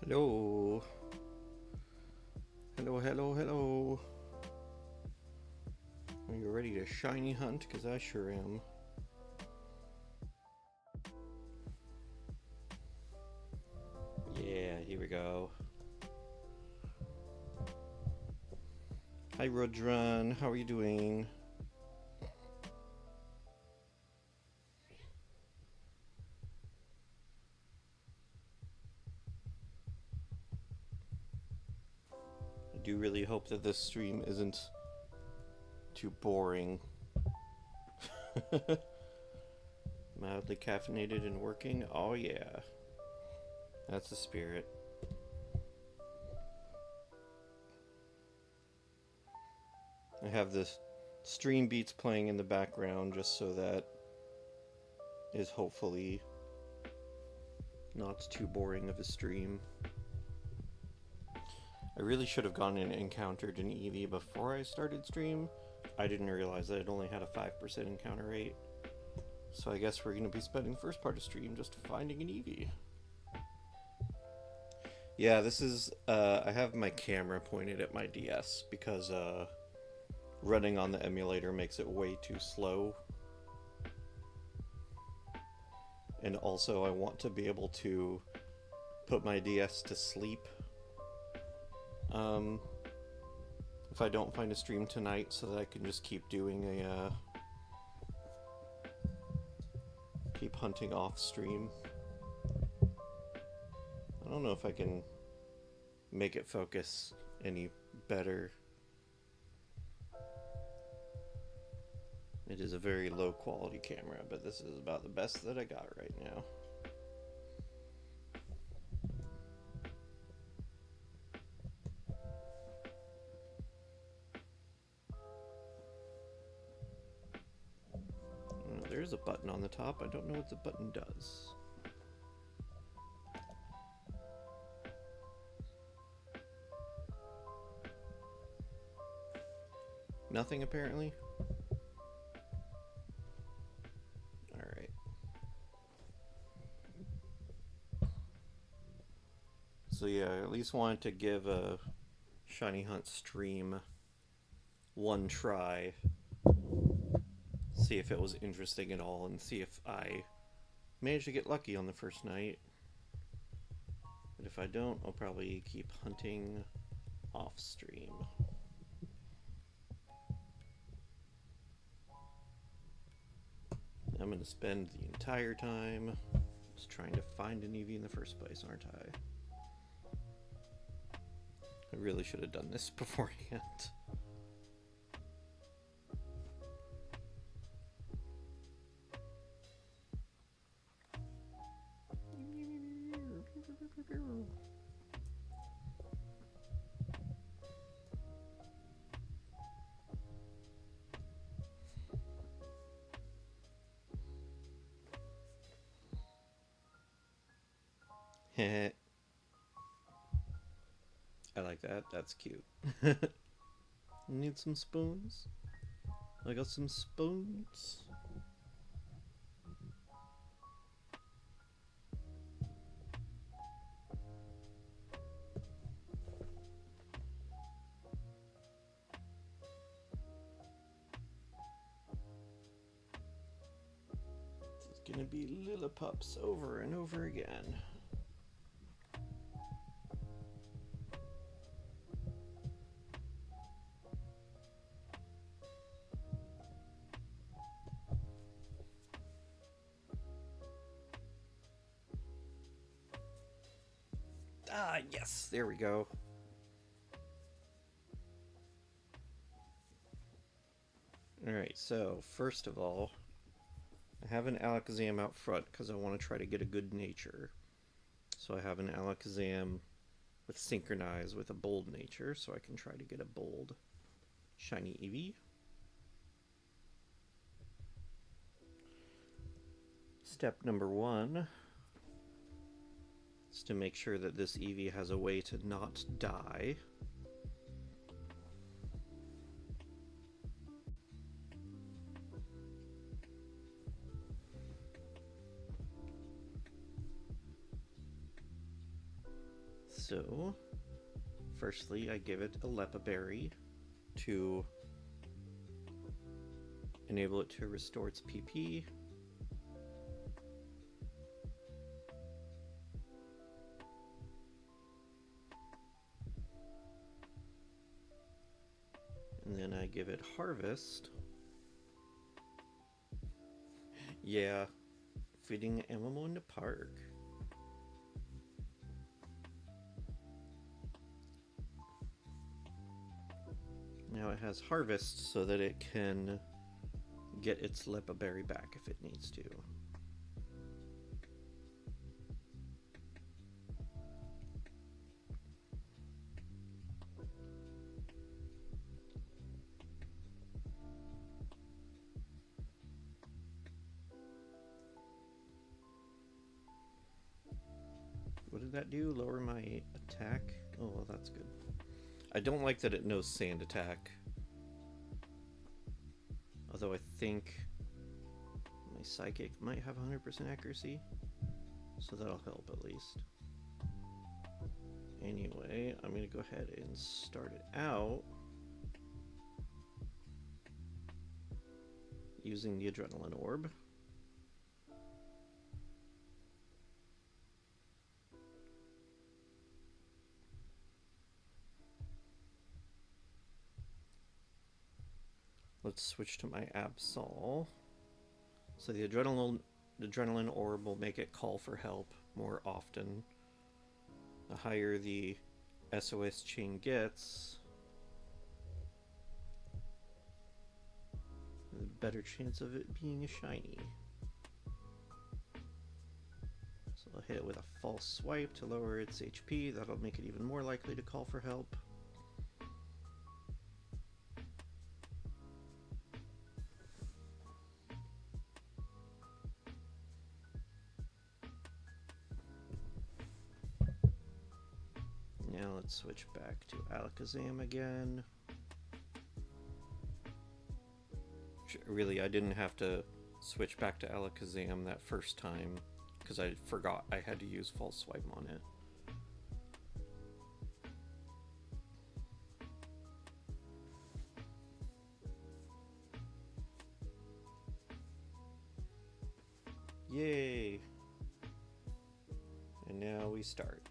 Hello. Hello, hello, hello. Are you ready to shiny hunt? Because I sure am. Yeah, here we go. Hi, Rodrun. How are you doing? I do really hope that this stream isn't too boring. Mildly caffeinated and working? Oh, yeah. That's the spirit. I have this stream beats playing in the background just so that is hopefully not too boring of a stream. I really should have gone and encountered an Eevee before I started stream. I didn't realize that it only had a 5% encounter rate. So I guess we're going to be spending the first part of stream just finding an Eevee. Yeah, this is, I have my camera pointed at my DS because running on the emulator makes it way too slow. And also I want to be able to put my DS to sleep if I don't find a stream tonight, so that I can just keep doing keep hunting off stream. I don't know if I can make it focus any better. It is a very low quality camera, but this is about the best that I got right now. There's a button on the top. I don't know what the button does. Nothing, apparently. Alright. So yeah, I at least wanted to give a Shiny Hunt stream one try. See if it was interesting at all, and see if I manage to get lucky on the first night. But if I don't, I'll probably keep hunting off stream. I'm going to spend the entire time just trying to find an Eevee in the first place, aren't I? I really should have done this beforehand. I like that. That's cute. Need some spoons? I got some spoons. This is gonna be Lillipups over and over again. Ah, yes, there we go. Alright, so first of all, I have an Alakazam out front because I want to try to get a good nature. So I have an Alakazam with Synchronize with a bold nature, so I can try to get a bold shiny Eevee. Step number one is to make sure that this Eevee has a way to not die. So, firstly, I give it a Lepa Berry to enable it to restore its PP. And then I give it Harvest. Yeah, feeding Amumu in the park. Now it has Harvest so that it can get its Lepa Berry back if it needs to. What did that do? Lower my attack? Oh, well, that's good. I don't like that it knows Sand Attack. Although I think my Psychic might have 100% accuracy. So that'll help at least. Anyway, I'm going to go ahead and start it out using the Adrenaline Orb. Let's switch to my Absol. So the Adrenaline Orb will make it call for help more often. The higher the SOS chain gets, the better chance of it being a shiny. So I'll hit it with a False Swipe to lower its HP. That'll make it even more likely to call for help. Now let's switch back to Alakazam again. Really, I didn't have to switch back to Alakazam that first time because I forgot I had to use False Swipe on it. Yay! And now we start.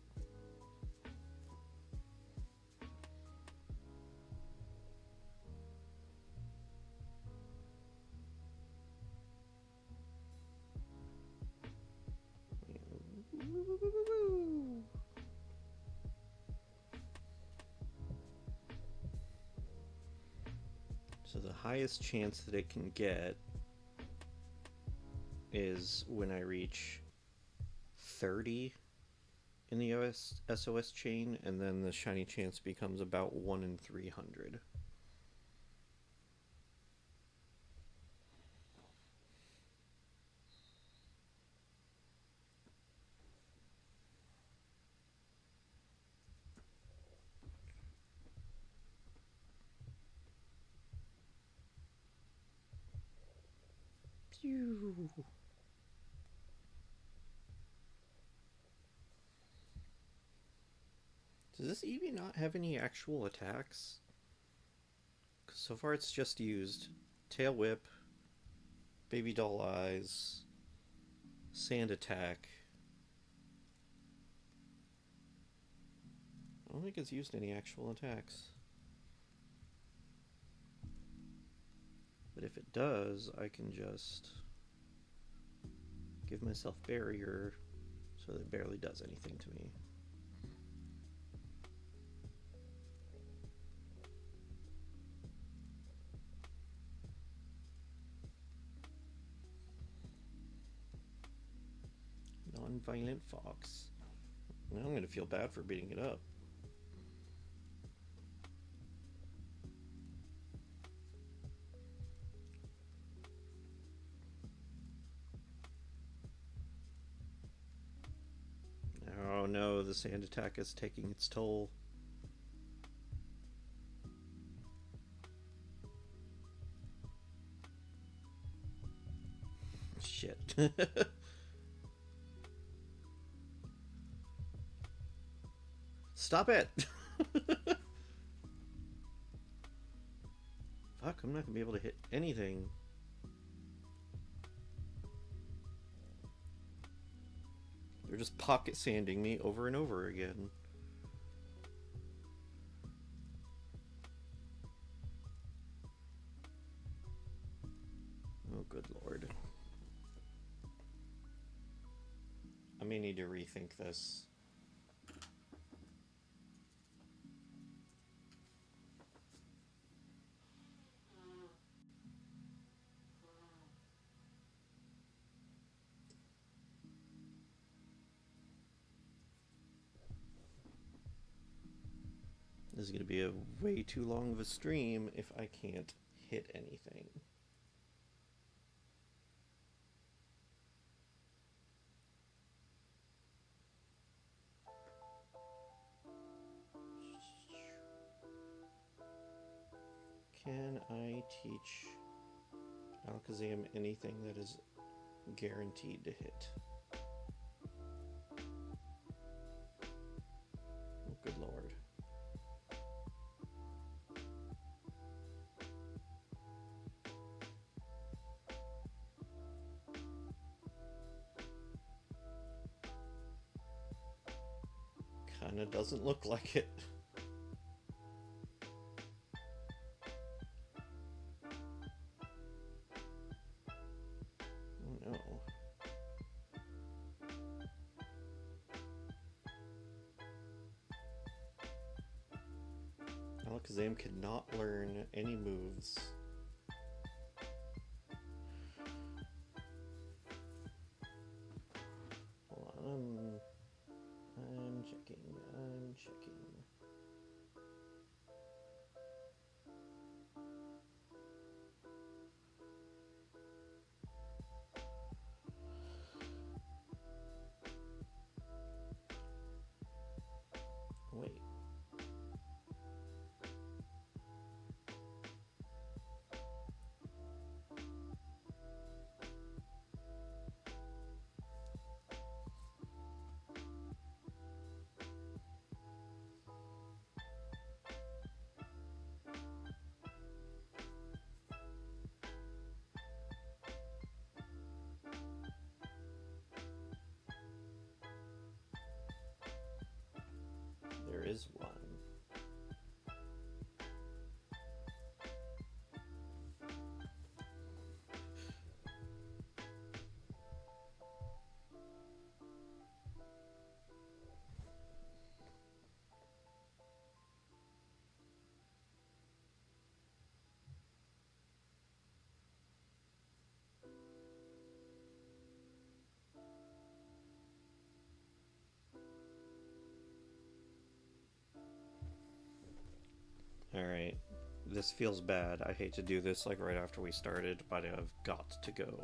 So the highest chance that it can get is when I reach 30 in the SOS chain, and then the shiny chance becomes about 1 in 300. Pew! Does this Eevee not have any actual attacks? Because so far it's just used Tail Whip, Baby Doll Eyes, Sand Attack. I don't think it's used any actual attacks. But if it does, I can just give myself Barrier so that it barely does anything to me. Non-violent Fox. Now I'm going to feel bad for beating it up. Oh no, the Sand Attack is taking its toll. Shit. Stop it! Fuck, I'm not gonna be able to hit anything. They're just pocket sanding me over and over again. Oh, good lord. I may need to rethink this. This is going to be a way too long of a stream if I can't hit anything. Can I teach Alakazam anything that is guaranteed to hit? Oh, good lord. Kinda doesn't look like it. Oh no. Alakazam cannot learn any moves. Hold on, I'm checking. Wait. There is one. Alright. This feels bad. I hate to do this like right after we started, but I've got to go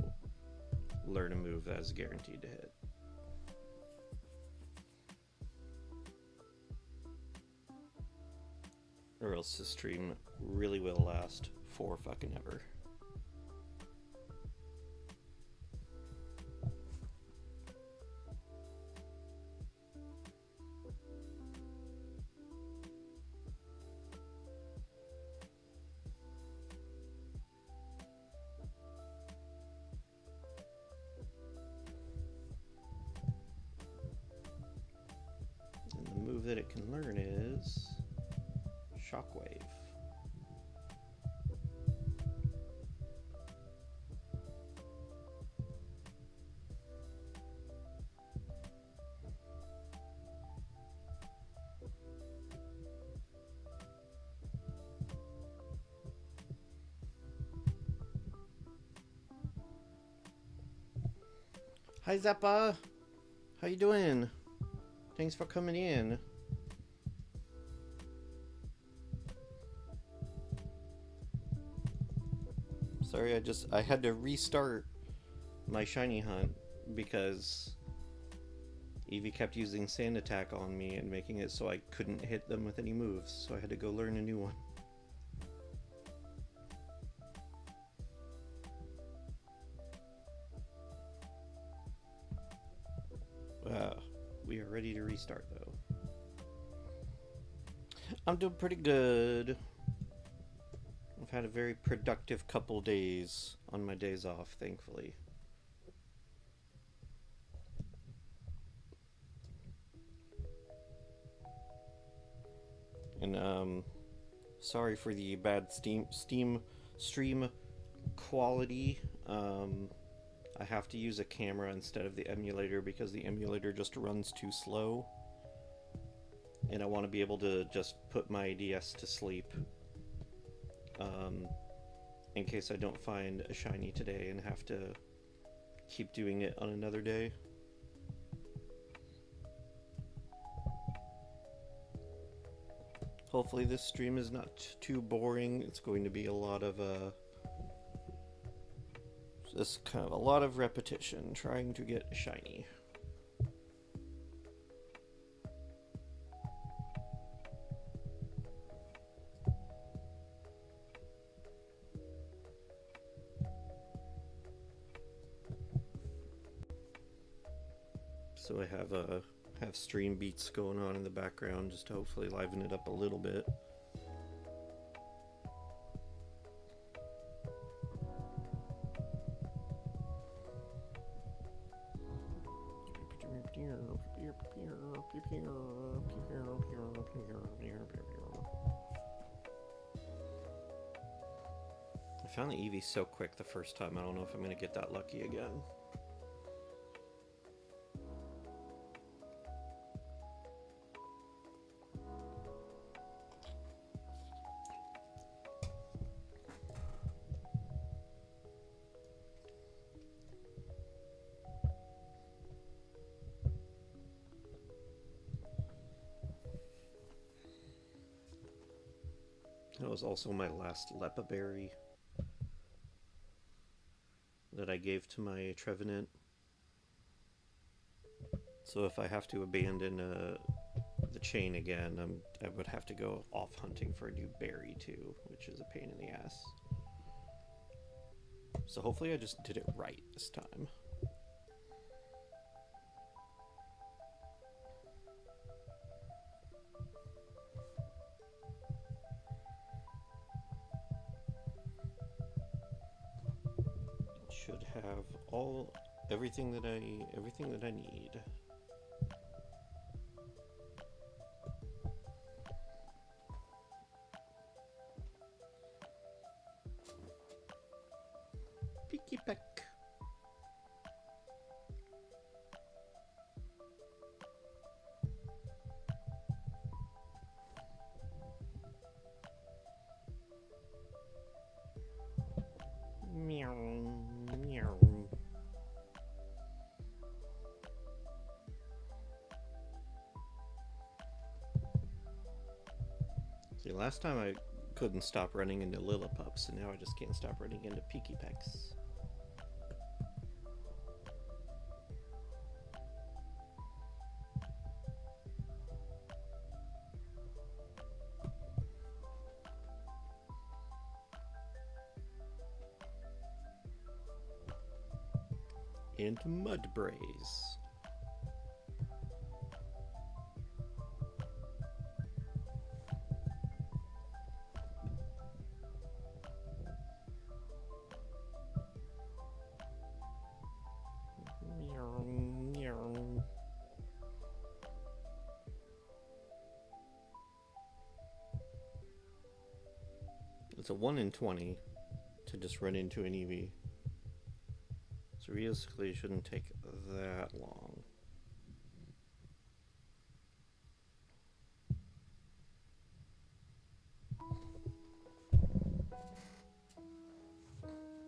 learn a move that is guaranteed to hit. Or else this stream really will last for fucking ever. And the move that it can learn is Shockwave. Hi Zappa! How you doing? Thanks for coming in. Sorry, I had to restart my shiny hunt because Eevee kept using Sand Attack on me and making it so I couldn't hit them with any moves, so I had to go learn a new one. We are ready to restart though. I'm doing pretty good. I've had a very productive couple days on my days off, thankfully. And sorry for the bad Steam stream quality. I have to use a camera instead of the emulator because the emulator just runs too slow. And I want to be able to just put my DS to sleep um, in case I don't find a shiny today and have to keep doing it on another day. Hopefully this stream is not too boring. It's going to be a lot of just kind of a lot of repetition trying to get shiny. So I have stream beats going on in the background just to hopefully liven it up a little bit. I found the Eevee so quick the first time, I don't know if I'm going to get that lucky again. That was also my last Lepa Berry that I gave to my Trevenant. So if I have to abandon the chain again, I would have to go off hunting for a new berry too, which is a pain in the ass. So hopefully I just did it right this time. Should have everything that I need. Pikipek. Meow, meow. See, last time I couldn't stop running into Lillipups, and now I just can't stop running into Pikipeks. And Mudbraze. It's a 1 in 20 to just run into an Eevee. So realistically it shouldn't take that long.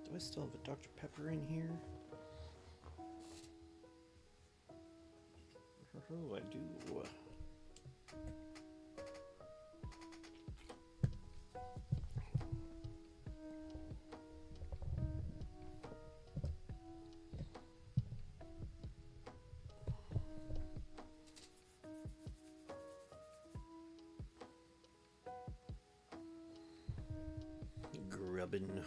Do I still have a Dr. Pepper in here? Oh, I do. Grubbin.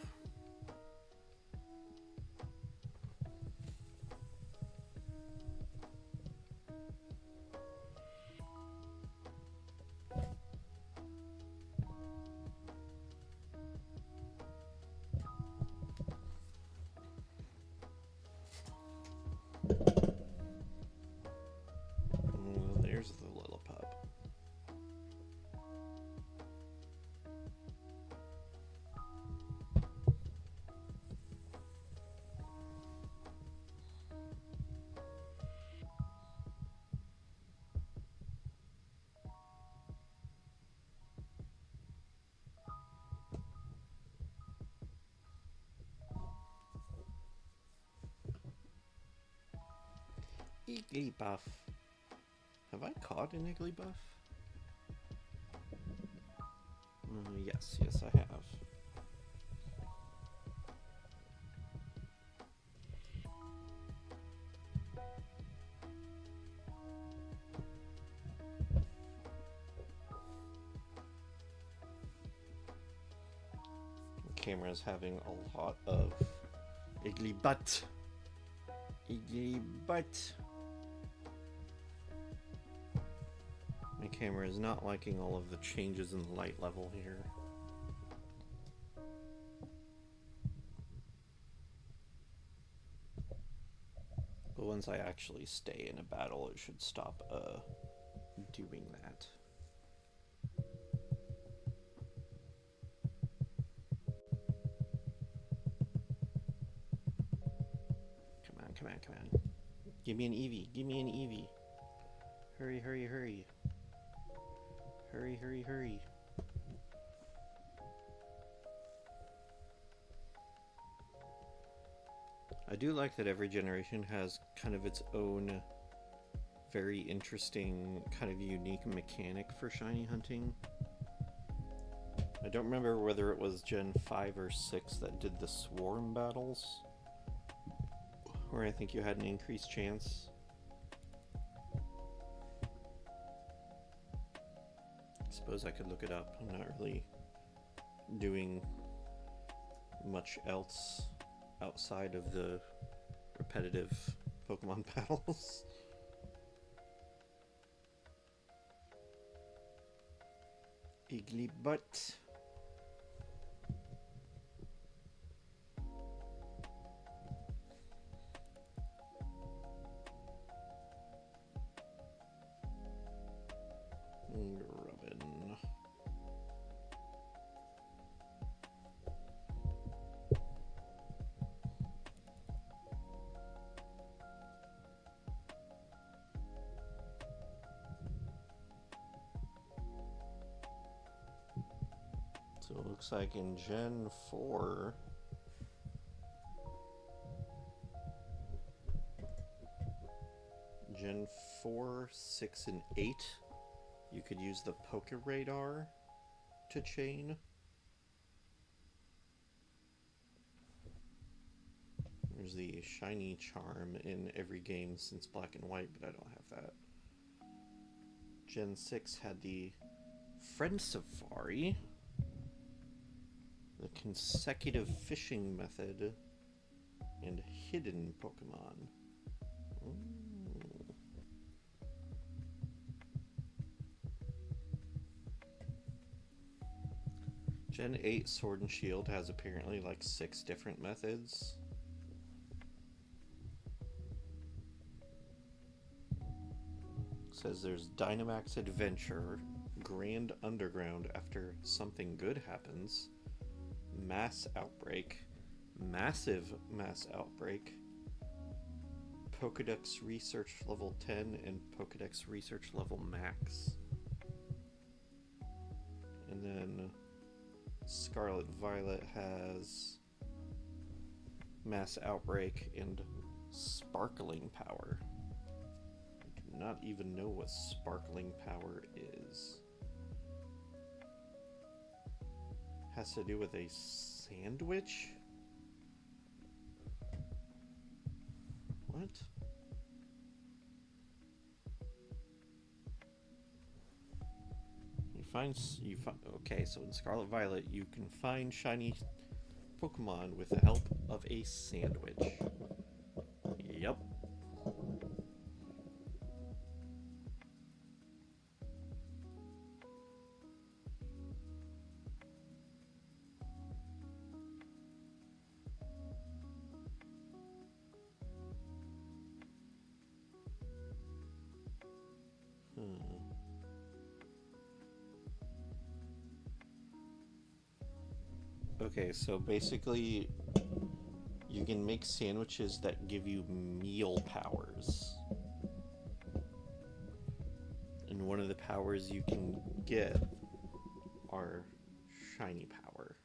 Igglybuff. Have I caught an Igglybuff? Yes, I have. The camera is having a lot of Igglybutt. Igglybutt. My camera is not liking all of the changes in the light level here. But once I actually stay in a battle, it should stop doing that. Come on. Give me an Eevee. Hurry. Hurry. I do like that every generation has kind of its own very interesting, kind of unique mechanic for shiny hunting. I don't remember whether it was Gen 5 or 6 that did the swarm battles, where I think you had an increased chance. I suppose I could look it up. I'm not really doing much else outside of the repetitive Pokemon battles. Igglybutt. Grubbin. So it looks like in Gen 4, Gen 4, 6, and 8, you could use the Pokeradar to chain. There's the shiny charm in every game since Black and White, but I don't have that. Gen 6 had the Friend Safari, the consecutive fishing method, and hidden Pokemon. Ooh. Gen 8 Sword and Shield has apparently like 6 different methods. Says there's Dynamax Adventure, Grand Underground after something good happens, Mass Outbreak, Massive Mass Outbreak, Pokedex Research Level 10, and Pokedex Research Level Max. And then Scarlet Violet has Mass Outbreak and Sparkling Power. I do not even know what Sparkling Power is. Has to do with a sandwich? What? Okay, so in Scarlet Violet you can find shiny Pokemon with the help of a sandwich. Yep. Okay, so basically you can make sandwiches that give you meal powers. And one of the powers you can get are shiny power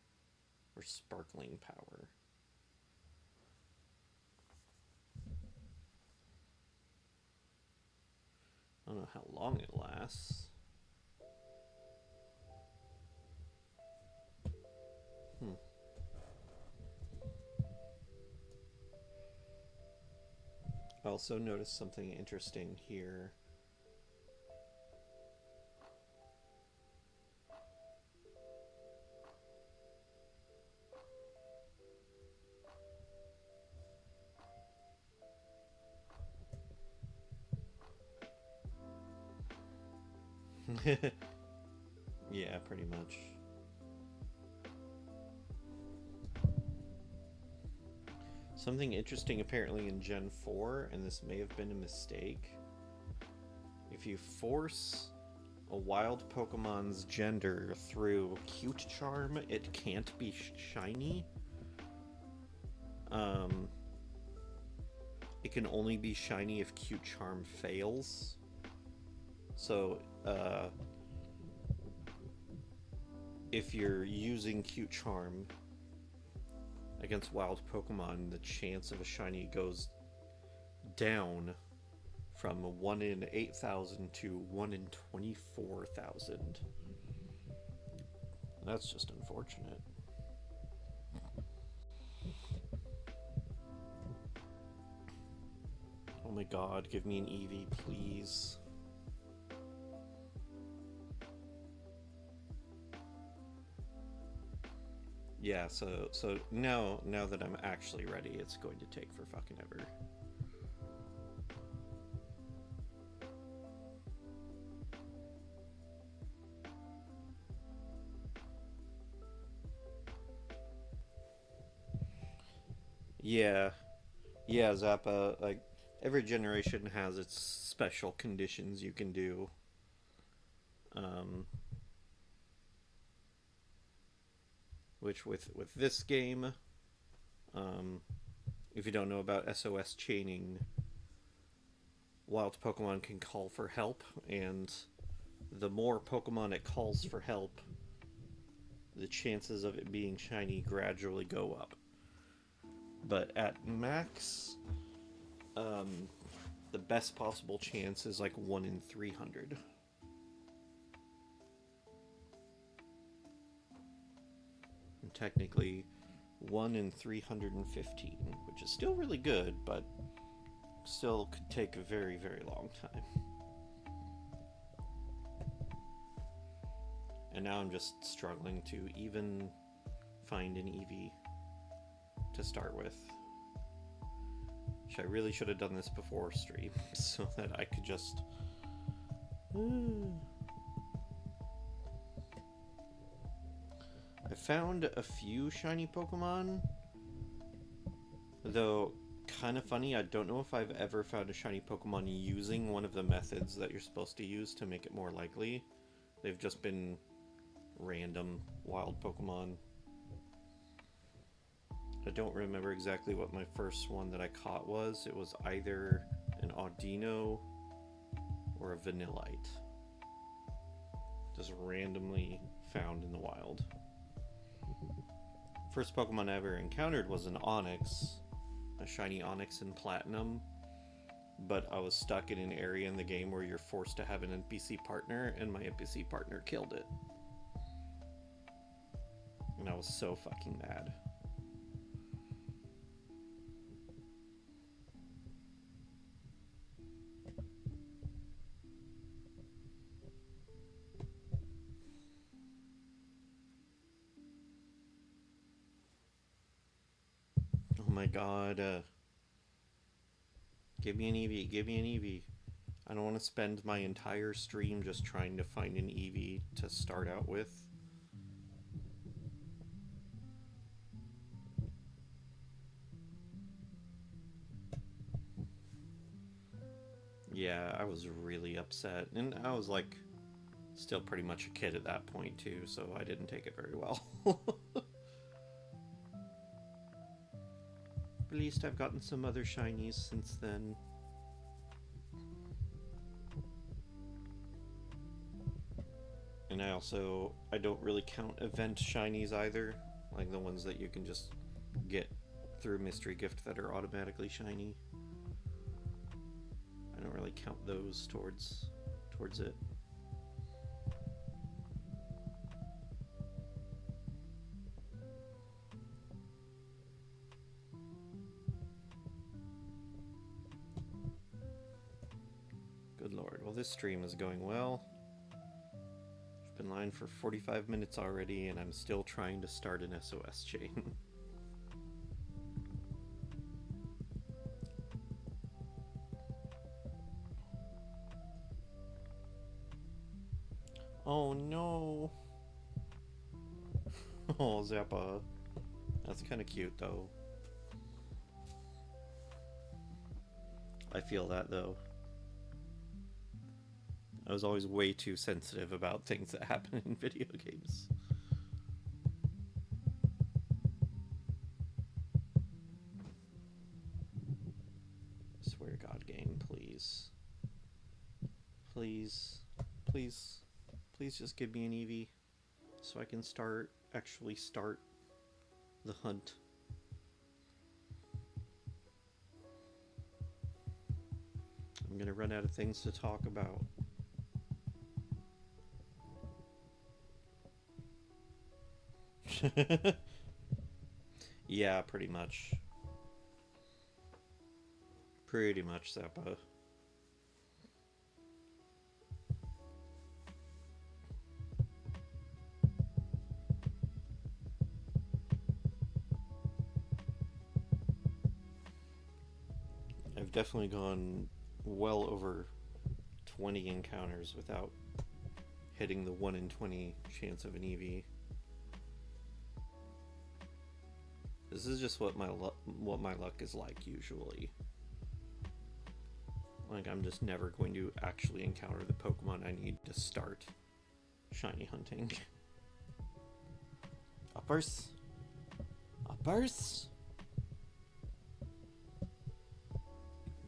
or sparkling power. I don't know how long it lasts. Hmm. I also noticed something interesting here. Yeah, pretty much. Something interesting apparently in Gen 4, and this may have been a mistake. If you force a wild Pokemon's gender through Cute Charm, it can't be shiny. Um, it can only be shiny if Cute Charm fails. So, if you're using Cute Charm against wild Pokemon, the chance of a shiny goes down from 1 in 8,000 to 1 in 24,000. That's just unfortunate. Oh my god, give me an Eevee, please. Yeah, so now that I'm actually ready, it's going to take for fucking ever. Yeah, yeah, Zappa. Like every generation has its special conditions you can do. Um, which with this game, um, if you don't know about SOS chaining, wild Pokemon can call for help, and the more Pokemon it calls for help, the chances of it being shiny gradually go up. But at max, um, the best possible chance is like 1 in 300. And technically, 1 in 315, which is still really good, but still could take a very, very long time. And now I'm just struggling to even find an Eevee to start with. Which I really should have done this before stream, so that I could just... I found a few shiny Pokemon, though kind of funny, I don't know if I've ever found a shiny Pokemon using one of the methods that you're supposed to use to make it more likely. They've just been random wild Pokemon. I don't remember exactly what my first one that I caught was. It was either an Audino or a Vanillite. Just randomly found in the wild. First Pokemon I ever encountered was an Onix, a shiny Onix in Platinum, but I was stuck in an area in the game where you're forced to have an NPC partner, and my NPC partner killed it. And I was so fucking mad. Oh my god, give me an Eevee, give me an Eevee. I don't want to spend my entire stream just trying to find an Eevee to start out with. Yeah, I was really upset. And I was like, still pretty much a kid at that point too, so I didn't take it very well. At least I've gotten some other shinies since then. And I don't really count event shinies either, like the ones that you can just get through mystery gift that are automatically shiny. I don't really count those towards towards it. Good lord. Well, this stream is going well. I've been live for 45 minutes already, and I'm still trying to start an SOS chain. Oh no. Oh, Zappa. That's kind of cute, though. I feel that, though. I was always way too sensitive about things that happen in video games. Swear to God, game, please. Please. Please. Please just give me an Eevee so I can actually start the hunt. I'm gonna run out of things to talk about. Yeah, pretty much. Pretty much, Zappa. I've definitely gone well over 20 encounters without hitting the 1 in 20 chance of an Eevee. This is just what my luck is like usually. Like, I'm just never going to actually encounter the Pokemon I need to start shiny hunting. Uppers? Uppers?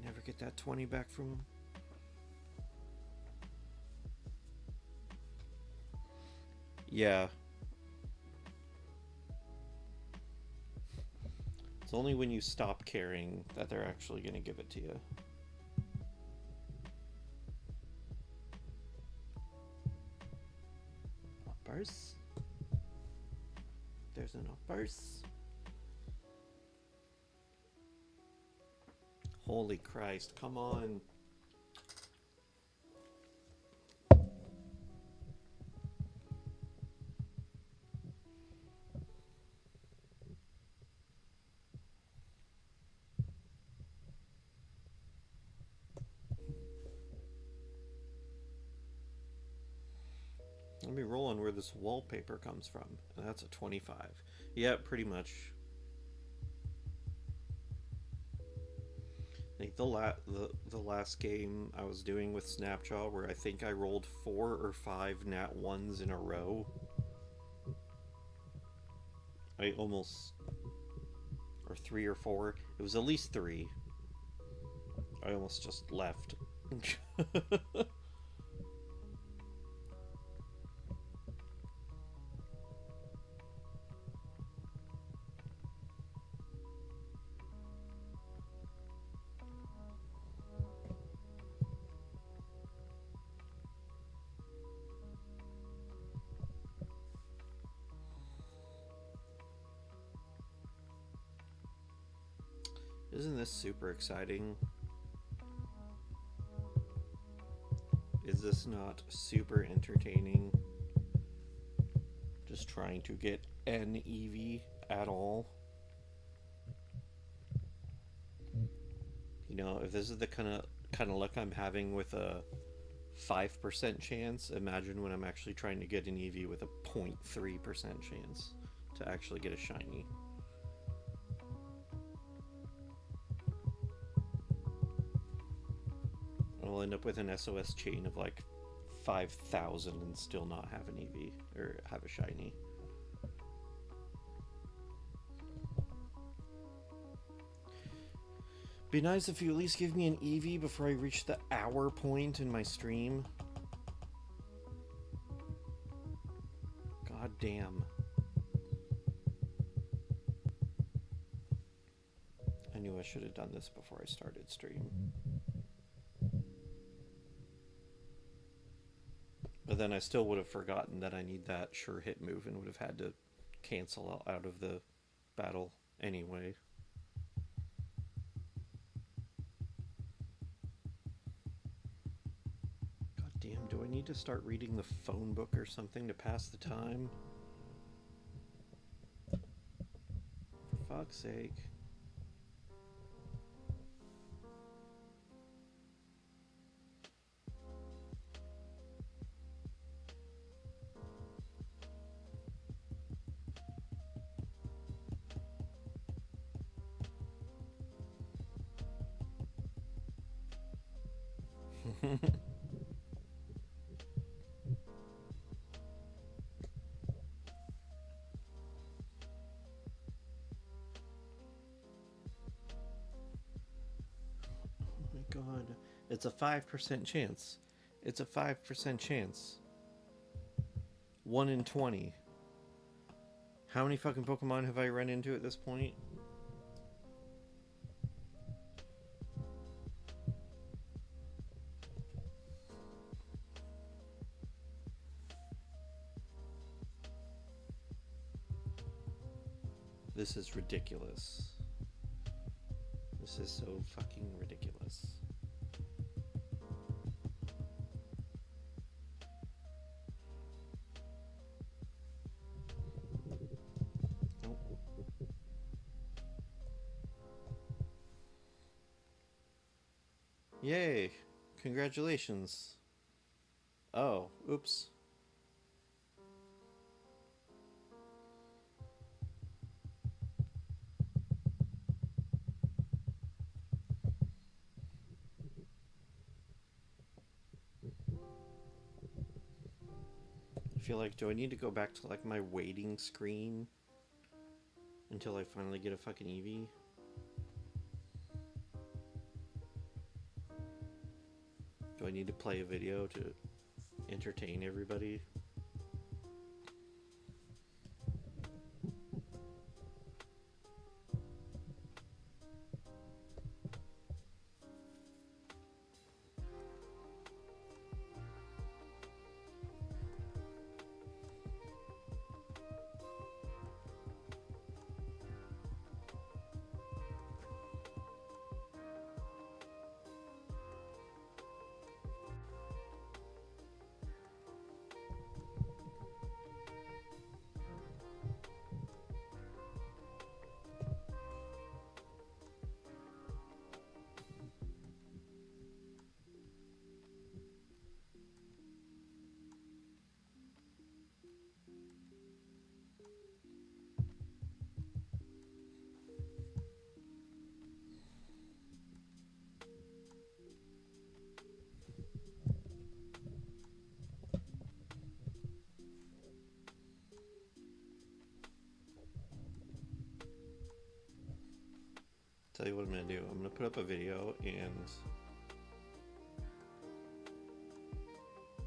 Never get that 20 back from him. Yeah. It's only when you stop caring that they're actually going to give it to you. Uppers? There's an uppers. Holy Christ, come on. Let me roll on where this wallpaper comes from. And that's a 25. Yeah, pretty much. I think the last game I was doing with Snapjaw, where I think I rolled 4 or 5 nat 1s in a row. I almost... Or 3 or 4. It was at least 3. I almost just left. Isn't this super exciting? Is this not super entertaining? Just trying to get an Eevee at all. You know, if this is the kind of luck I'm having with a 5% chance, imagine when I'm actually trying to get an Eevee with a 0.3% chance to actually get a shiny. I'll end up with an SOS chain of like 5,000 and still not have an Eevee or have a shiny. Be nice if you at least give me an Eevee before I reach the hour point in my stream. God damn. I knew I should have done this before I started stream. But then I still would have forgotten that I need that sure hit move and would have had to cancel out of the battle anyway. God damn, do I need to start reading the phone book or something to pass the time? For fuck's sake. Oh my god. It's a 5% chance. It's a 5% chance. 1 in 20. How many fucking Pokemon have I run into at this point? This is ridiculous. This is so fucking ridiculous. Nope. Yay! Congratulations. Oh, oops. I feel like, do I need to go back to like my waiting screen until I finally get a fucking Eevee? Do I need to play a video to entertain everybody? Tell you what I'm gonna do. I'm gonna put up a video and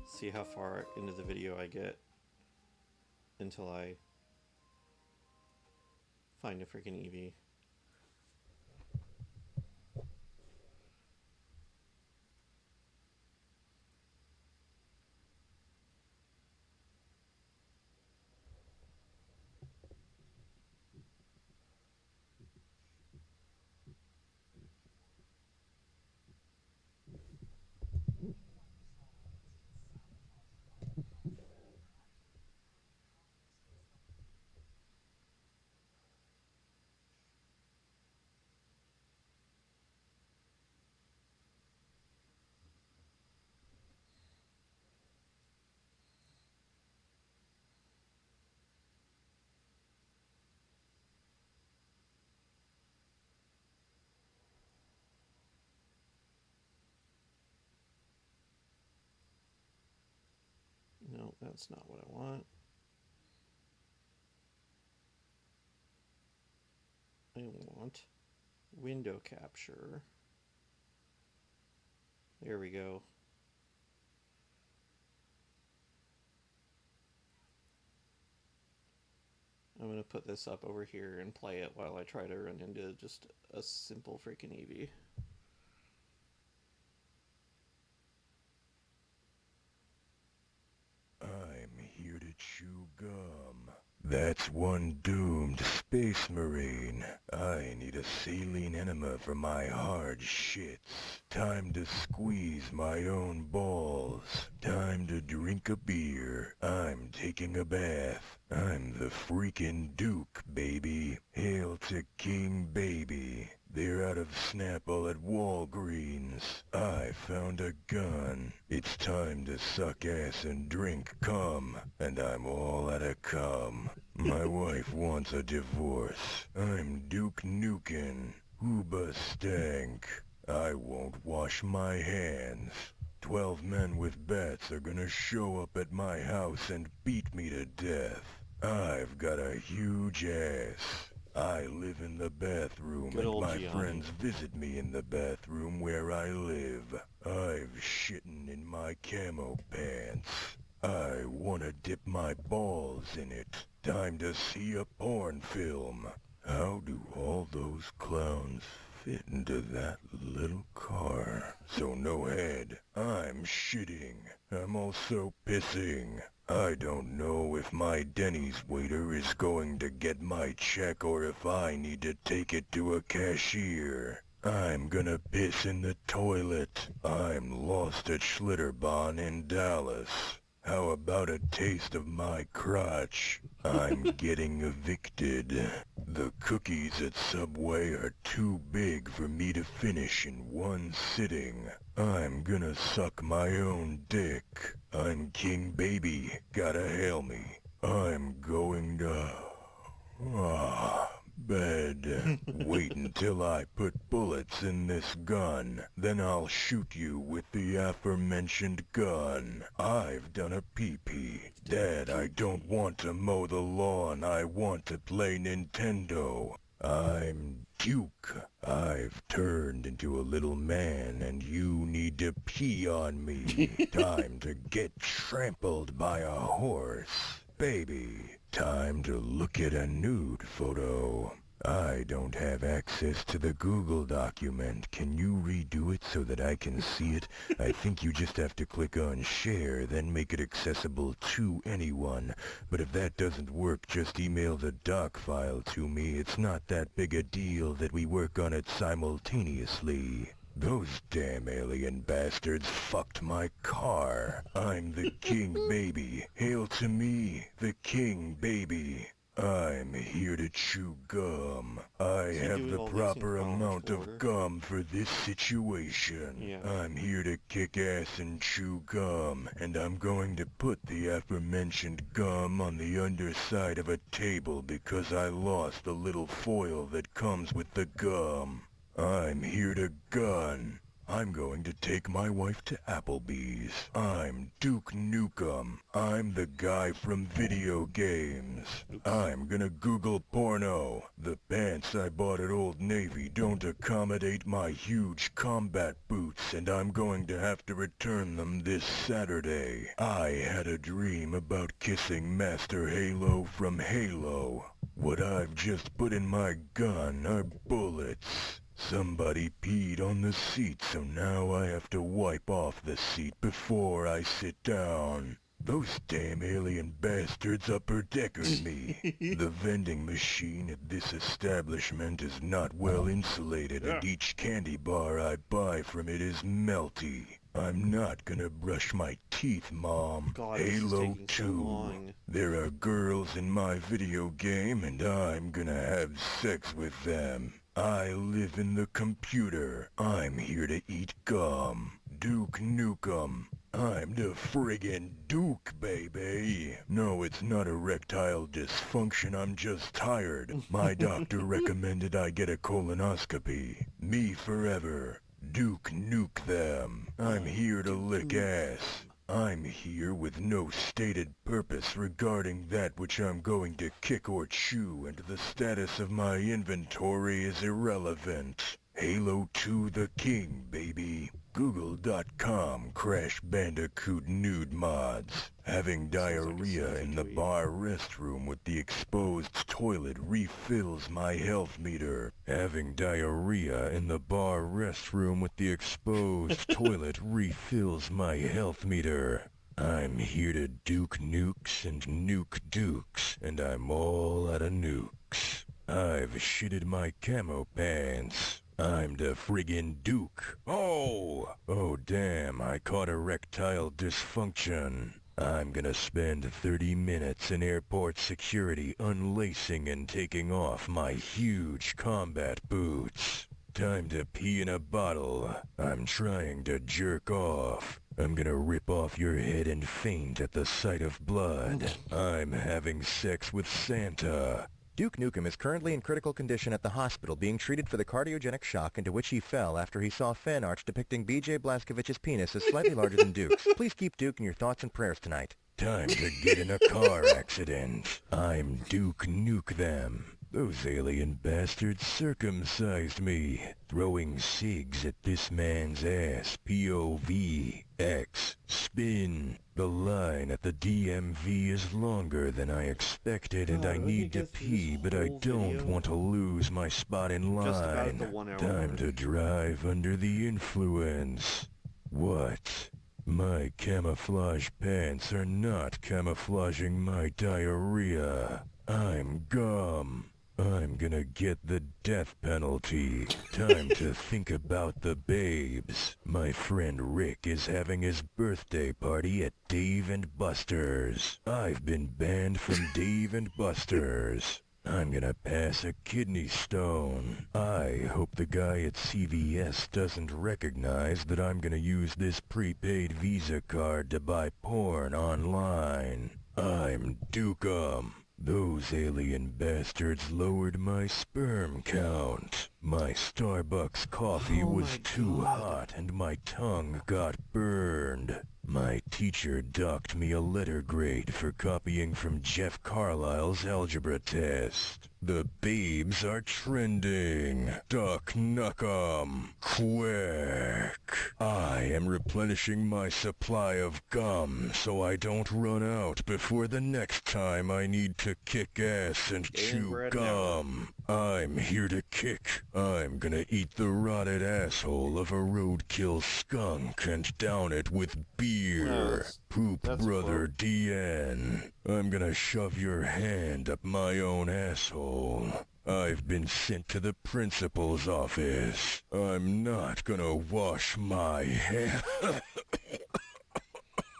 see how far into the video I get until I find a freaking Eevee. No, that's not what I want. I want window capture. There we go. I'm gonna put this up over here and play it while I try to run into just a simple freaking Eevee. That's one doomed space marine. I need a saline enema for my hard shits. Time to squeeze my own balls. Time to drink a beer. I'm taking a bath. I'm the freaking Duke, baby. Hail to King Baby. They're out of Snapple at Walgreens. I found a gun. It's time to suck ass and drink cum. And I'm all out of cum. My wife wants a divorce. I'm Duke Nukem. Hooba stank. I won't wash my hands. 12 men with bats are gonna show up at my house and beat me to death. I've got a huge ass. I live in the bathroom Good and old my Gianni. friends visit me in the bathroom where I live. I've shitten in my camo pants. I wanna dip my balls in it. Time to see a porn film. How do all those clowns fit into that little car? So no head. I'm shitting. I'm also pissing. I don't know if my Denny's waiter is going to get my check or if I need to take it to a cashier. I'm gonna piss in the toilet. I'm lost at Schlitterbahn in Dallas. How about a taste of my crotch? I'm getting evicted. The cookies at Subway are too big for me to finish in one sitting. I'm gonna suck my own dick. I'm King Baby. Gotta hail me. I'm going to... bed. Wait until I put bullets in this gun. Then I'll shoot you with the aforementioned gun. I've done a pee-pee. Dad, I don't want to mow the lawn. I want to play Nintendo. I'm Duke. I've turned into a little man and you need to pee on me. Time to get trampled by a horse. Baby, time to look at a nude photo. I don't have access to the Google document. Can you redo it so that I can see it? I think you just have to click on share, then make it accessible to anyone. But if that doesn't work, just email the doc file to me. It's not that big a deal that we work on it simultaneously. Those damn alien bastards fucked my car. I'm the King Baby. Hail to me, the King Baby. I'm here to chew gum. I have doing the all this in proper amount chronological of order? gum for this situation. Yeah. I'm here to kick ass and chew gum, and I'm going to put the aforementioned gum on the underside of a table because I lost the little foil that comes with the gum. I'm here to gun. I'm going to take my wife to Applebee's. I'm Duke Nukem. I'm the guy from video games. I'm gonna Google porno. The pants I bought at Old Navy don't accommodate my huge combat boots, and I'm going to have to return them this Saturday. I had a dream about kissing Master Halo from Halo. What I've just put in my gun are bullets. Somebody peed on the seat, so now I have to wipe off the seat before I sit down. Those damn alien bastards upper-deckered me. The vending machine at this establishment is not well insulated, and each candy bar I buy from it is melty. I'm not gonna brush my teeth, Mom. God, this is Halo taking so 2. long. There are girls in my video game, and I'm gonna have sex with them. I live in the computer. I'm here to eat gum. Duke Nukem. I'm the friggin' Duke, baby. No, it's not erectile dysfunction, I'm just tired. My doctor recommended I get a colonoscopy. Me forever. Duke Nuke them. I'm here to lick ass. I'm here with no stated purpose regarding that which I'm going to kick or chew, and the status of my inventory is irrelevant. Halo 2 the King, baby. Google.com Crash Bandicoot nude mods. Having diarrhea in the bar restroom with the exposed toilet refills my health meter. Having diarrhea in the bar restroom with the exposed toilet refills my health meter. I'm here to duke nukes and nuke dukes, and I'm all out of nukes. I've shitted my camo pants. I'm the friggin' Duke. Oh! Oh damn, I caught erectile dysfunction. I'm gonna spend 30 minutes in airport security unlacing and taking off my huge combat boots. Time to pee in a bottle. I'm trying to jerk off. I'm gonna rip off your head and faint at the sight of blood. I'm having sex with Santa. Duke Nukem is currently in critical condition at the hospital being treated for the cardiogenic shock into which he fell after he saw fan art depicting BJ Blazkowicz's penis as slightly larger than Duke's. Please keep Duke in your thoughts and prayers tonight. Time to get in a car accident. I'm Duke Nuke them. Those alien bastards circumcised me, throwing cigs at this man's ass. POV. X. Spin. The line at the DMV is longer than I expected, and I need to pee, but I don't want to lose my spot in Just about the line. 1 hour Time mark. to drive under the influence. What? My camouflage pants are not camouflaging my diarrhea. I'm gum. I'm gonna get the death penalty. Time to think about the babes. My friend Rick is having his birthday party at Dave and Buster's. I've been banned from Dave and Buster's. I'm gonna pass a kidney stone. I hope the guy at CVS doesn't recognize that I'm gonna use this prepaid Visa card to buy porn online. I'm Dukem. Those alien bastards lowered my sperm count. My Starbucks coffee Oh was my too God. hot and my tongue got burned. My teacher docked me a letter grade for copying from Jeff Carlisle's algebra test. The babes are trending. Duck Nukem. Quick. I am replenishing my supply of gum so I don't run out before the next time I need to kick ass and chew we're at an hour. gum. I'm here to kick. I'm gonna eat the rotted asshole of a roadkill skunk and down it with beer. that's- Poop that's brother fun. DN. I'm gonna shove your hand up my own asshole. I've been sent to the principal's office. I'm not gonna wash my hands.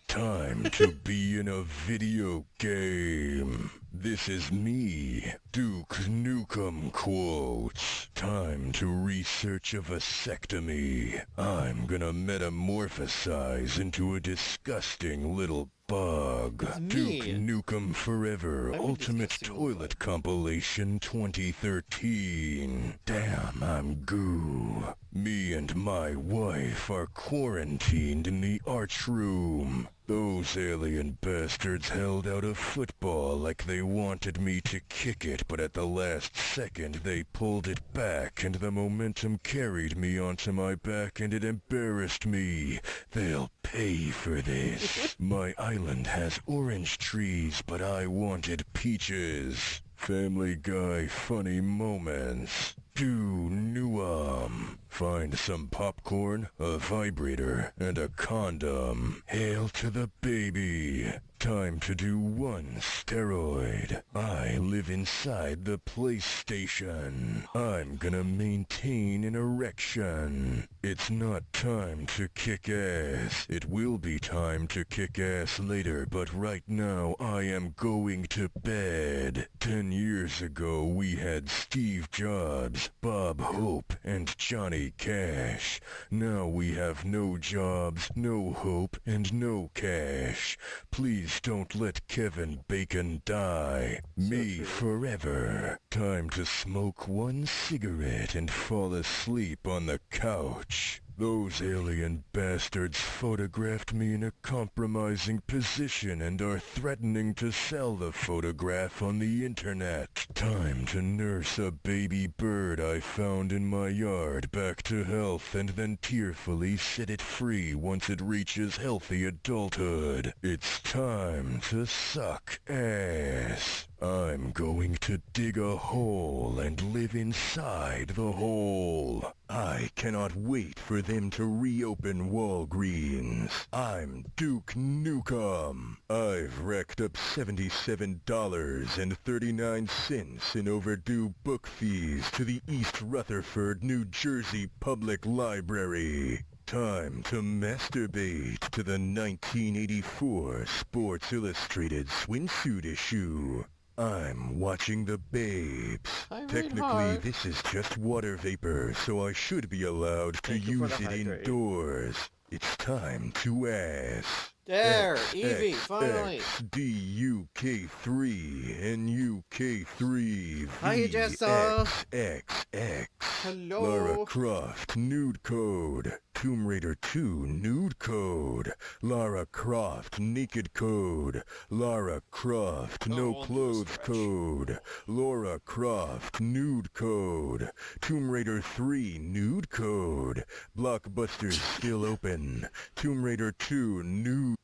Time to be in a video game. This is me, Duke Nukem quotes. Time to research a vasectomy. I'm gonna metamorphosize into a disgusting little bug. It's Duke me. Nukem Forever I'm a Ultimate disgusting Toilet Compilation 2013. Damn, I'm goo. Me and my wife are quarantined in the arch room. Those alien bastards held out a football like they wanted me to kick it, but at the last second they pulled it back and the momentum carried me onto my back and it embarrassed me. They'll pay for this. My island has orange trees, but I wanted peaches. Family Guy funny moments. Do Nuam. Find some popcorn, a vibrator, and a condom. Hail to the baby. Time to do one steroid. I live inside the PlayStation. I'm gonna maintain an erection. It's not time to kick ass. It will be time to kick ass later, but right now I am going to bed. 10 years ago we had Steve Jobs, Bob Hope, and Johnny Cash. Now we have no jobs, no hope, and no cash. Please don't let Kevin Bacon die. Me true. forever. Time to smoke one cigarette and fall asleep on the couch. Those alien bastards photographed me in a compromising position and are threatening to sell the photograph on the internet. Time to nurse a baby bird I found in my yard back to health and then tearfully set it free once it reaches healthy adulthood. It's time to suck ass. I'm going to dig a hole and live inside the hole. I cannot wait for them to reopen Walgreens. I'm Duke Nukem. I've racked up $77.39 in overdue book fees to the East Rutherford, New Jersey Public Library. Time to masturbate to the 1984 Sports Illustrated swimsuit issue. I'm watching the babes. Hi, Technically, Reinhardt. this is just water vapor, so I should be allowed to Thank you for use the it hydrate. indoors. It's time to ass. There, Evie, finally. DUK3 and UK3 Hi, Jessa. VXXX. Hello. Lara Croft nude code. Tomb Raider 2 nude code. Lara Croft naked code. Lara Croft no I'll do a clothes stretch. code. Lara Croft nude code. Tomb Raider 3 nude code. Blockbuster's still open. Tomb Raider 2 nude.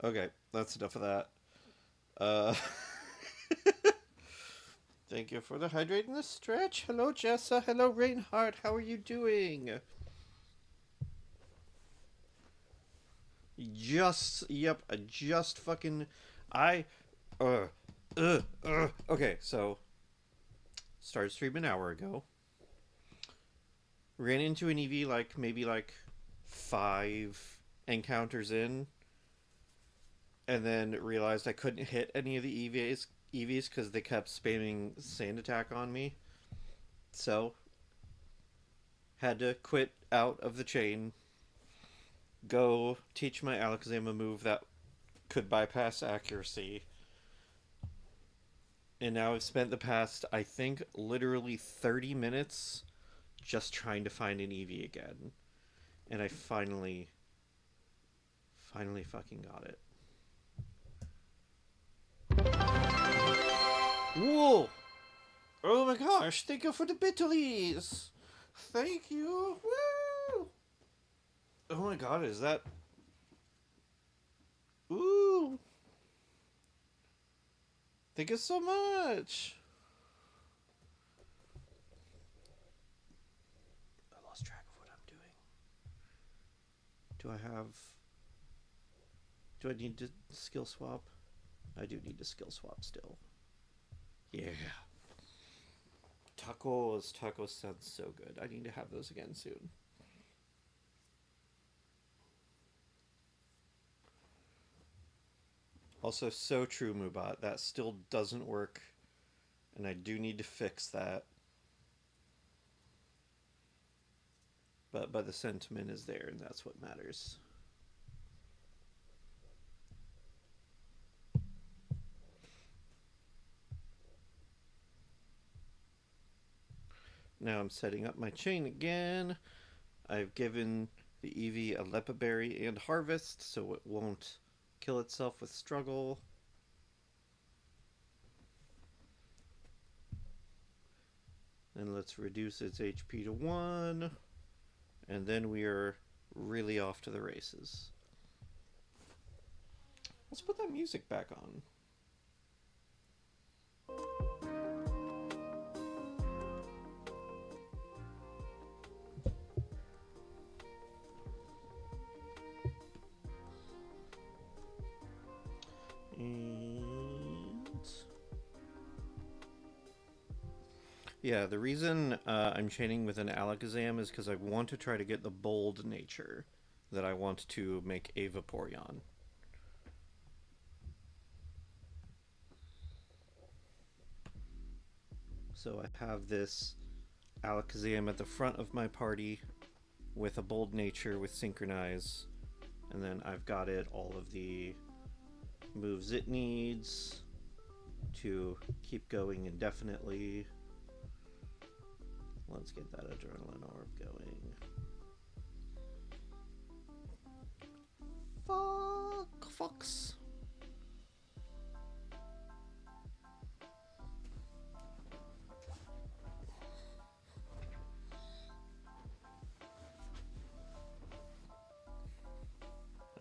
Okay, that's enough of that. Thank you for the hydrate and the stretch. Hello, Jessa. Hello, Reinhardt. How are you doing? Just fucking, okay, so, started stream an hour ago. Ran into an EV maybe 5 encounters in, and then realized I couldn't hit any of the EVs because they kept spamming sand attack on me. So, had to quit out of the chain, go teach my Alakazam a move that could bypass accuracy. And now I've spent the past, I think, literally 30 minutes just trying to find an EV again. And I finally fucking got it. Whoa! Oh my gosh, thank you for the bitterlies! Thank you! Woo! Oh my god, is that... Ooh! Thank you so much! I lost track of what I'm doing. Do I need to skill swap? I do need to skill swap still. Yeah. Tacos sound so good. I need to have those again soon. Also, so true, Mubat. That still doesn't work, and I do need to fix that. But the sentiment is there, and that's what matters. Now I'm setting up my chain again. I've given the Eevee a Lepa Berry and Harvest, so it won't kill itself with struggle. And let's reduce its HP to 1. And then we are really off to the races. Let's put that music back on. And yeah, the reason I'm chaining with an Alakazam is because I want to try to get the bold nature that I want to make a Vaporeon. So I have this Alakazam at the front of my party with a bold nature with Synchronize, and then I've got it all of the moves it needs to keep going indefinitely. Let's get that Adrenaline Orb going. Fuck, fox.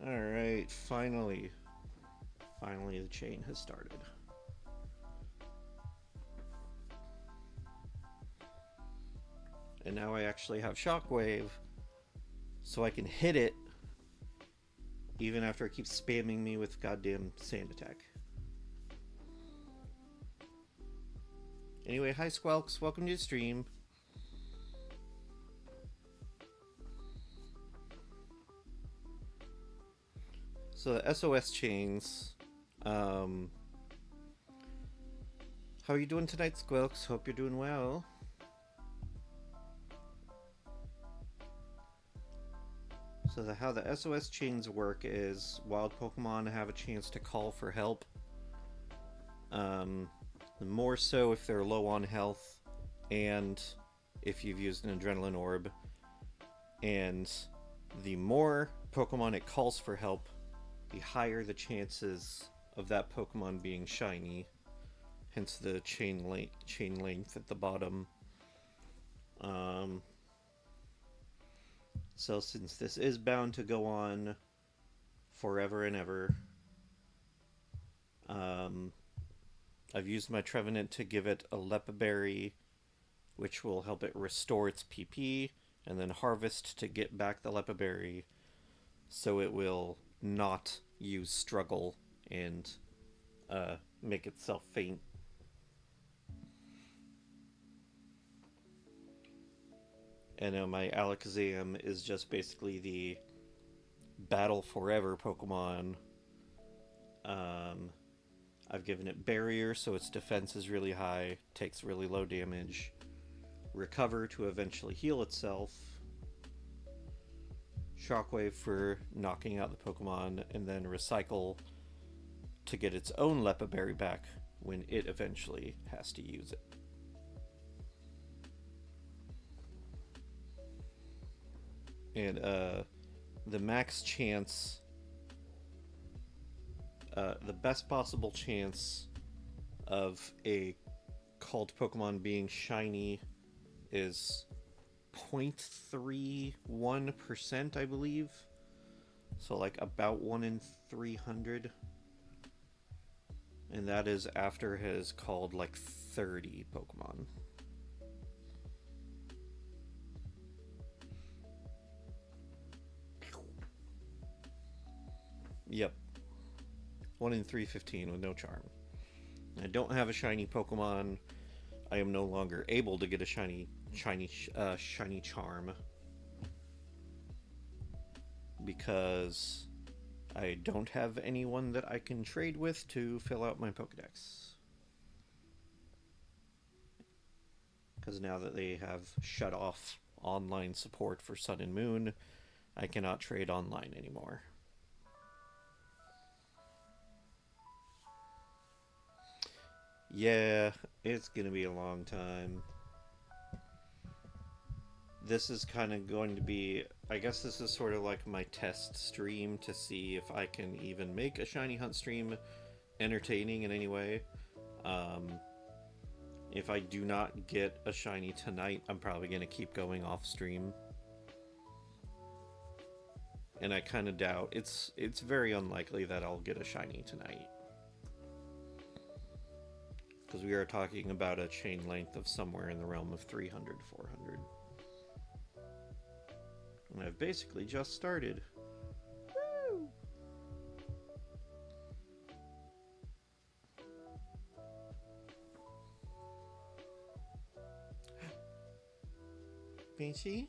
Alright, finally the chain has started. And now I actually have Shockwave, so I can hit it even after it keeps spamming me with goddamn Sand Attack. Anyway, hi Squelks, welcome to the stream. So the SOS chains, how are you doing tonight, Squelks? Hope you're doing well. So how the SOS chains work is wild Pokemon have a chance to call for help. More so if they're low on health and if you've used an Adrenaline Orb. And the more Pokemon it calls for help, the higher the chances of that Pokemon being shiny. Hence the chain length at the bottom. So since this is bound to go on forever and ever, I've used my Trevenant to give it a Leppa Berry, which will help it restore its PP, and then Harvest to get back the Leppa Berry, so it will not use Struggle and make itself faint. And my Alakazam is just basically the Battle Forever Pokemon. I've given it Barrier, so its defense is really high, takes really low damage. Recover to eventually heal itself. Shockwave for knocking out the Pokemon, and then Recycle to get its own Leppa Berry back when it eventually has to use it. And the max chance, the best possible chance of a called Pokemon being shiny is 0.31%, I believe. So like about 1 in 300. And that is after it has called like 30 Pokemon. Yep. 1 in 315 with no charm. I don't have a shiny Pokemon. I am no longer able to get a shiny charm because I don't have anyone that I can trade with to fill out my Pokedex. Because now that they have shut off online support for Sun and Moon, I cannot trade online anymore. Yeah, it's gonna be a long time. This is kind of going to be, I guess this is sort of like my test stream to see if I can even make a shiny hunt stream entertaining in any way. If I do not get a shiny tonight, I'm probably going to keep going off stream. And I kind of doubt, it's very unlikely that I'll get a shiny tonight. Because we are talking about a chain length of somewhere in the realm of 300, 400. And I've basically just started. Woo! Beachy?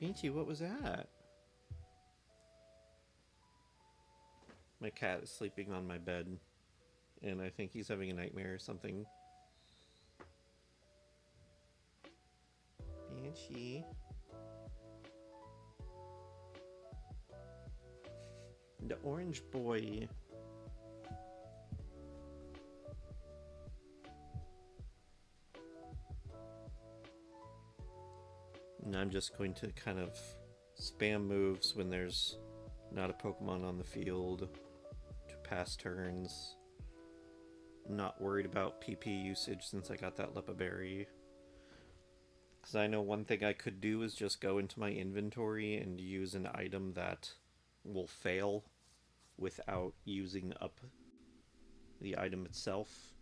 Beachy, what was that? My cat is sleeping on my bed, and I think he's having a nightmare or something. Banshee. The orange boy. And I'm just going to kind of spam moves when there's not a Pokemon on the field to pass turns. I'm not worried about PP usage since I got that Leppa Berry. Because I know one thing I could do is just go into my inventory and use an item that will fail without using up the item itself.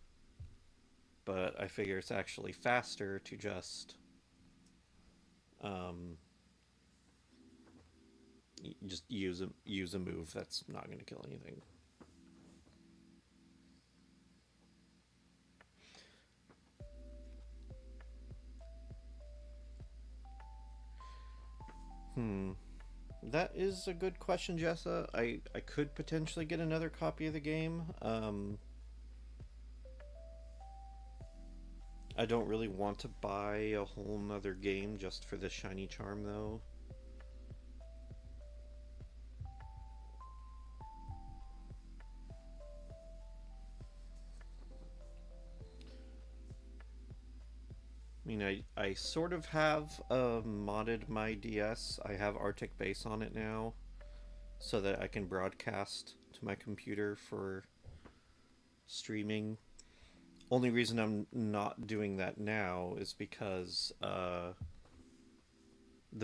but I figure it's actually faster to just um, use a move that's not going to kill anything. Hmm. That is a good question, Jessa. I could potentially get another copy of the game. I don't really want to buy a whole nother game just for the shiny charm, though. I mean, I sort of have modded my DS. I have Arctic Base on it now, so that I can broadcast to my computer for streaming. Only reason I'm not doing that now is because the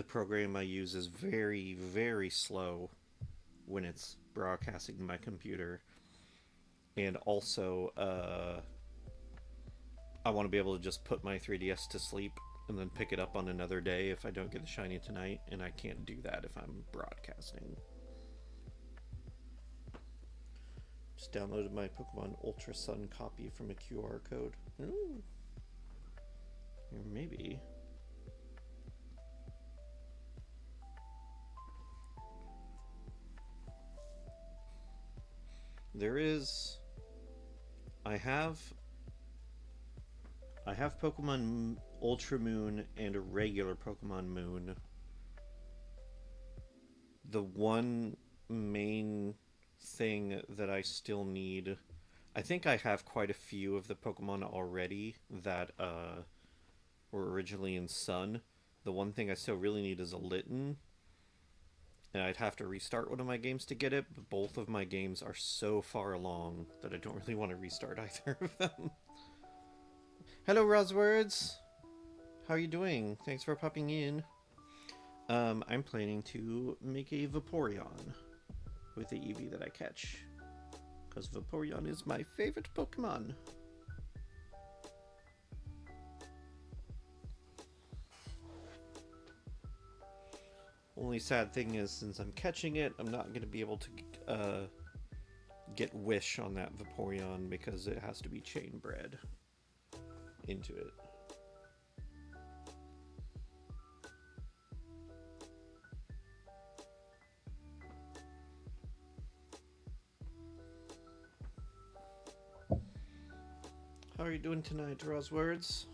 program I use is very, very slow when it's broadcasting to my computer. And also, I want to be able to just put my 3DS to sleep and then pick it up on another day if I don't get the shiny tonight, and I can't do that if I'm broadcasting. Just downloaded my Pokemon Ultra Sun copy from a QR code. Ooh. Or maybe. There is. I have Pokemon Ultra Moon and a regular Pokemon Moon. The one main thing that I still need, I think I have quite a few of the Pokemon already that were originally in Sun. The one thing I still really need is a Litten, and I'd have to restart one of my games to get it, but both of my games are so far along that I don't really want to restart either of them. Hello, Roswords! How are you doing? Thanks for popping in. I'm planning to make a Vaporeon with the Eevee that I catch, because Vaporeon is my favorite Pokemon. Only sad thing is, since I'm catching it, I'm not going to be able to get Wish on that Vaporeon because it has to be chain bred into it. How are you doing tonight, Roswords?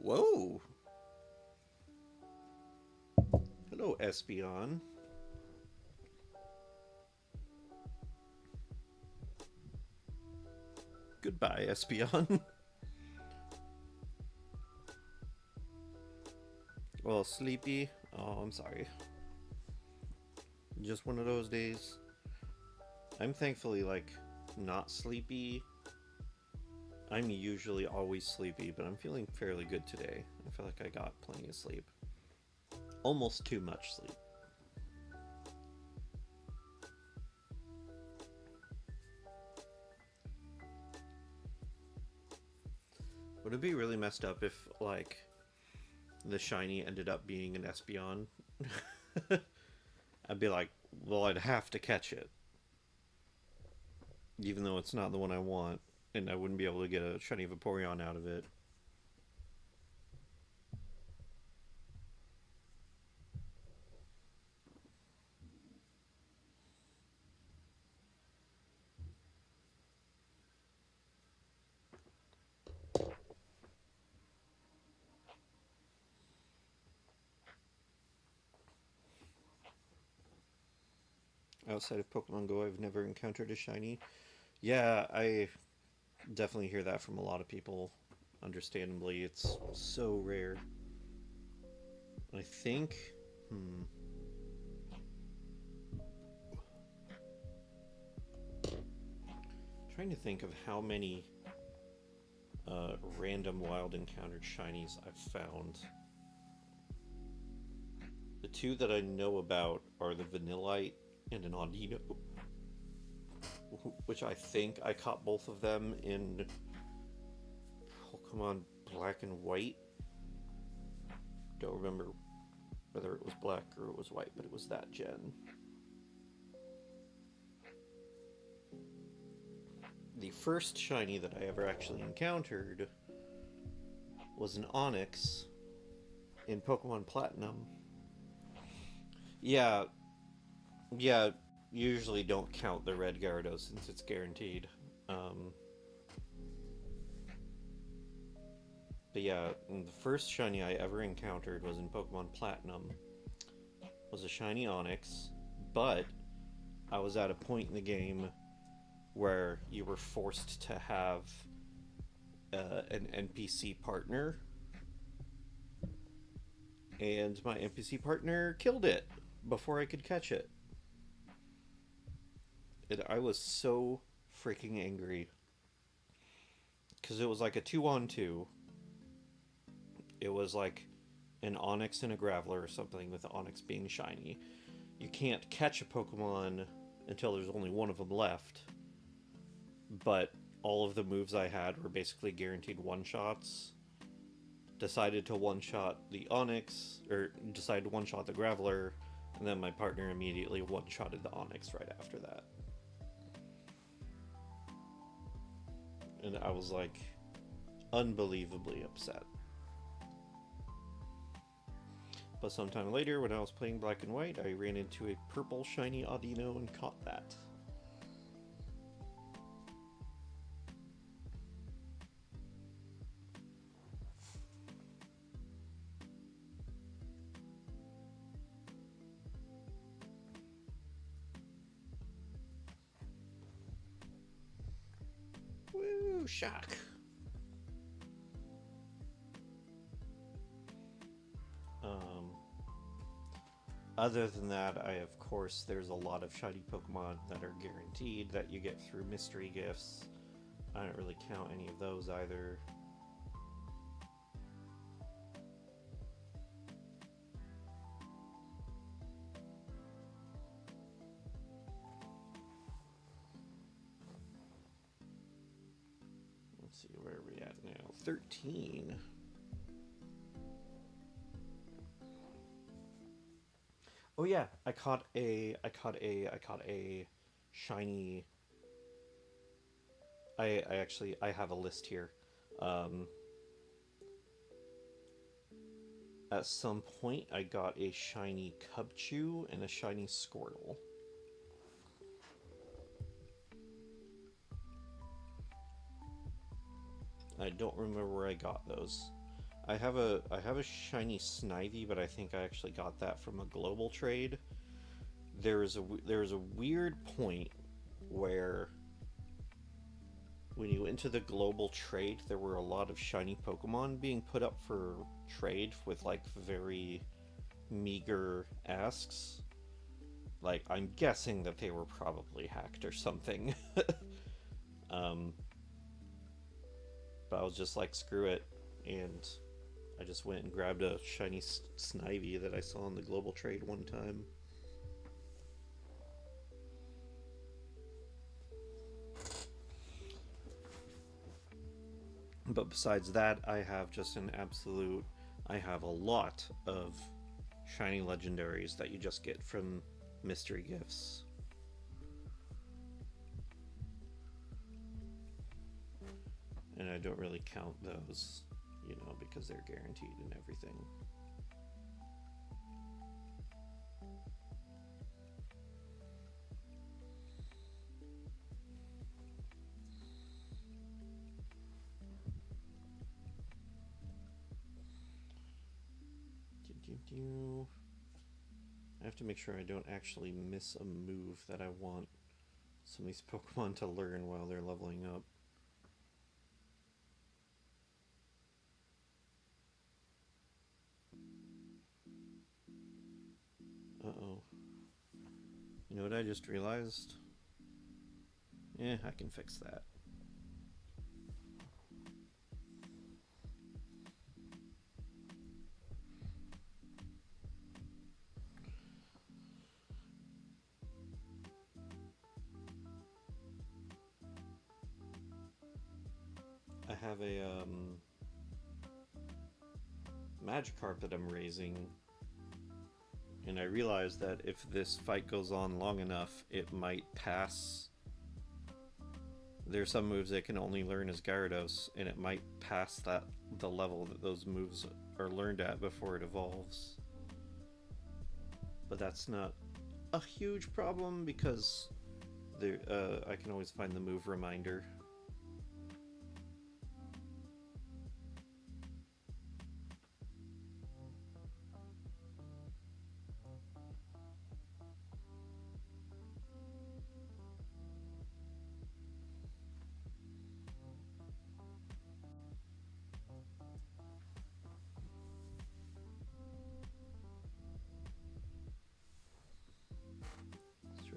Whoa! Hello, Espeon. Goodbye, Espeon. Well, sleepy. Oh, I'm sorry. Just one of those days. I'm thankfully, like, not sleepy. I'm usually always sleepy, but I'm feeling fairly good today. I feel like I got plenty of sleep. Almost too much sleep. Would it be really messed up if, like, the shiny ended up being an Espeon? I'd be like, well, I'd have to catch it. Even though it's not the one I want, and I wouldn't be able to get a shiny Vaporeon out of it. Outside of Pokemon Go, I've never encountered a shiny. Yeah, I definitely hear that from a lot of people. Understandably, it's so rare. I think. Trying to think of how many random wild encountered shinies I've found. The two that I know about are the Vanillite and an Audino. which I think I caught both of them in Pokemon Black and White. Don't remember whether it was black or it was white, but it was that gen. The first shiny that I ever actually encountered was an Onix in Pokemon Platinum. Yeah, usually don't count the red Gyarados since it's guaranteed. But yeah, the first shiny I ever encountered was in Pokemon Platinum. Was a shiny Onix, but I was at a point in the game where you were forced to have an NPC partner, and my NPC partner killed it before I could catch it. And I was so freaking angry because it was like a 2-on-2. It was like an Onix and a Graveler or something, with the Onix being shiny. You can't catch a Pokemon until there's only one of them left. But all of the moves I had were basically guaranteed one-shots. Decided to one-shot the Onix, or decided to one-shot the Graveler, and then my partner immediately one-shotted the Onix right after that. And I was like, unbelievably upset. But sometime later, when I was playing Black and White, I ran into a purple shiny Audino and caught that. Woo, shock! Other than that, of course, there's a lot of shiny Pokemon that are guaranteed that you get through mystery gifts. I don't really count any of those either. Let's see, where are we at now? 13. Oh yeah, I caught a shiny. I have a list here. At some point, I got a shiny Cubchoo and a shiny Squirtle. I don't remember where I got those. I have a shiny Snivy, but I think I actually got that from a global trade. There is a weird point where when you went into the global trade, there were a lot of shiny Pokemon being put up for trade with like very meager asks. Like, I'm guessing that they were probably hacked or something. But I was just like, screw it, and I just went and grabbed a shiny Snivy that I saw in the global trade one time. But besides that, I have just I have a lot of shiny legendaries that you just get from mystery gifts. And I don't really count those, because they're guaranteed and everything. I have to make sure I don't actually miss a move that I want some of these Pokemon to learn while they're leveling up. Uh-oh. You know what I just realized? I can fix that. have a Magikarp that I'm raising, and I realized that if this fight goes on long enough, it might pass. There's some moves it can only learn as Gyarados, and it might pass the level that those moves are learned at before it evolves. But that's not a huge problem because I can always find the move reminder.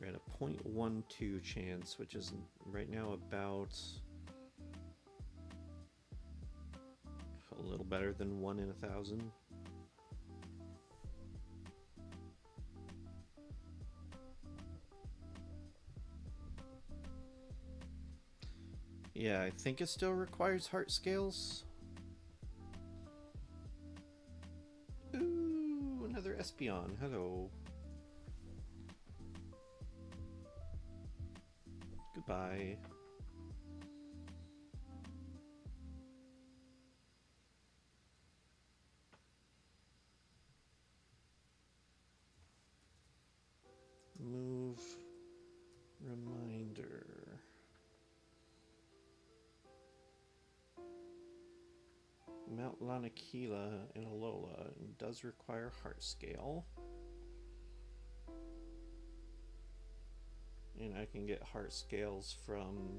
We're at a 0.12 chance, which is right now about a little better than 1 in 1,000. Yeah, I think it still requires heart scales. Ooh, another Espeon. Hello. Goodbye. Move reminder. Mount Lanakila in Alola does require heart scale. And I can get heart scales from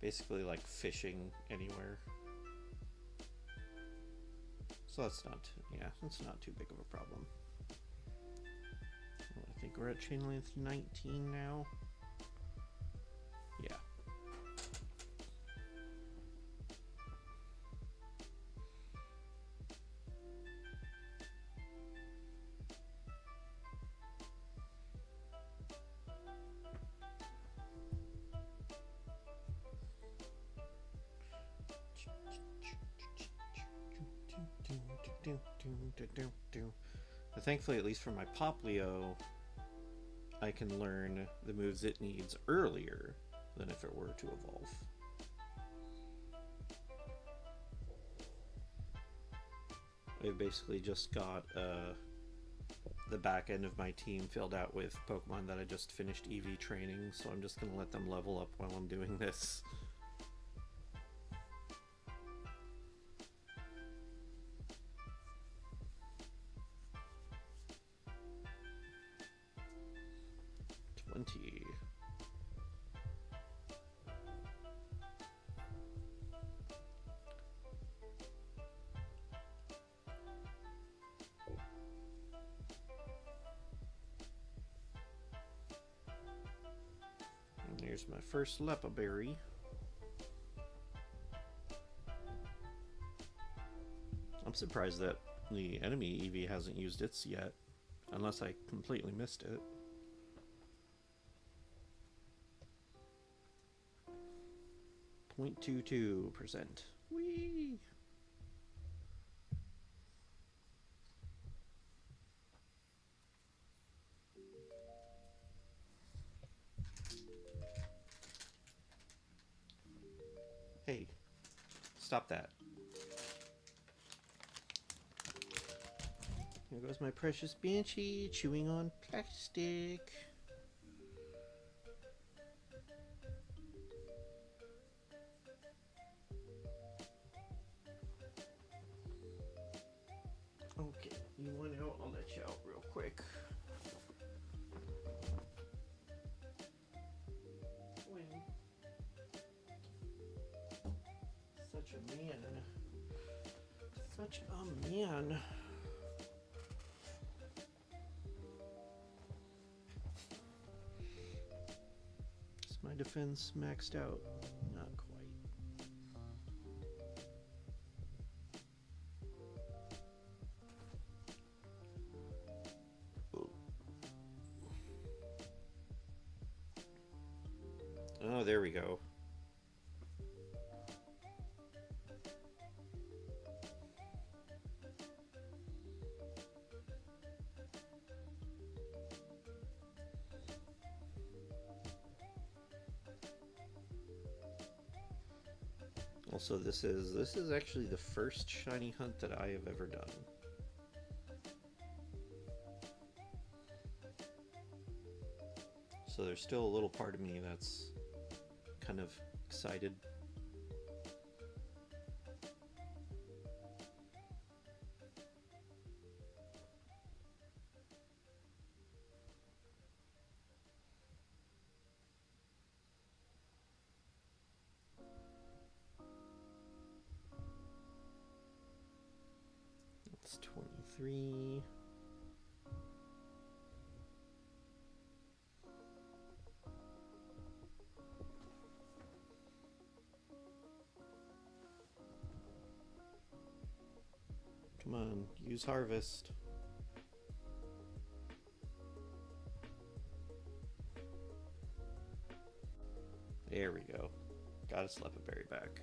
basically like fishing anywhere. So that's not, yeah, that's not too big of a problem. Well, I think we're at chain length 19 now. Yeah. But thankfully, at least for my Poplio, I can learn the moves it needs earlier than if it were to evolve. I basically just got the back end of my team filled out with Pokemon that I just finished EV training, so I'm just going to let them level up while I'm doing this. Here's my first Lepa Berry. I'm surprised that the enemy Eevee hasn't used its yet, unless I completely missed it. .22%. Whee! Hey, stop that. Here goes my precious Banshee, chewing on plastic. Okay, you want out? I'll let you out real quick. Such a man. Such a man. Is my defense maxed out? Not quite. Oh, there we go. Also, this is actually the first shiny hunt that I have ever done. So there's still a little part of me that's kind of excited. It's 23. Come on, use harvest. There we go. Got a Slepperberry back.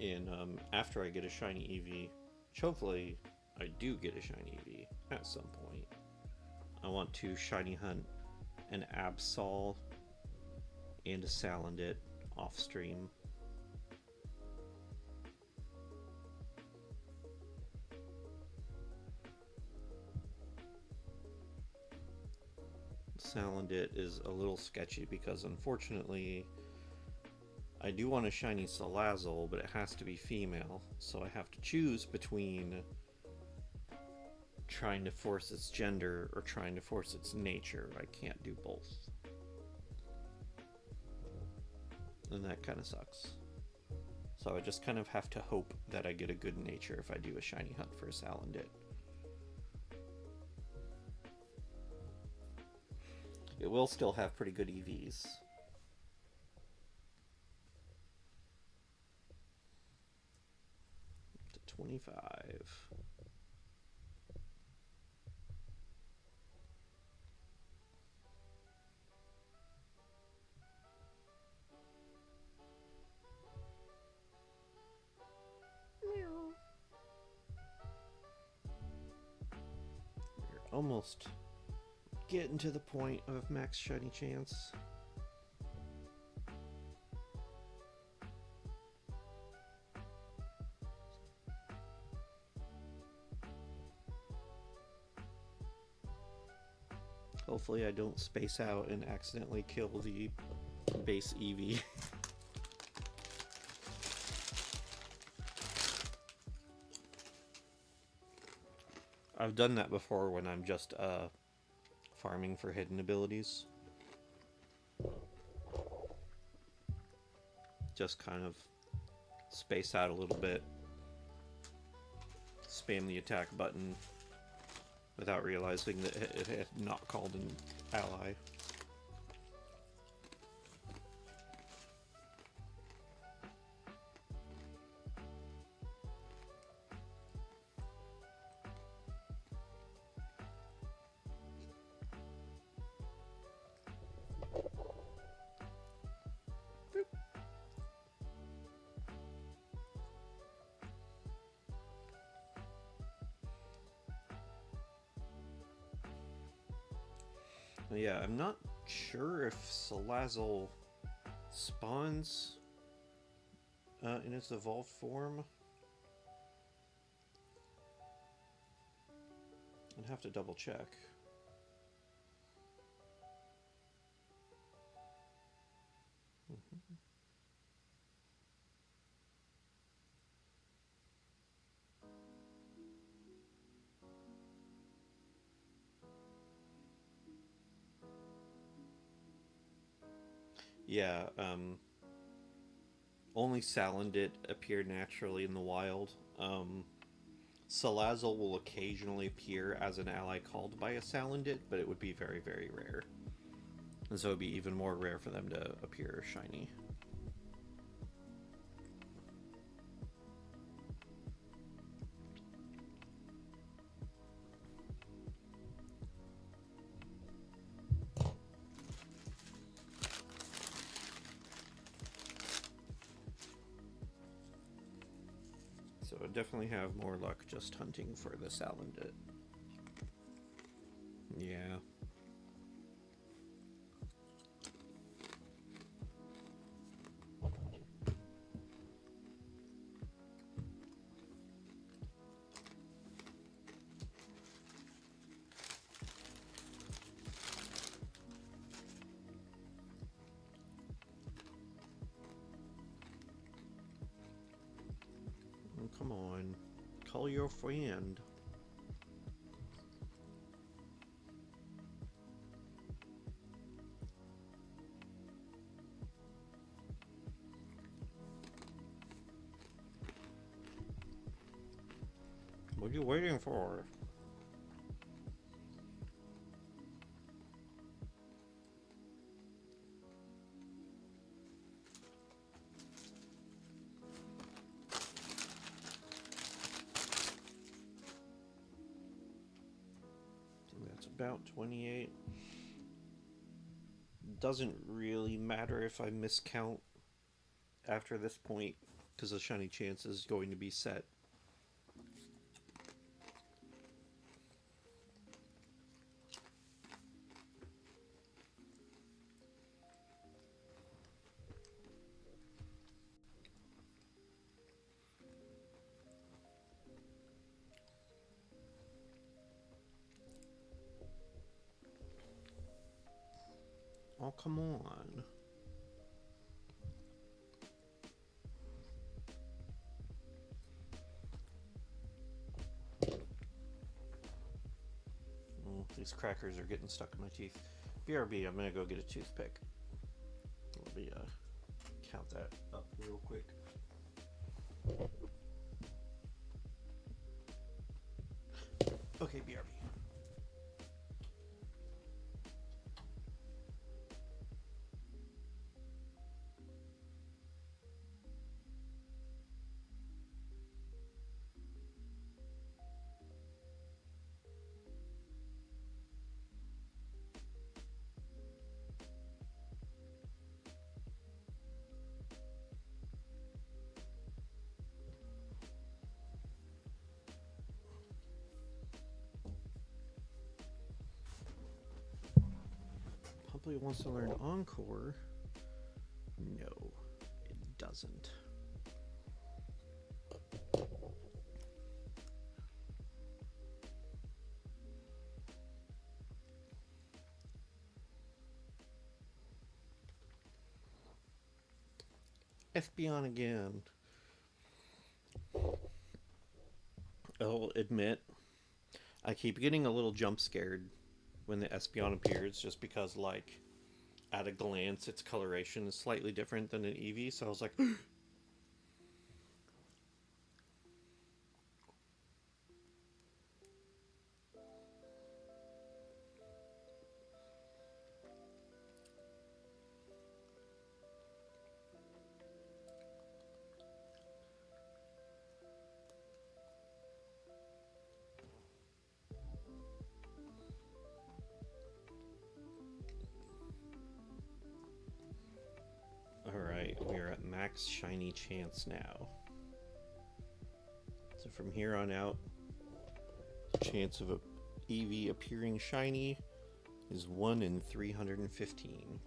And after I get a shiny Eevee, which hopefully I do get a shiny Eevee at some point, I want to shiny hunt an Absol and a Salandit off stream. Salandit is a little sketchy because unfortunately I do want a shiny Salazzle, but it has to be female, so I have to choose between trying to force its gender or trying to force its nature. I can't do both. And that kind of sucks. So I just kind of have to hope that I get a good nature if I do a shiny hunt for a Salandit. It will still have pretty good EVs. To 25. We're almost getting to the point of max shiny chance. Hopefully I don't space out and accidentally kill the base Eevee. I've done that before when I'm just farming for hidden abilities. Just kind of space out a little bit, spam the attack button without realizing that it had not called an ally. Yeah, I'm not sure if Salazzle spawns in its evolved form. I'd have to double check. Yeah, only Salandit appear naturally in the wild. Salazzle will occasionally appear as an ally called by a Salandit, but it would be very, very rare. And so it would be even more rare for them to appear shiny. So I definitely have more luck just hunting for the Salandit. Yeah. Oh, come on. Call your friend. What are you waiting for? That's about 28. Doesn't really matter if I miscount after this point, because the shiny chance is going to be set. Oh, come on. Oh, these crackers are getting stuck in my teeth. BRB, I'm gonna go get a toothpick. Let me count that up real quick. Okay, BRB. Pumply wants to learn Encore. No, it doesn't. Espeon again. I'll admit, I keep getting a little jump scared when the Espeon appears, just because, like, at a glance, its coloration is slightly different than an Eevee, so I was like, alright, we are at max shiny chance now. So from here on out, the chance of a Eevee appearing shiny is 1 in 315.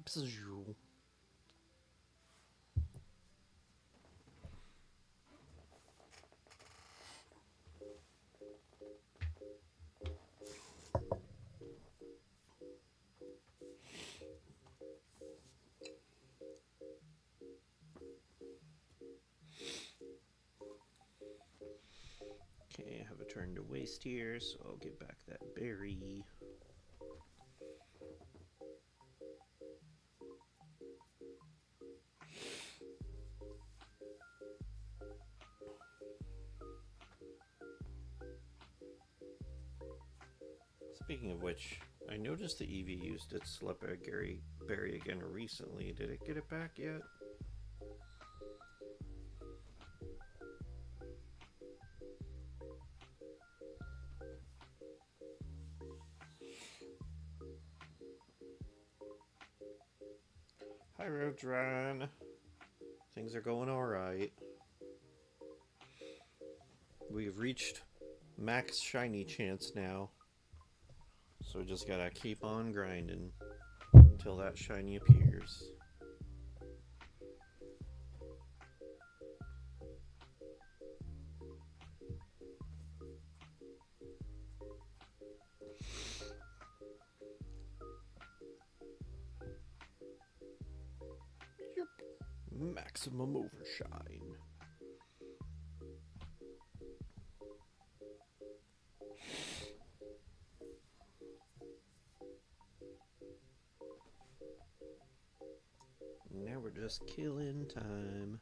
Bzzz. Okay, I have a turn to waste here, so I'll get back that berry. Speaking of which, I noticed the Eevee used its Slipberry berry again recently. Did it get it back yet? Hi, Rodron. Things are going alright. We've reached max shiny chance now. So we just gotta keep on grinding until that shiny appears. Yep. Maximum overshine. Now we're just killing time.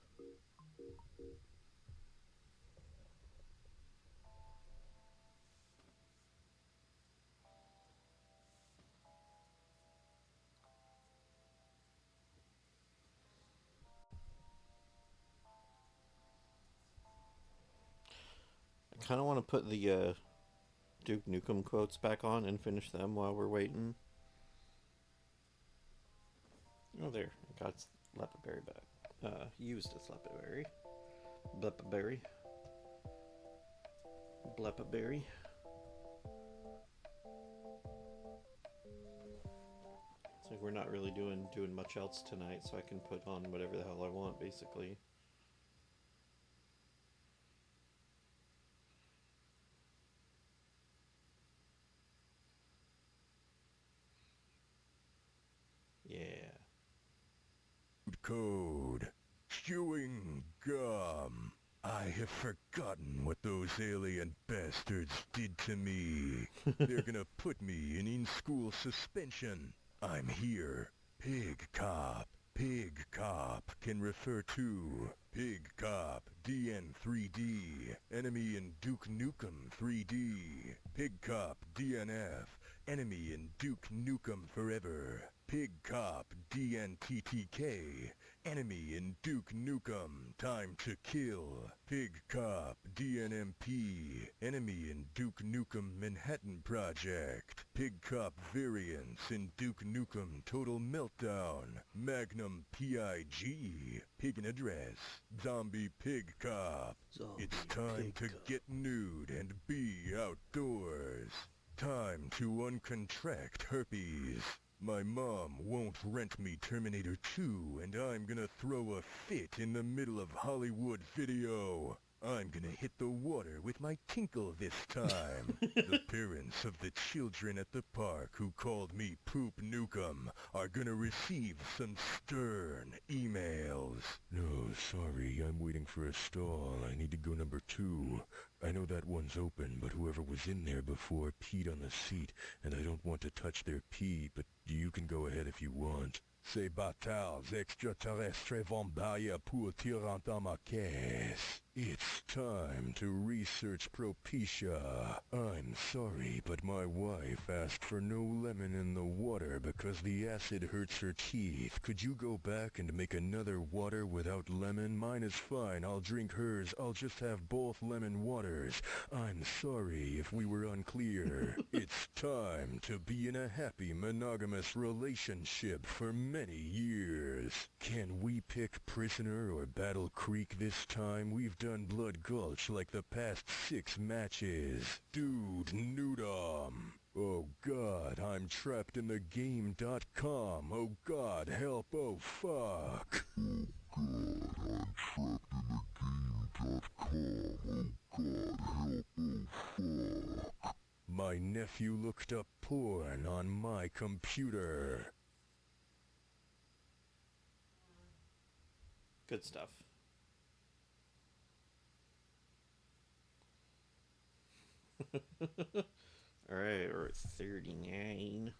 I kind of want to put the Duke Nukem quotes back on and finish them while we're waiting. Oh, there. I got Leppaberry back. Used its Leppaberry. Bleppaberry. Bleppaberry. It's like we're not really doing much else tonight, so I can put on whatever the hell I want, basically. Yeah. Code. Chewing gum. I have forgotten what those alien bastards did to me. They're gonna put me in school suspension. I'm here. Pig Cop. Pig Cop can refer to Pig Cop DN3D. Enemy in Duke Nukem 3D. Pig Cop DNF. Enemy in Duke Nukem Forever. Pig Cop DNTTK. Enemy in Duke Nukem Time to Kill. Pig Cop DNMP. Enemy in Duke Nukem Manhattan Project. Pig Cop variants in Duke Nukem Total Meltdown. Magnum PIG. Pig in a dress. Zombie Pig Cop. Zombie It's time Pig to Cop. get nude and be outdoors. Time to uncontract herpes. My mom won't rent me Terminator 2, and I'm gonna throw a fit in the middle of Hollywood Video. I'm gonna hit the water with my tinkle this time. The parents of the children at the park who called me Poop Nukem are gonna receive some stern emails. No, sorry, I'm waiting for a stall. I need to go number 2. I know that one's open, but whoever was in there before peed on the seat, and I don't want to touch their pee, but you can go ahead if you want. Ces bâtards extraterrestres vont bailler pour tirer dans ma caisse. It's time to research Propecia. I'm sorry, but my wife asked for no lemon in the water because the acid hurts her teeth. Could you go back and make another water without lemon? Mine is fine. I'll drink hers. I'll just have both lemon waters. I'm sorry if we were unclear. It's time to be in a happy monogamous relationship for many years. Can we pick Prisoner or Battle Creek this time? We've done Blood Gulch like the past 6 matches. Dude, Nudom. Oh god, I'm trapped in the game.com. Oh god, help, oh fuck. My nephew looked up porn on my computer. Good stuff. Alright, we're at 39.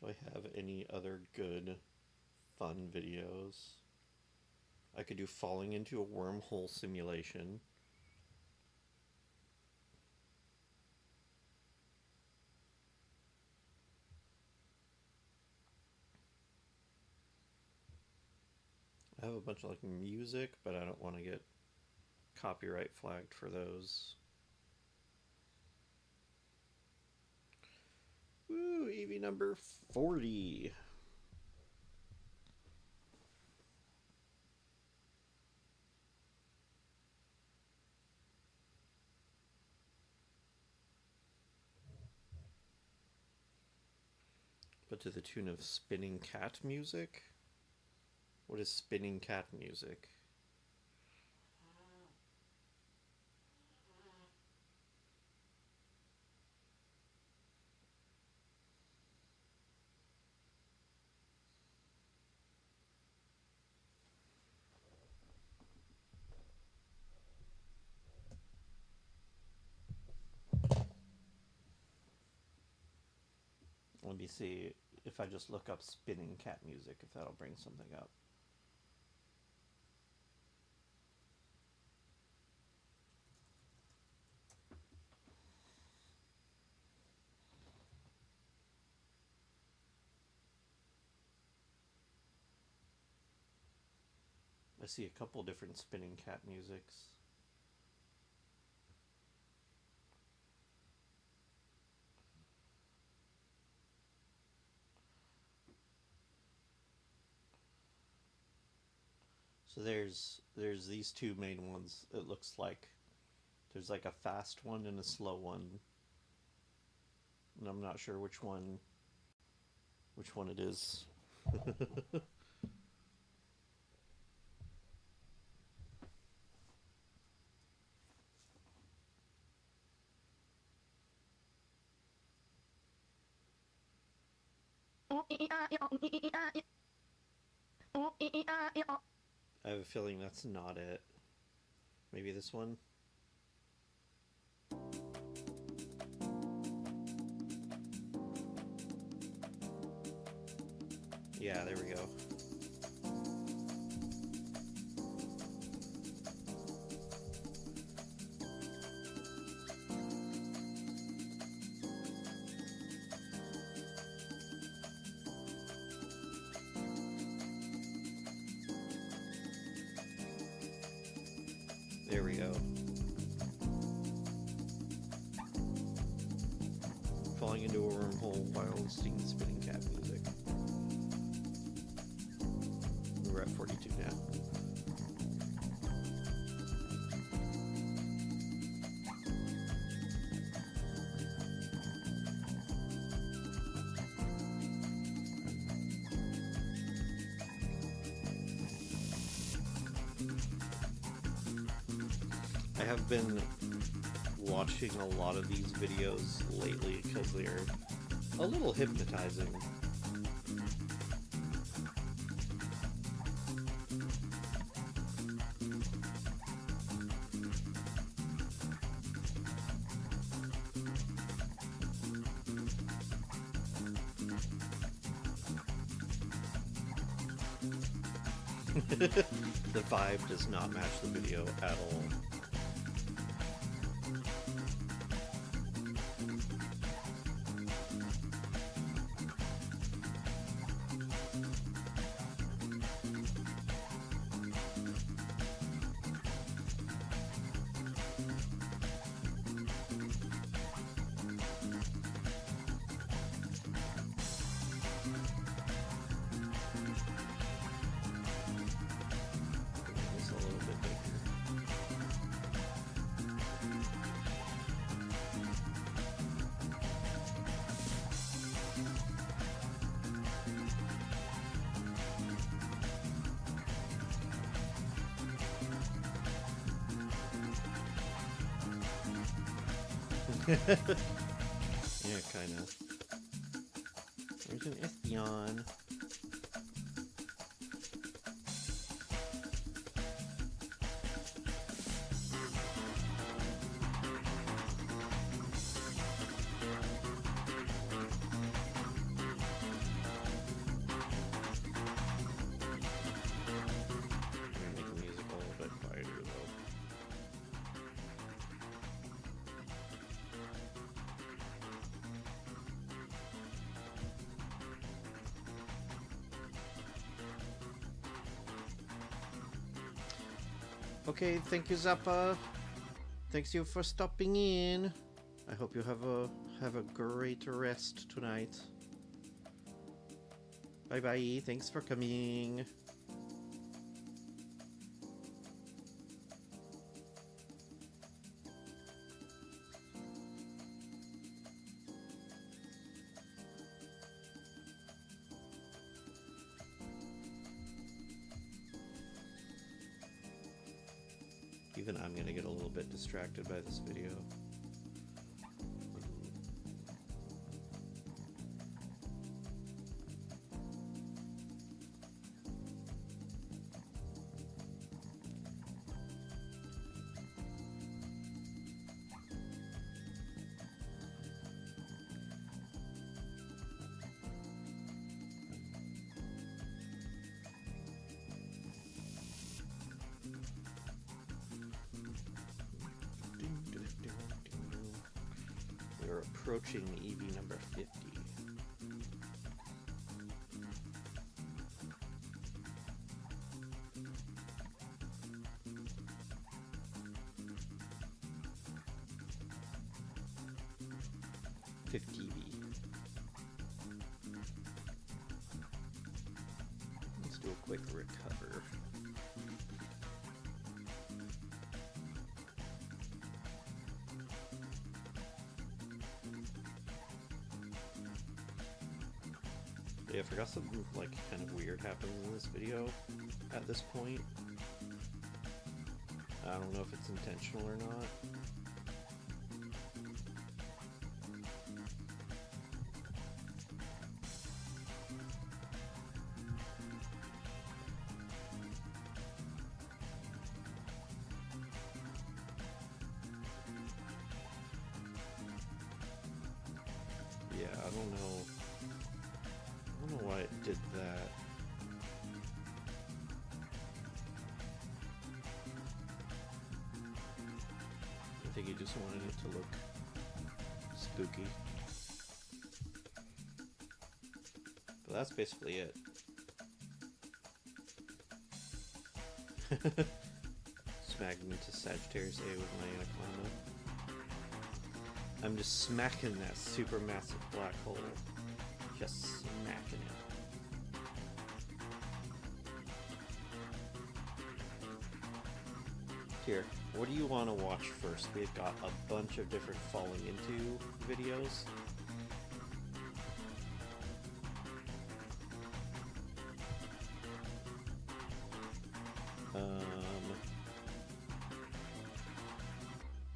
Do I have any other good, fun videos? I could do falling into a wormhole simulation. I have a bunch of like music, but I don't want to get copyright flagged for those. Woo, EV number 40. But to the tune of spinning cat music? What is spinning cat music? Let me see if I just look up spinning cat music, if that'll bring something up. I see a couple different spinning cat musics. So there's these two main ones. It looks like there's like a fast one and a slow one, and I'm not sure which one it is. I have a feeling that's not it. Maybe this one? Yeah, there we go. There we go. Falling into a wormhole while listening to spinning cat music. We're at 42 now. I have been watching a lot of these videos lately because they're a little hypnotizing. The vibe does not match the video at all. Just a little bit bigger. Yeah, kind of. There's an Espeon. Okay, thank you, Zappa. Thanks you for stopping in. I hope you have a great rest tonight. Bye bye. Thanks for coming. Even I'm gonna get a little bit distracted by this video. We're approaching EV number 50. Let's do a quick recover. Yeah, I forgot something like kind of weird happens in this video at this point. I don't know if it's intentional or not. Yeah, I don't know. I don't know why it did that. I think he just wanted it to look spooky. But that's basically it. Smacking into Sagittarius A with my Anaconda. I'm just smacking that supermassive black hole. Just smacking it. Here, what do you want to watch first? We've got a bunch of different falling into videos.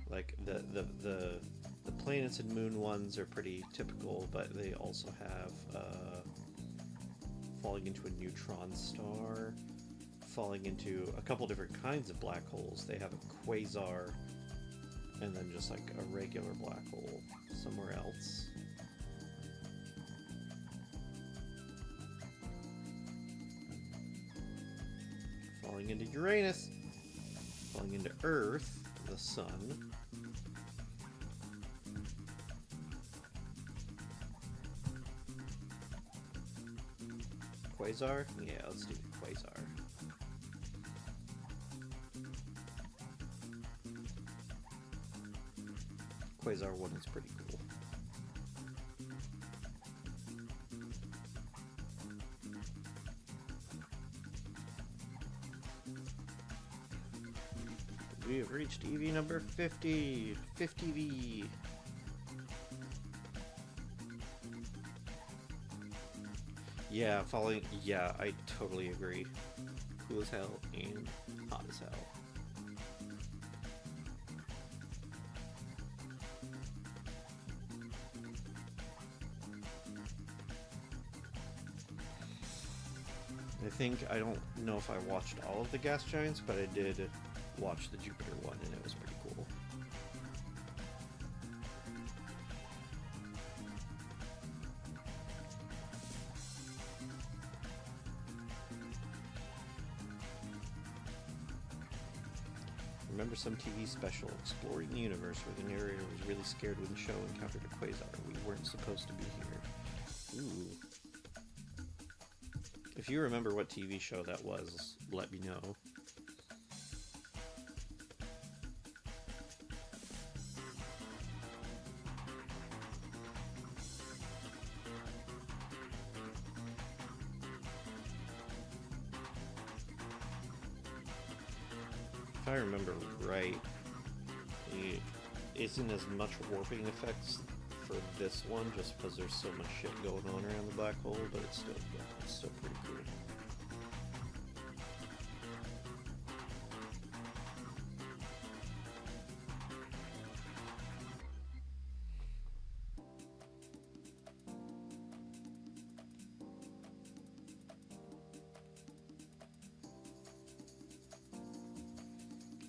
Like the planets and moon ones are pretty typical, but they also have falling into a neutron star, falling into a couple different kinds of black holes. They have a quasar, and then just like a regular black hole somewhere else. Falling into Uranus, falling into Earth, the sun. Quasar? Yeah, let's do the Quasar. Quasar 1 is pretty cool. We have reached EV number 50! 50V! Yeah, falling. Yeah, I totally agree. Cool as hell and hot as hell. I don't know if I watched all of the gas giants, but I did watch the Jupiter one, and it was pretty cool. Remember some TV special, Exploring the Universe, where the narrator was really scared when the show encountered a quasar. We weren't supposed to be here. Ooh. If you remember what TV show that was, let me know. I remember right, it isn't as much warping effects for this one, just because there's so much shit going on around the black hole, but it's still pretty cool.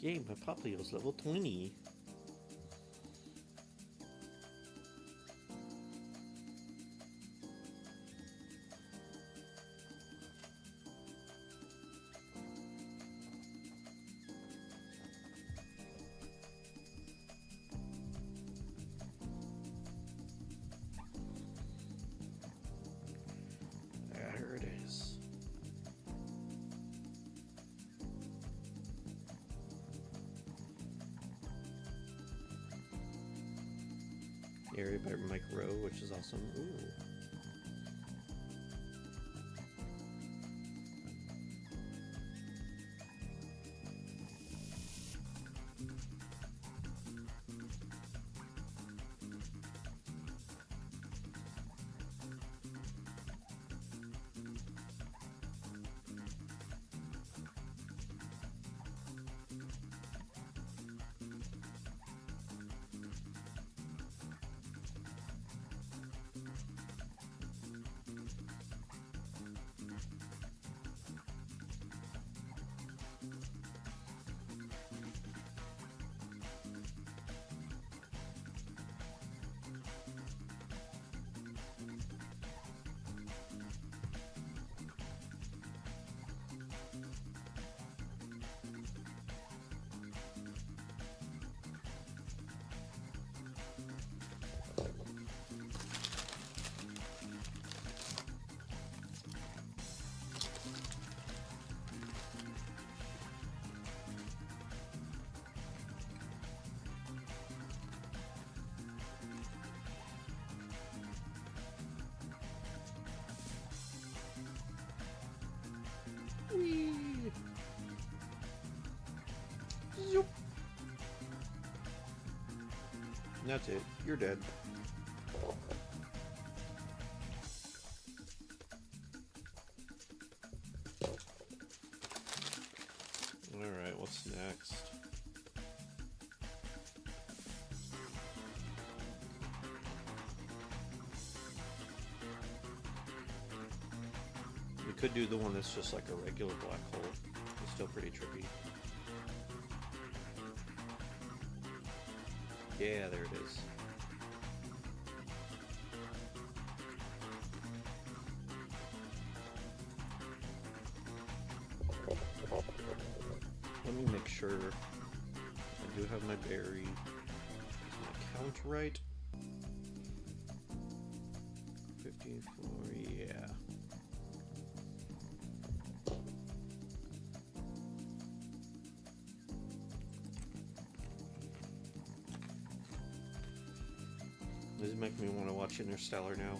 Yay, my Poplio's level 20. There it is. Area by Mike Rowe, which is awesome. Ooh. Whee! Zoop. That's it. You're dead. Alright, what's next? We could do the one that's just like a regular black hole. It's still pretty trippy. Yeah, there it is. Let me make sure I do have my berry. Is my count right? 54, yeah. This is making me want to watch Interstellar now.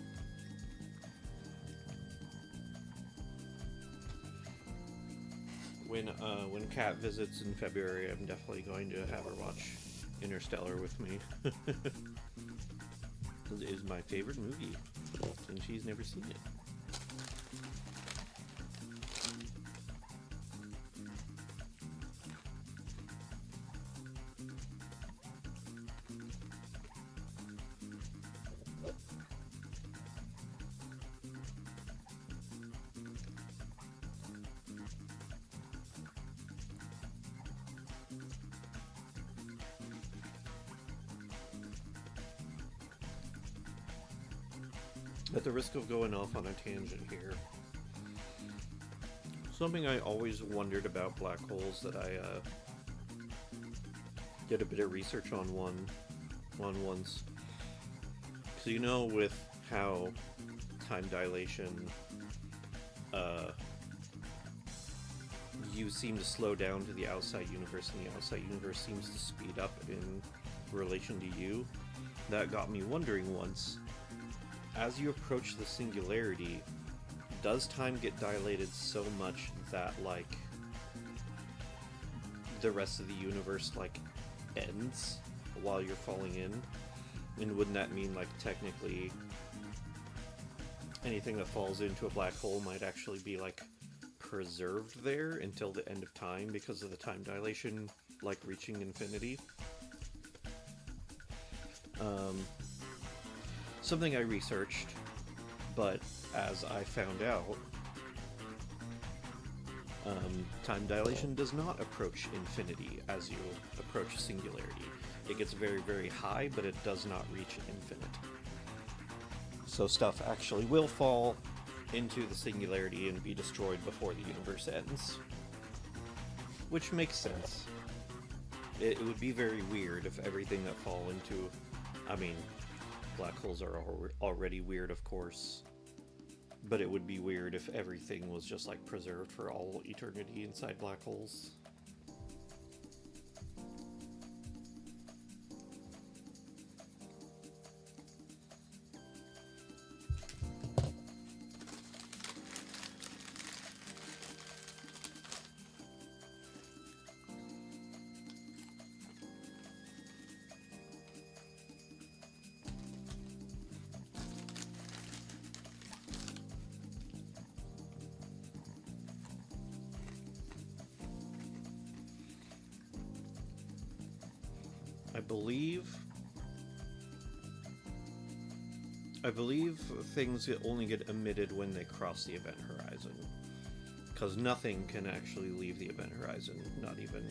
When Kat visits in February, I'm definitely going to have her watch Interstellar with me. It is my favorite movie, and she's never seen it. At the risk of going off on a tangent here, something I always wondered about black holes that I did a bit of research on once. So you know, with how time dilation, you seem to slow down to the outside universe, and the outside universe seems to speed up in relation to you. That got me wondering once. As you approach the singularity, does time get dilated so much that, like, the rest of the universe like ends while you're falling in? And wouldn't that mean like technically anything that falls into a black hole might actually be like preserved there until the end of time because of the time dilation, like reaching infinity? Something I researched, but as I found out, time dilation does not approach infinity as you approach singularity. It gets very, very high, but it does not reach infinite. So stuff actually will fall into the singularity and be destroyed before the universe ends. Which makes sense. It would be very weird if everything that fall into... I mean, black holes are already weird, of course. But it would be weird if everything was just like preserved for all eternity inside black holes. I believe things only get emitted when they cross the event horizon. Because nothing can actually leave the event horizon, not even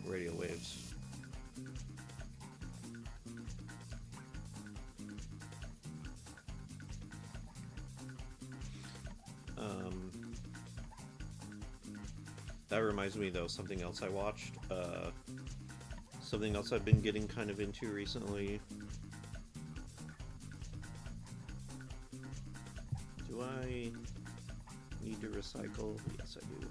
radio waves. That reminds me though, something else I watched. Something else I've been getting kind of into recently. Do I need to recycle? Yes, I do.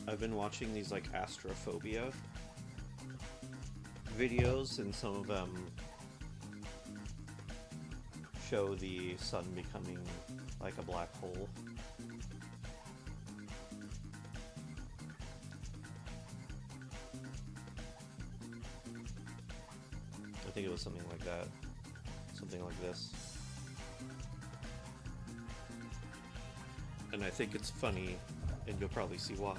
I've been watching these like astrophobia videos, and some of them show the sun becoming like a black hole. I think it was something like that. Something like this. And I think it's funny, and you'll probably see why.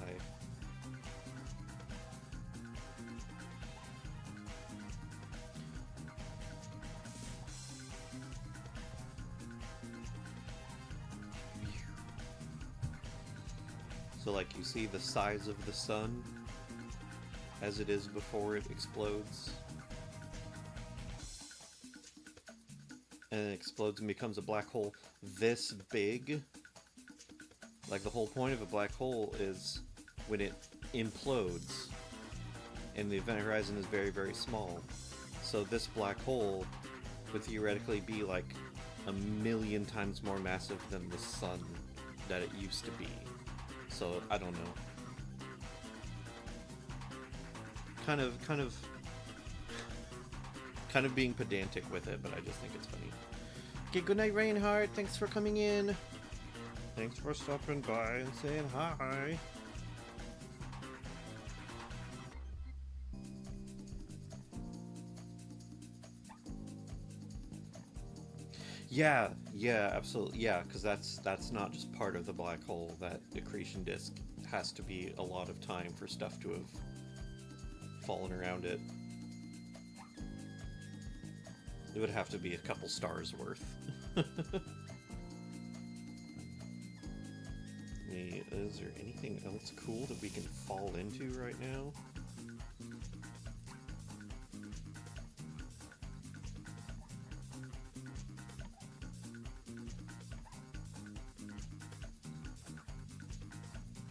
So like you see the size of the sun as it is before it explodes. And it explodes and becomes a black hole this big. Like the whole point of a black hole is when it implodes and the event horizon is very, very small. So this black hole would theoretically be like 1,000,000 times more massive than the sun that it used to be. So I don't know. Kind of being pedantic with it, but I just think it's funny. Okay, good night, Reinhardt. Thanks for coming in. Thanks for stopping by and saying hi. Yeah, absolutely. Yeah, because that's not just part of the black hole. That accretion disk has to be a lot of time for stuff to have fallen around it. It would have to be a couple stars worth. Is there anything else cool that we can fall into right now?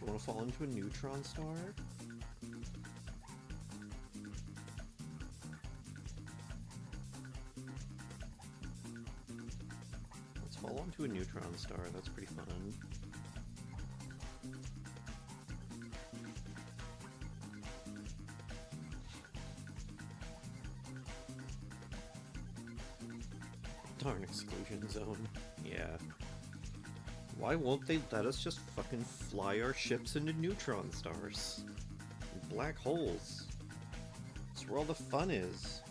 Do you want to fall into a neutron star? Let's fall onto a neutron star. That's pretty fun. Darn exclusion zone. Yeah. Why won't they let us just fucking fly our ships into neutron stars? Black holes. That's where all the fun is.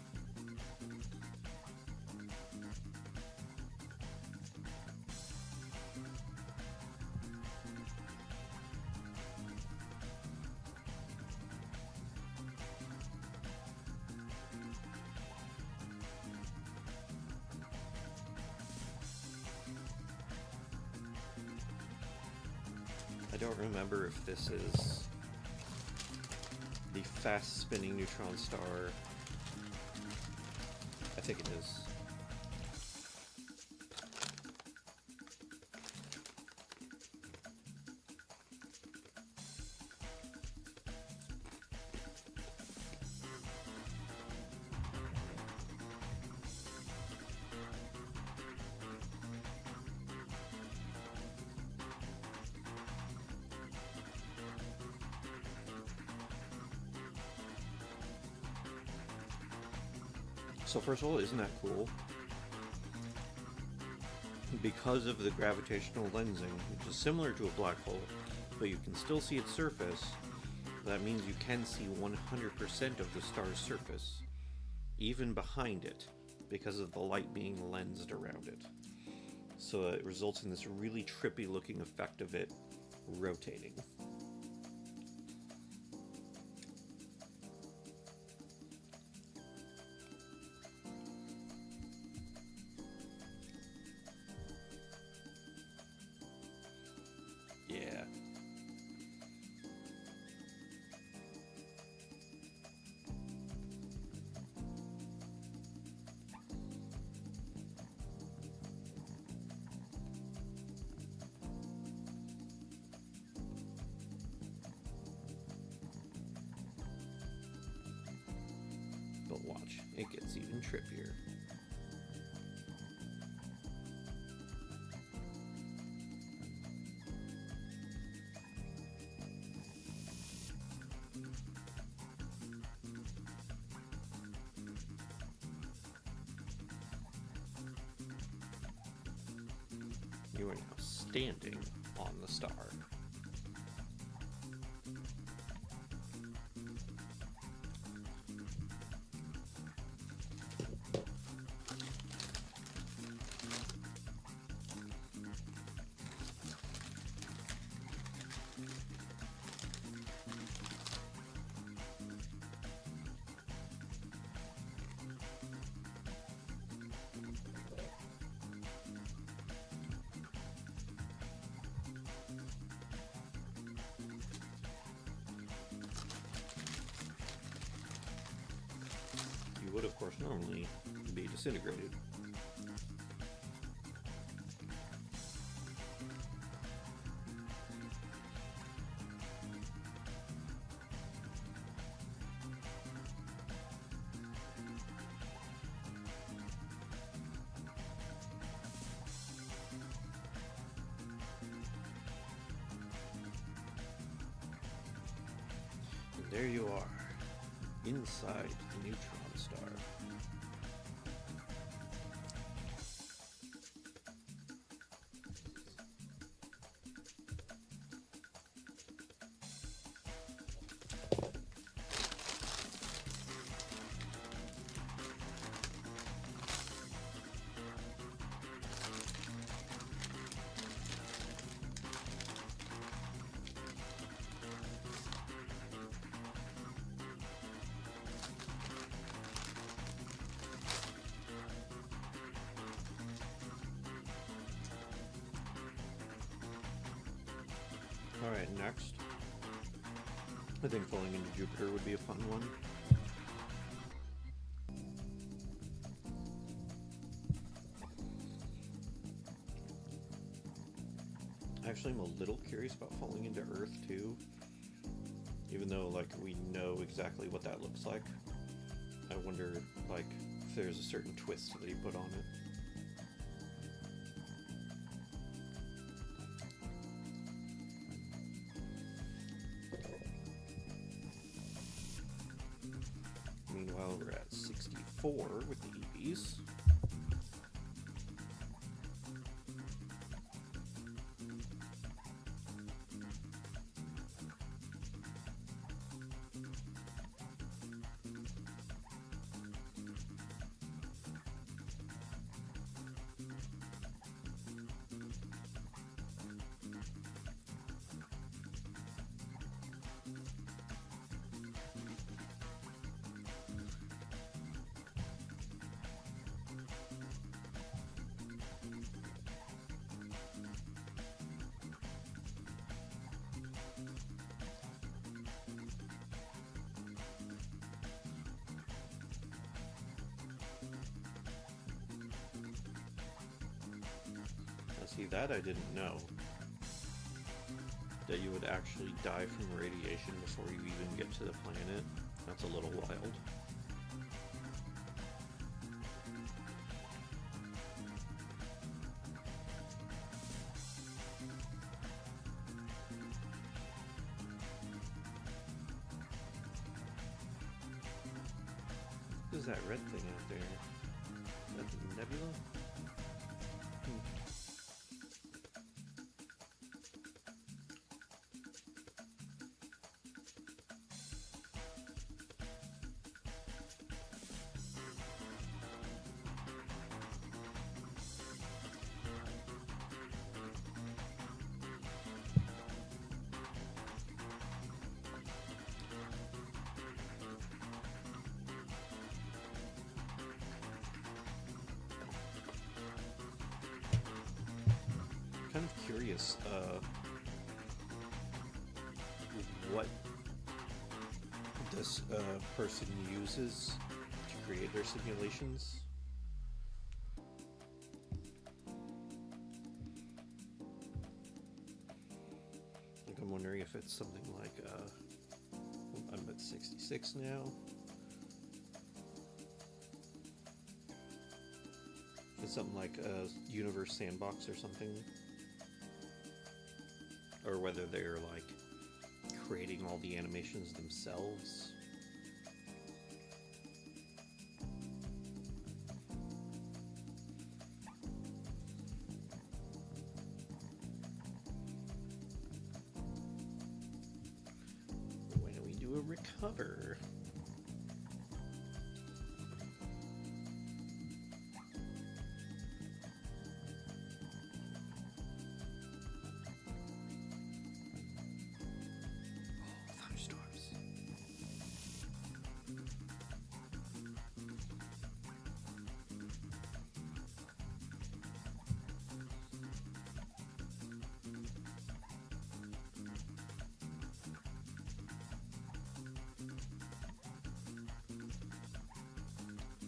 I don't remember if this is the fast spinning neutron star. I think it is. So first of all, isn't that cool? Because of the gravitational lensing, which is similar to a black hole, but you can still see its surface, that means you can see 100% of the star's surface, even behind it, because of the light being lensed around it. So it results in this really trippy looking effect of it rotating. Yeah. But watch, it gets even trippier. You are now standing on the star. You would, of course, normally be disintegrated. And there you are, inside the neutron star. Alright, next. I think falling into Jupiter would be a fun one. Actually, I'm a little curious about falling into Earth too. Even though, like, we know exactly what that looks like. I wonder, like, if there's a certain twist that he put on it. Meanwhile, we're at 64 with the EVs. See, that I didn't know. That you would actually die from radiation before you even get to the planet. That's a little wild. What is that red thing out there? Is that the nebula? Kind of curious what this person uses to create their simulations. Like, I'm wondering if it's something like I'm at 66 now. It's something like a Universe Sandbox or something. Or whether they're like creating all the animations themselves. When we do a recover.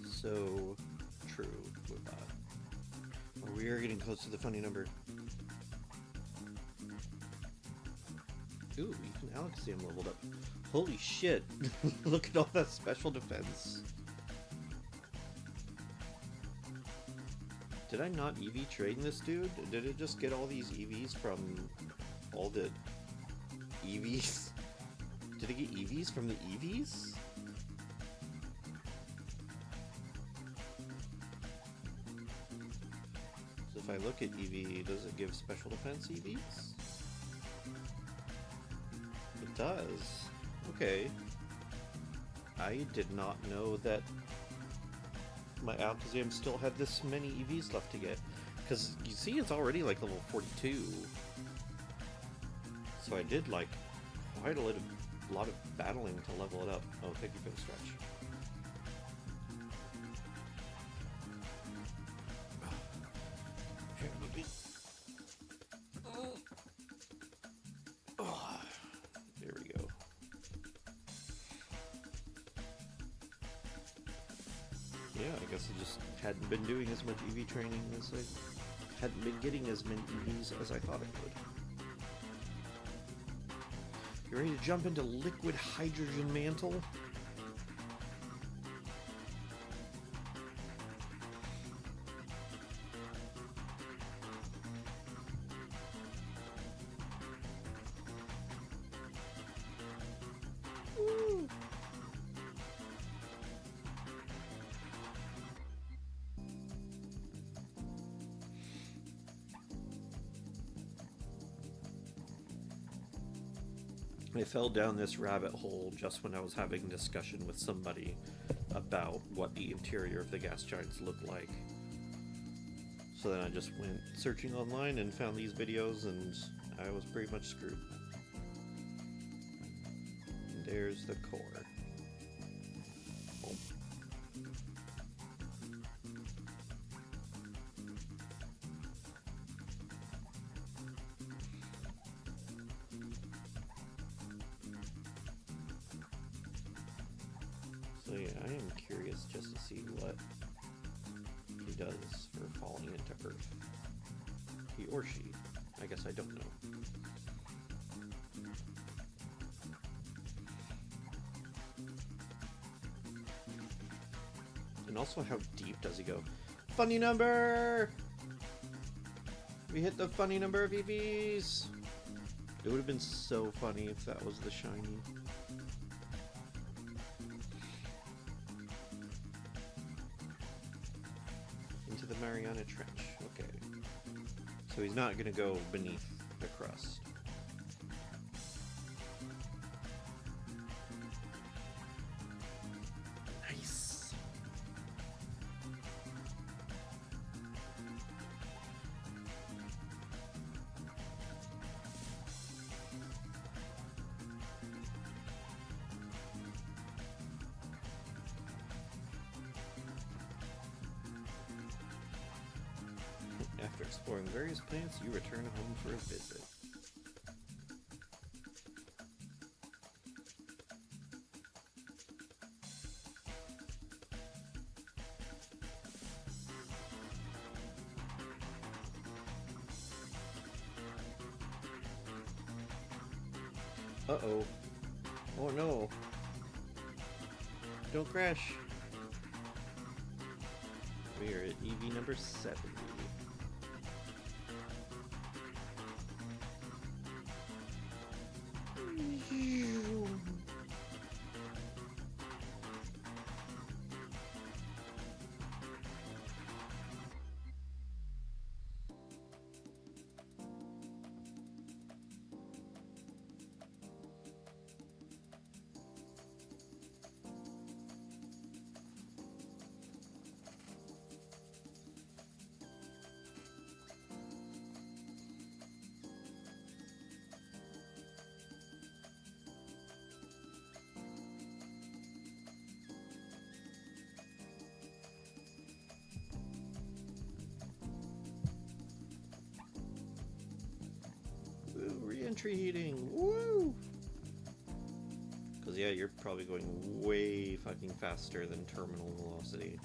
So true with that. Well, we are getting close to the funny number. Ooh, even Alakazam leveled up. Holy shit! Look at all that special defense. Did I not EV train this dude? Did it just get all these EVs from all the EVs? Did it get EVs from the EVs? If I look at EV, does it give special defense EVs? It does. Okay. I did not know that my Alakazam still had this many EVs left to get. Because you see it's already like level 42. So I did like quite a lot of battling to level it up. Oh, thank you for the stretch. There we go. Yeah, I guess I just hadn't been doing as much EV training as I hadn't been getting as many EVs as I thought I would. You ready to jump into Liquid Hydrogen Mantle? I fell down this rabbit hole just when I was having a discussion with somebody about what the interior of the gas giants look like. So then I just went searching online and found these videos, and I was pretty much screwed. And there's the core. Oh. So yeah, I am curious just to see what he does for falling into Earth. He or she. I guess I don't know. And also, how deep does he go? Funny number! We hit the funny number of EVs! It would have been so funny if that was the shiny. Into the Mariana Trench. Okay. So he's not going to go beneath the crust. Nice! After exploring various plants, you return home for a visit. Uh-oh. Oh no. Don't crash. We are at EV number 70. Woo, re-entry heating. Woo! Because, yeah, you're probably going way fucking faster than terminal velocity.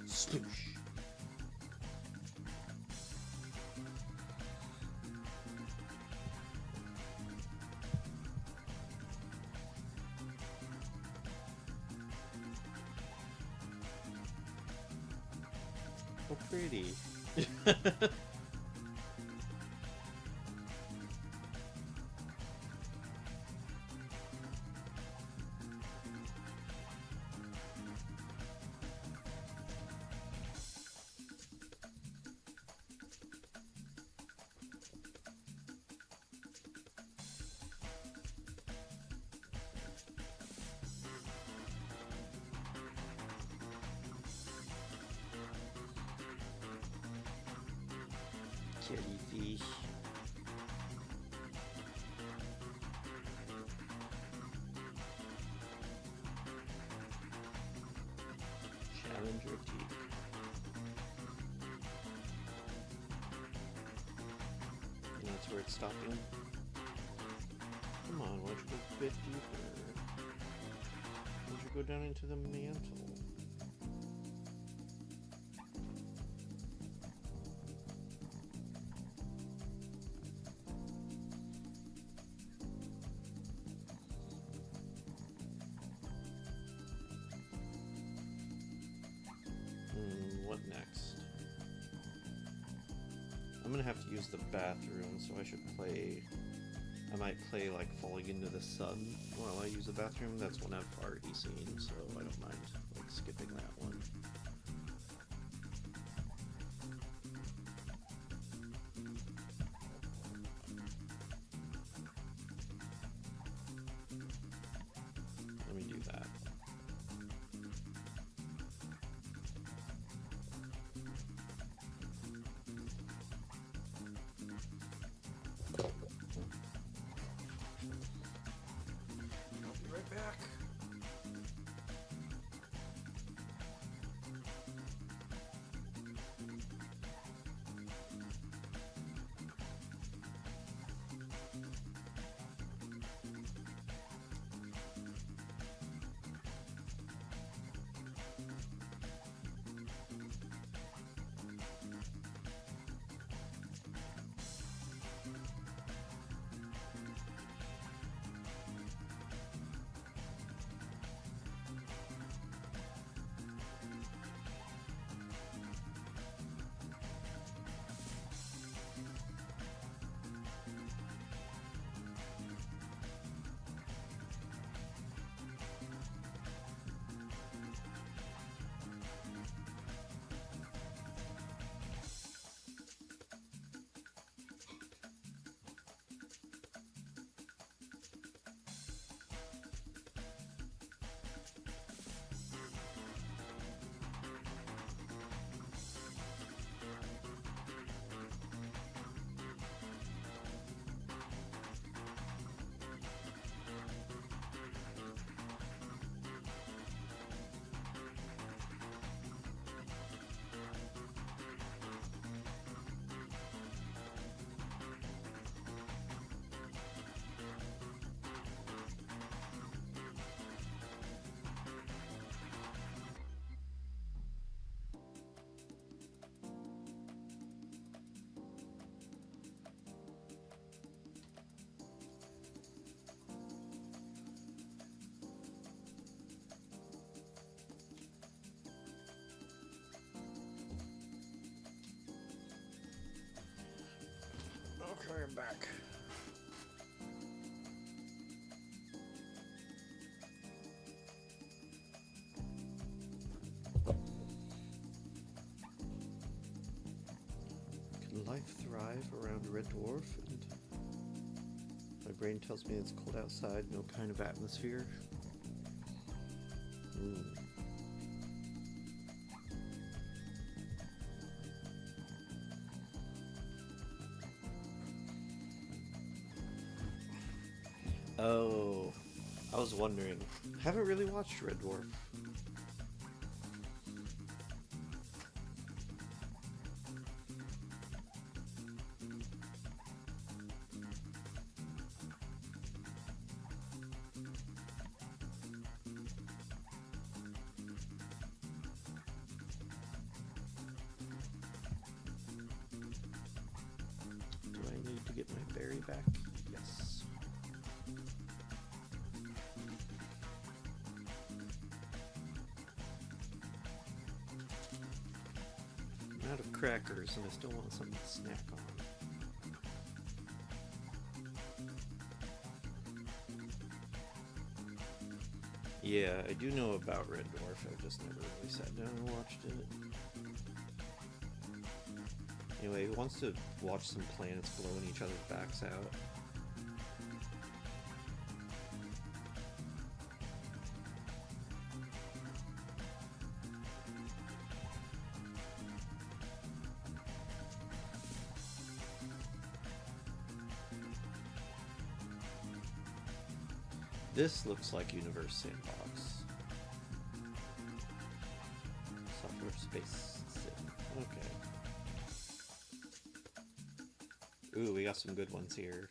Sloosh. Oh, pretty. Jellyfish. Challenger Teak. And that's where it's stopping. Come on, why don't you go a bit deeper? Why don't you go down into the mantle? I'm gonna have to use the bathroom, so I should play... I might play, like, Falling into the Sun while I use the bathroom. That's one I've already seen, so I don't mind, like, skipping that one. Let me do that. Back. Okay, I'm back. Can life thrive around a red dwarf? And my brain tells me it's cold outside, no kind of atmosphere. Oh, I was wondering. Haven't really watched Red Dwarf. Do I need to get my berry back? Yes. I'm out of crackers and I still want something to snack on. Yeah, I do know about Red Dwarf, I've just never really sat down and watched it. Anyway, who wants to watch some planets blowing each other's backs out? This looks like Universe Sandbox. Software Space Sim. Okay. Ooh, we got some good ones here.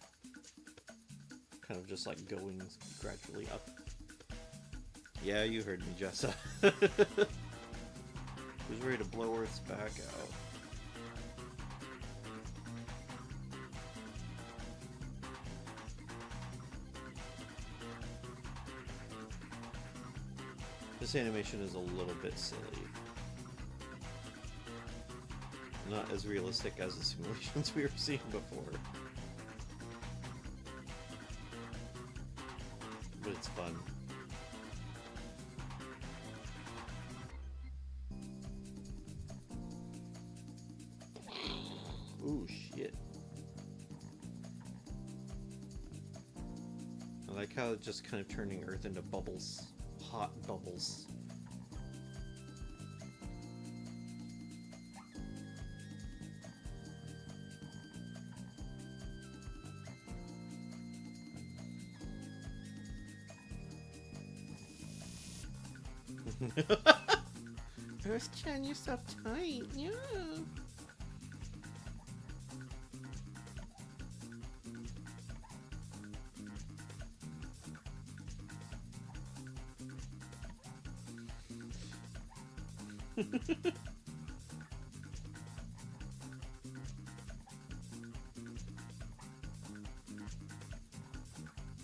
Kind of just like going gradually up. Yeah, you heard me, Jessa. Who's ready to blow Earth's back out? This animation is a little bit silly. Not as realistic as the simulations we were seeing before. But it's fun. Ooh, shit. I like how it's just kind of turning Earth into bubbles. Hot bubbles. Earth-chan, you're so tight. Yeah.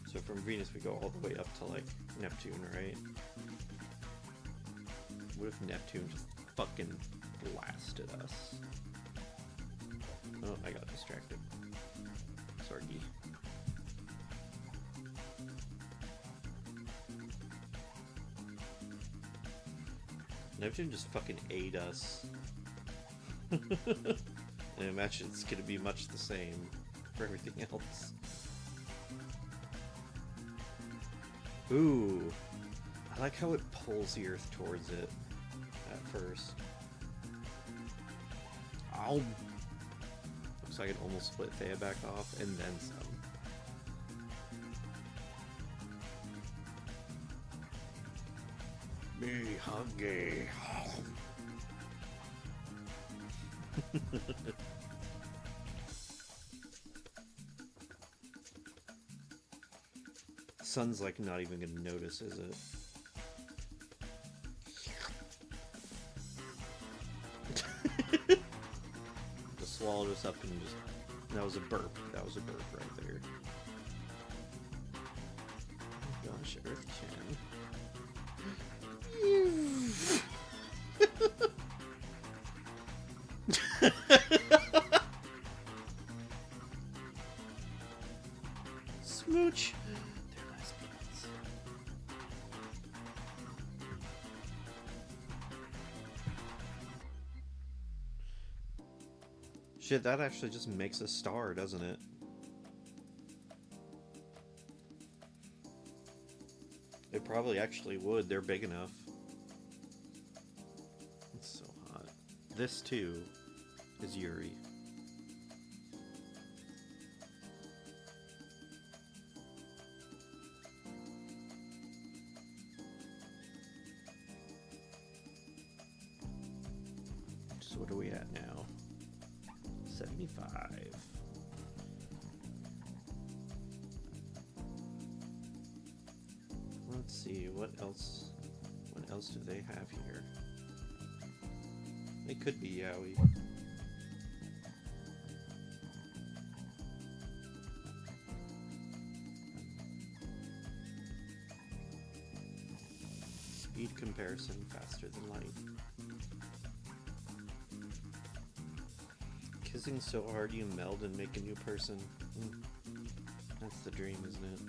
So from Venus we go all the way up to like Neptune, right? What if Neptune just fucking blasted us? Oh, I got distracted. Sorry. Neptune just fucking ate us. I imagine it's gonna be much the same for everything else. Ooh. I like how it pulls the Earth towards it at first. Ow! Looks like it almost split Thea back off, and then some. Me hungry. Sun's like not even gonna notice, is it? Just swallowed us up and just... That was a burp. That was a burp right there. Oh gosh, Earth-chan. Smooch! They're lesbians. Shit, that actually just makes a star, doesn't it? It probably actually would. They're big enough. It's so hot. This, too, is Yuri. So what are we at now? 75. Let's see, what else do they have here? It could be Yaoi. Speed comparison faster than light. Kissing so hard you meld and make a new person. That's the dream, isn't it?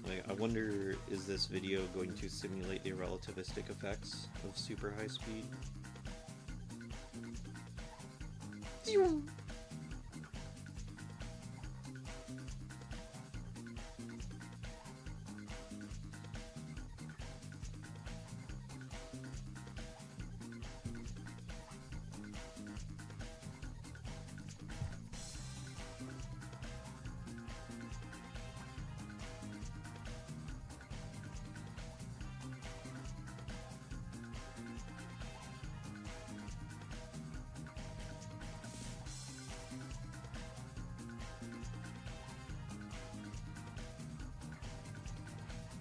Like, I wonder, is this video going to simulate the relativistic effects of super high speed?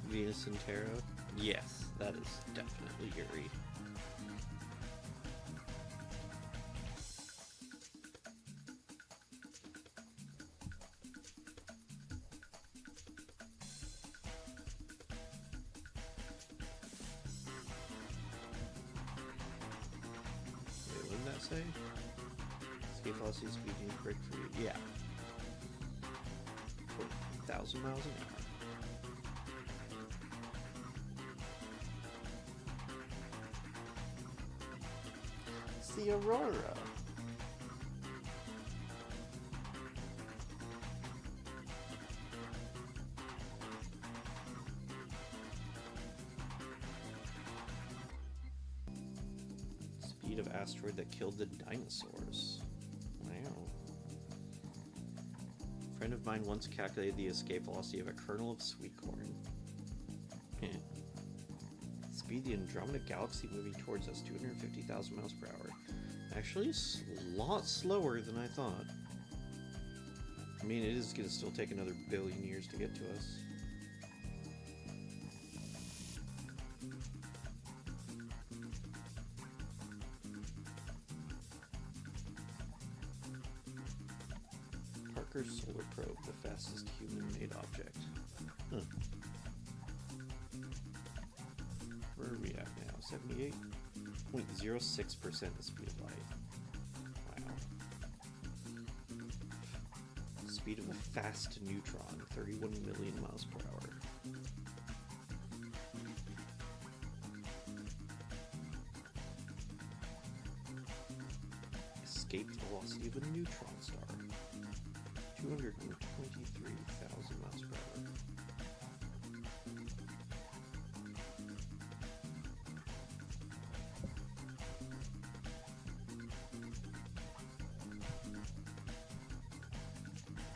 Venus and Tarot? Yes, that is definitely Yuri. say? Escape velocity, speed, and brake free. Yeah. 1,000 miles an hour. It's the Aurora. Speed of asteroid that killed the dinosaurs. Wow. A friend of mine once calculated the escape velocity of a kernel of sweet corn. Speed the Andromeda Galaxy moving towards us, 250,000 miles per hour. Actually, it's a lot slower than I thought. I mean, it is going to still take another billion years to get to us. Parker's Solar Probe, the fastest human-made object. Huh. Where are we at now? 78.06% the speed of light. Wow. Speed of a fast neutron, 31 million miles per hour. Escape velocity of a neutron star, 223,000 miles per hour.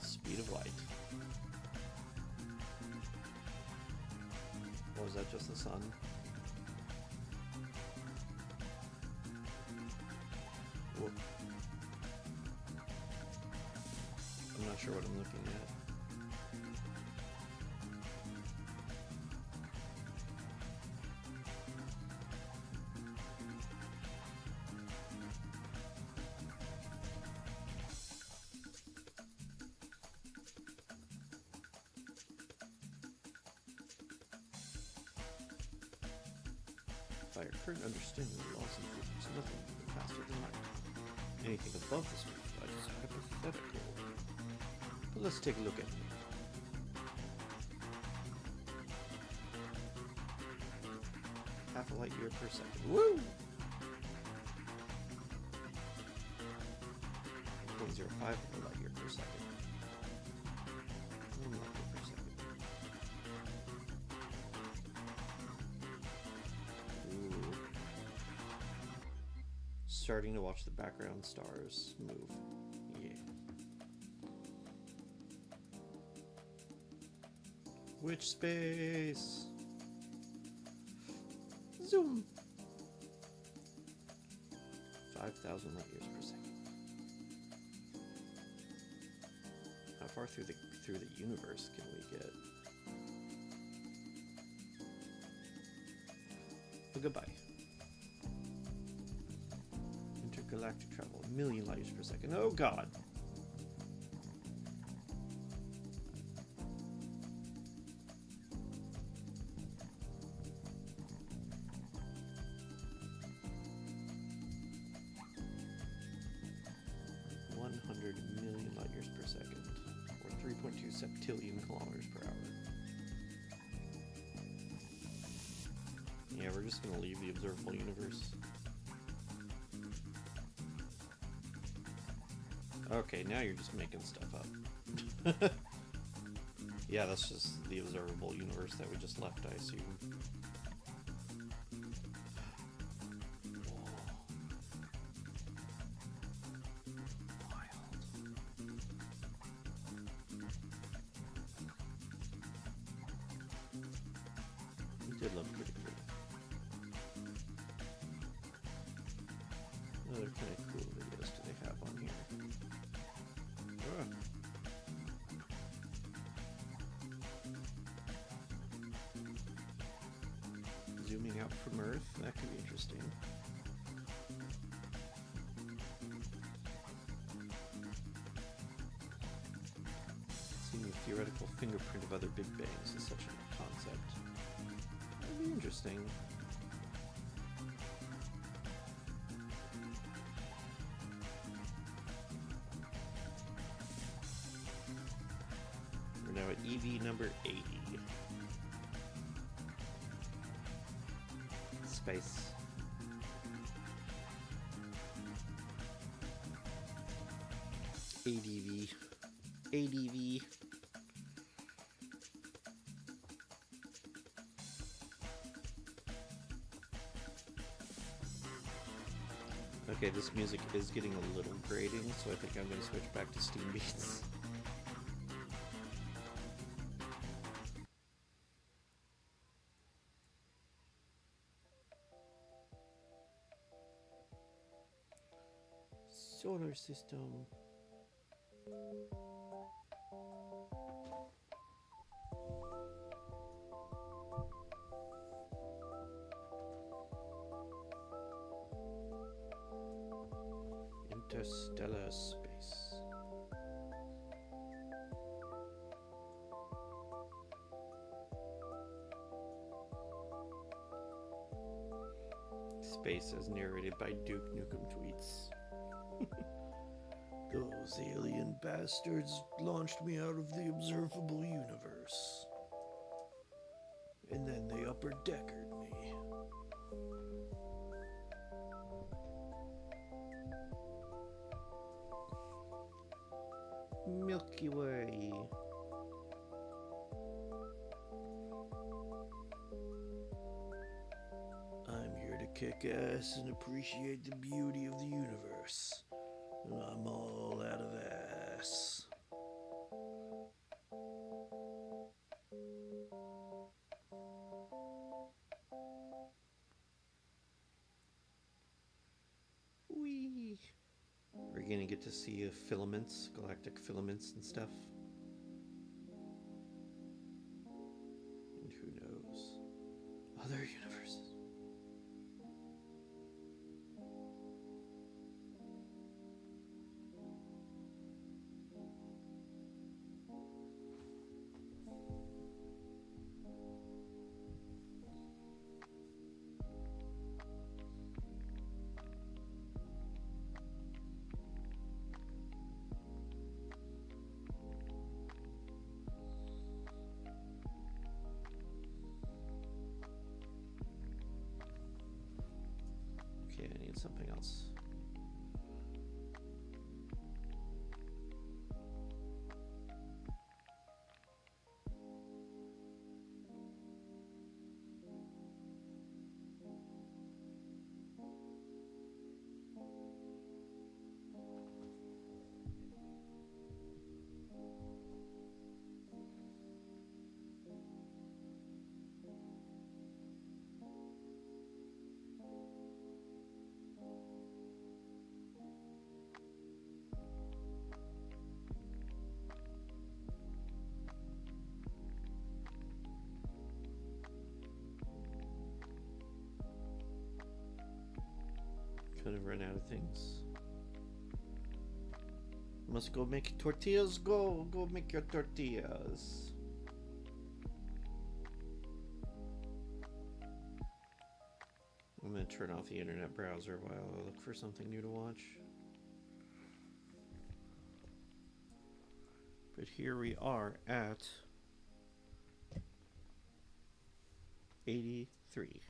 Speed of light. Or is that just the sun? Whoop. I'm not sure what I'm looking at. By our current understanding of the laws and physics, nothing can be faster than light. Anything above the speed of light is hypothetical. But let's take a look at it. Half a light year per second. Woo! 0.05 of a light year per second. 1 light year per second. Ooh. Starting to watch the background stars move. Yeah. Which space? Zoom. 5,000 light years per second. How far through the universe can we get? Well, goodbye. Intergalactic travel, 1 million light years per second. Oh God. Million light years per second, or 3.2 septillion kilometers per hour. Yeah, we're just gonna leave the observable universe. Okay, now you're just making stuff up. Yeah, that's just the observable universe that we just left, I assume. Did look pretty cool. What other kind of cool videos do they have on here? Zooming out from Earth, that could be interesting. Seeing the theoretical fingerprint of other Big Bangs is such a concept. That'd be interesting. EV number 80. Space. ADV. ADV. Okay, this music is getting a little grating, so I think I'm going to switch back to Steam Beats. Solar system. Interstellar space. Space as narrated by Duke Nukem Tweets. Those alien bastards launched me out of the observable universe. And then they upper deckered me. Milky Way. I'm here to kick ass and appreciate the beauty of the universe. And I'm all out of ass. Whee! We're gonna get to see filaments, galactic filaments and stuff. And who knows? Other universes. Okay, I need something else. Kind of run out of things. Must go make tortillas. Go make your tortillas. I'm gonna turn off the internet browser while I look for something new to watch. But here we are at 83.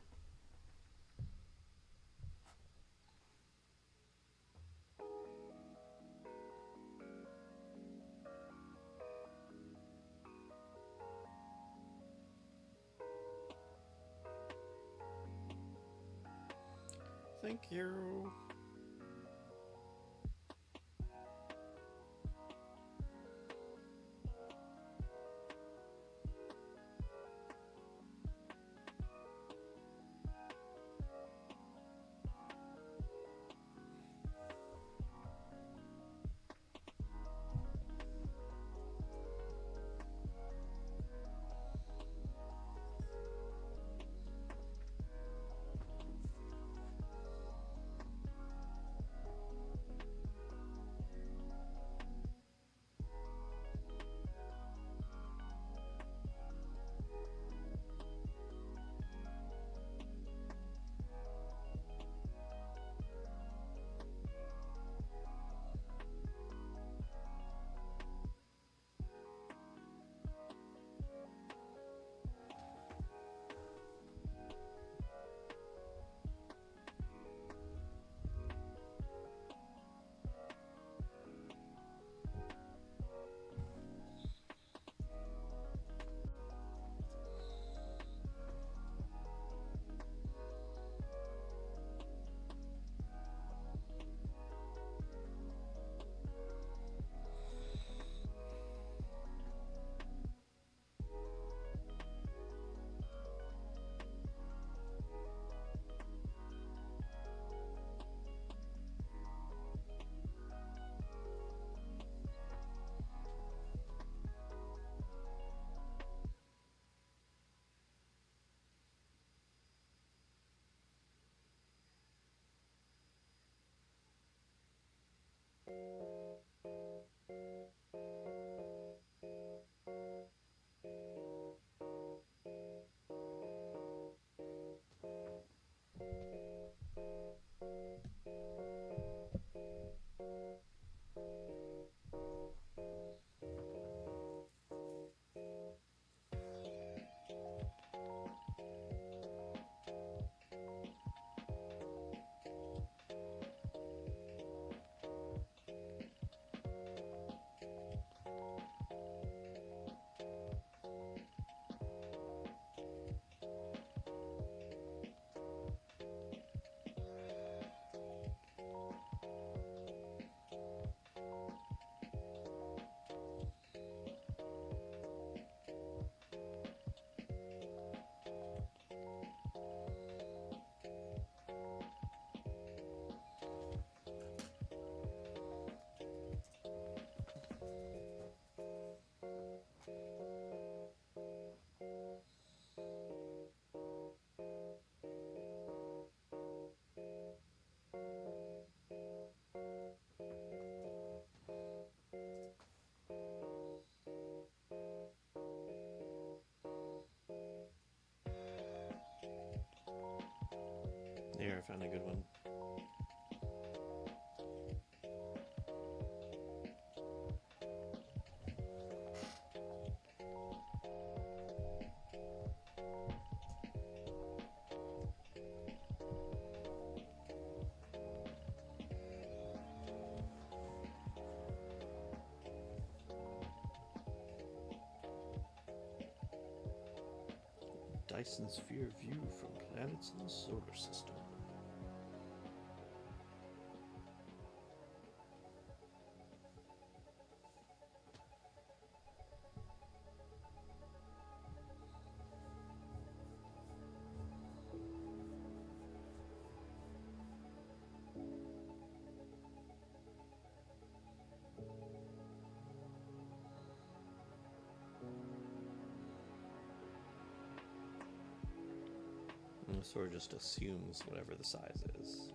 Thank you. There, I found a good one. Dyson Sphere view from planets in the solar system. And sort of just assumes whatever the size is.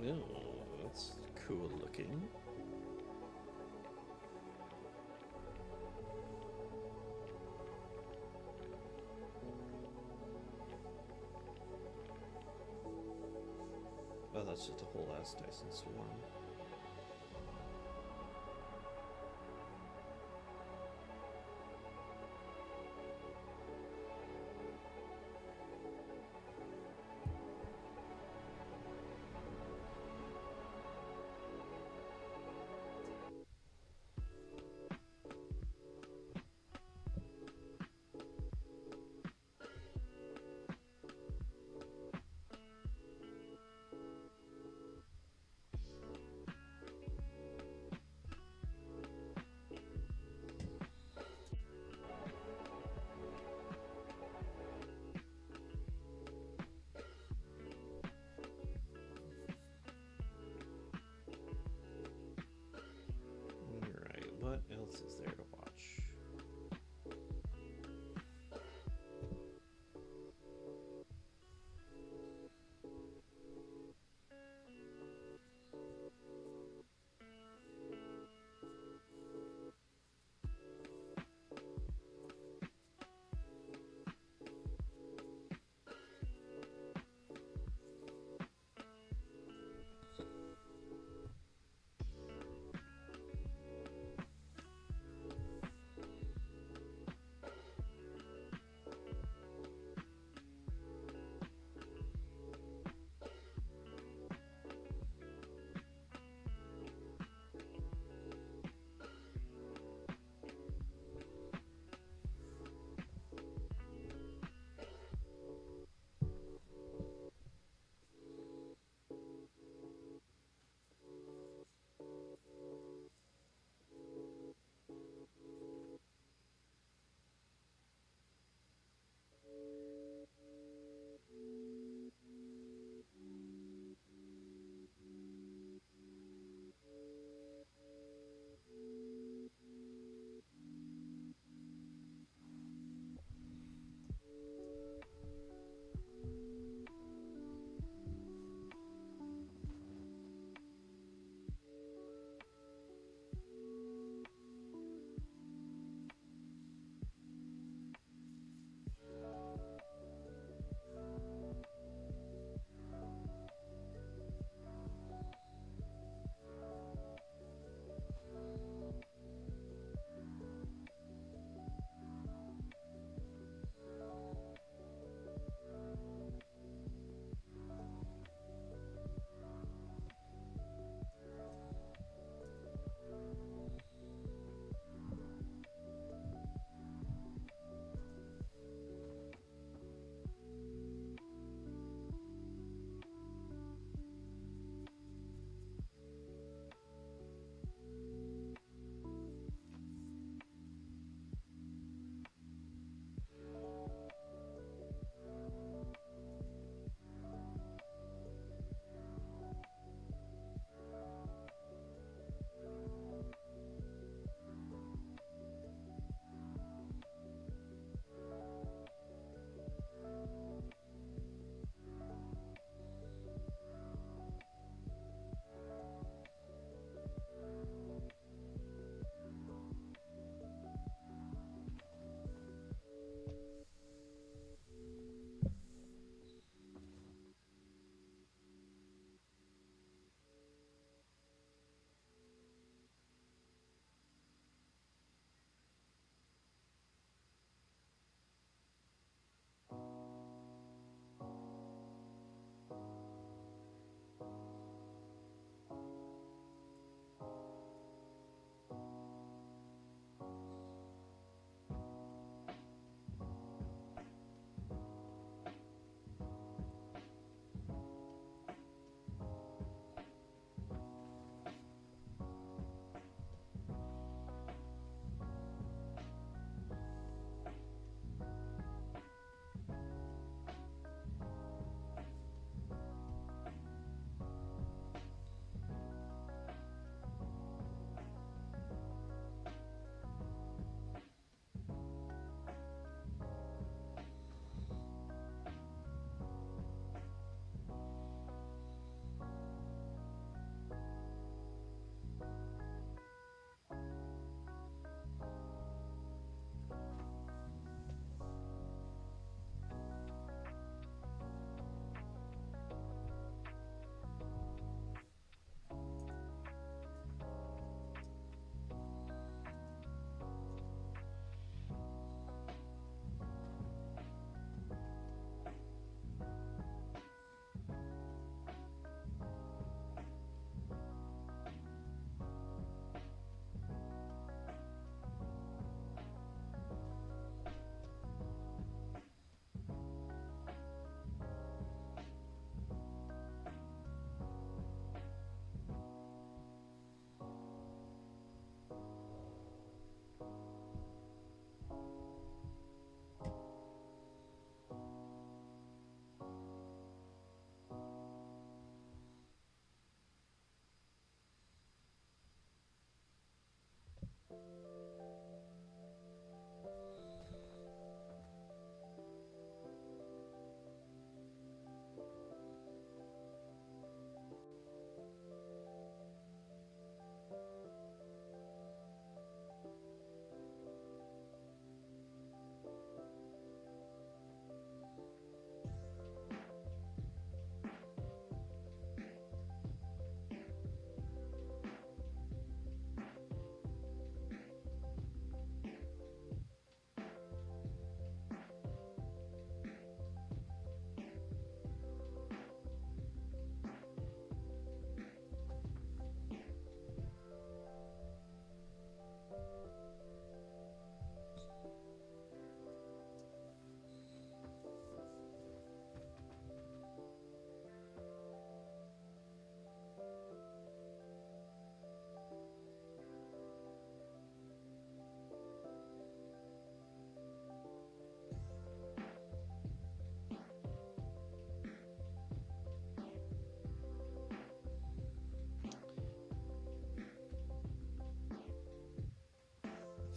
Oh, that's cool looking. Oh, that's just a whole ass Dyson Swarm. Alright, what else is there to watch?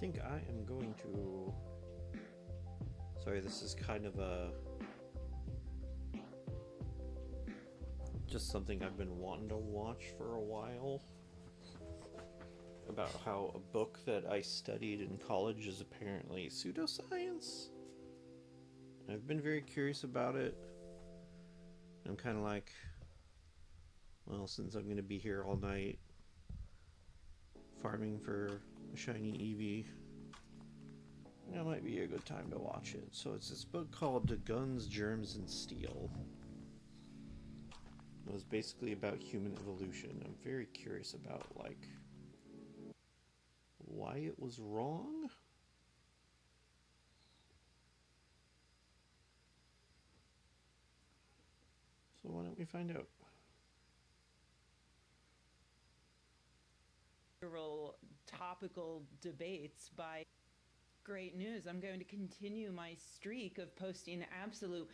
think I am going to... Sorry, this is kind of just something I've been wanting to watch for a while. About how a book that I studied in college is apparently pseudoscience. I've been very curious about it. I'm kind of like, well, since I'm going to be here all night farming for a shiny Eevee, that might be a good time to watch it. So it's this book called Guns, Germs, and Steel. It was basically about human evolution. I'm very curious about, like, why it was wrong. So why don't we find out? Topical debates by great news. I'm going to continue my streak of posting absolute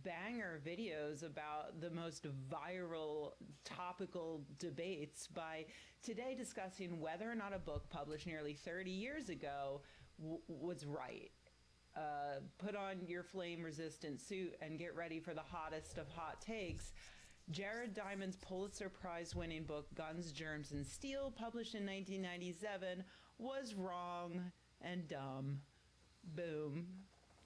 banger videos about the most viral topical debates by today discussing whether or not a book published nearly 30 years ago was right. Put on your flame resistant suit and get ready for the hottest of hot takes. Jared Diamond's Pulitzer Prize winning book Guns, Germs, and Steel, published in 1997, was wrong and dumb. Boom.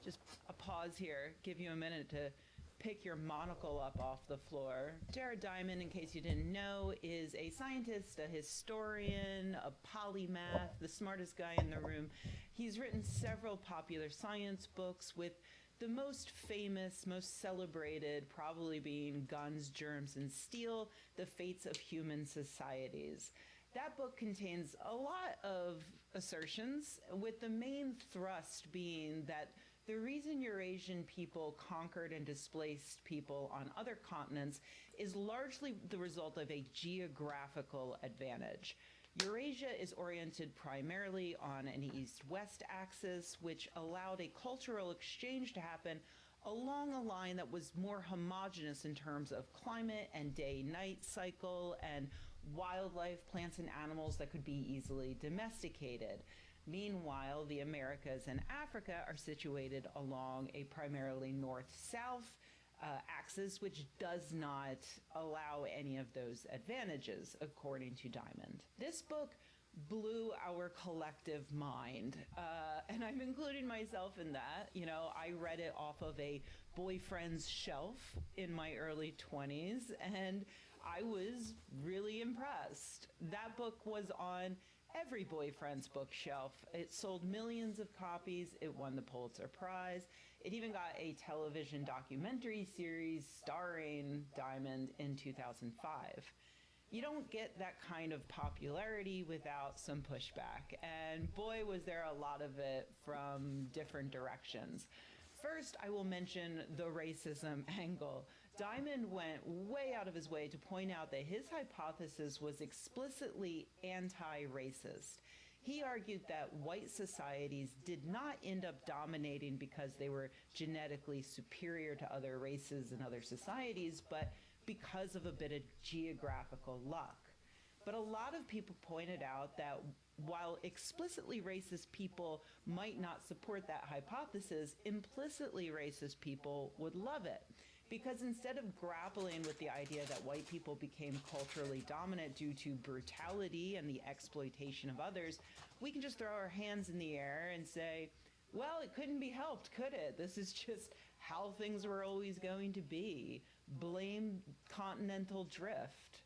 Just a pause here, give you a minute to pick your monocle up off the floor. Jared Diamond, in case you didn't know, is a scientist, a historian, a polymath, the smartest guy in the room. He's written several popular science books, with the most famous, most celebrated probably being Guns, Germs, and Steel, The Fates of Human Societies. That book contains a lot of assertions, with the main thrust being that the reason Eurasian people conquered and displaced people on other continents is largely the result of a geographical advantage. Eurasia is oriented primarily on an east-west axis, which allowed a cultural exchange to happen along a line that was more homogeneous in terms of climate and day-night cycle and wildlife, plants and animals that could be easily domesticated. Meanwhile, the Americas and Africa are situated along a primarily north-south axis, which does not allow any of those advantages, according to Diamond. This book blew our collective mind, and I'm including myself in that. You know, I read it off of a boyfriend's shelf in my early 20s, and I was really impressed. That book was on every boyfriend's bookshelf. It sold millions of copies. It won the Pulitzer Prize. It even got a television documentary series starring Diamond in 2005. You don't get that kind of popularity without some pushback, and boy, was there a lot of it from different directions. First, I will mention the racism angle. Diamond went way out of his way to point out that his hypothesis was explicitly anti-racist. He argued that white societies did not end up dominating because they were genetically superior to other races and other societies, but because of a bit of geographical luck. But a lot of people pointed out that while explicitly racist people might not support that hypothesis, implicitly racist people would love it. Because instead of grappling with the idea that white people became culturally dominant due to brutality and the exploitation of others, we can just throw our hands in the air and say, well, it couldn't be helped, could it? This is just how things were always going to be. Blame continental drift.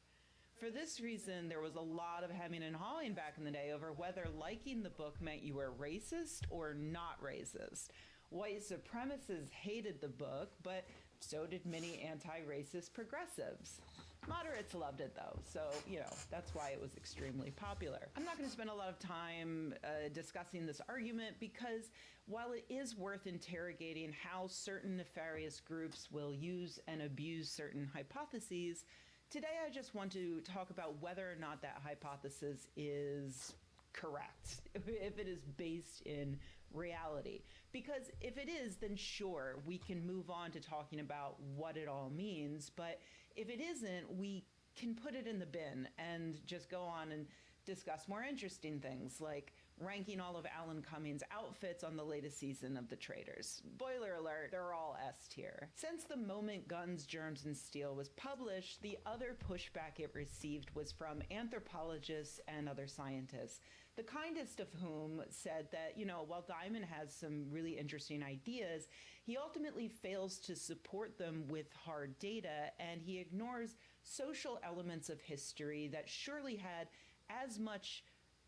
For this reason, there was a lot of hemming and hawing back in the day over whether liking the book meant you were racist or not racist. White supremacists hated the book, but so did many anti-racist progressives. Moderates loved it though, so, you know, that's why it was extremely popular. I'm not going to spend a lot of time discussing this argument because while it is worth interrogating how certain nefarious groups will use and abuse certain hypotheses, today I just want to talk about whether or not that hypothesis is correct, if it is based in reality. Because if it is, then sure, we can move on to talking about what it all means. But if it isn't, we can put it in the bin and just go on and discuss more interesting things like ranking all of Alan Cummings' outfits on the latest season of The Traitors. Spoiler alert, they're all S tier. Since the moment Guns, Germs, and Steel was published, the other pushback it received was from anthropologists and other scientists, the kindest of whom said that, while Diamond has some really interesting ideas, he ultimately fails to support them with hard data, and he ignores social elements of history that surely had as much,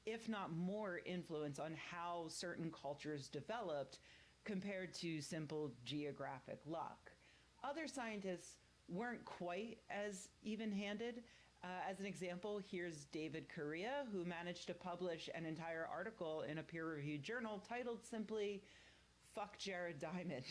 if not more, influence on how certain cultures developed compared to simple geographic luck. Other scientists weren't quite as even-handed. As an example, here's David Correa, who managed to publish an entire article in a peer-reviewed journal titled simply, "Fuck Jared Diamond,"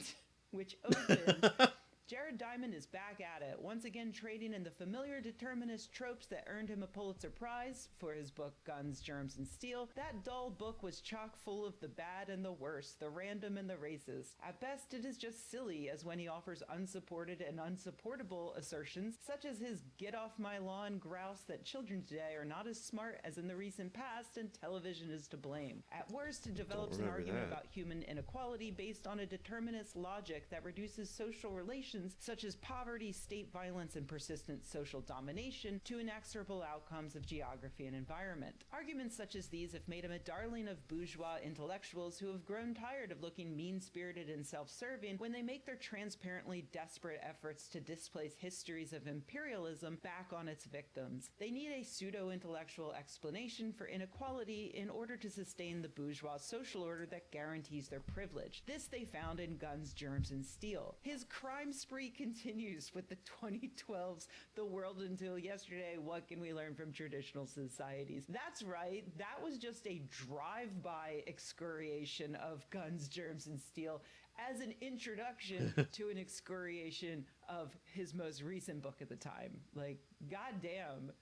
which opened, "Jared Diamond is back at it, once again trading in the familiar determinist tropes that earned him a Pulitzer Prize for his book Guns, Germs, and Steel. That dull book was chock full of the bad and the worst, the random and the racist. At best, it is just silly, as when he offers unsupported and unsupportable assertions, such as his get off my lawn grouse that children today are not as smart as in the recent past and television is to blame. At worst, it develops an argument about human inequality based on a determinist logic that reduces social relations such as poverty, state violence, and persistent social domination to inexorable outcomes of geography and environment. Arguments such as these have made him a darling of bourgeois intellectuals who have grown tired of looking mean-spirited and self-serving when they make their transparently desperate efforts to displace histories of imperialism back on its victims. They need a pseudo-intellectual explanation for inequality in order to sustain the bourgeois social order that guarantees their privilege. This they found in Guns, Germs, and Steel. His crime spree continues with the 2012's The World Until Yesterday, What Can We Learn from Traditional Societies? That's right, that was just a drive-by excoriation of Guns, Germs, and Steel as an introduction to an excoriation of his most recent book at the time. Like, goddamn.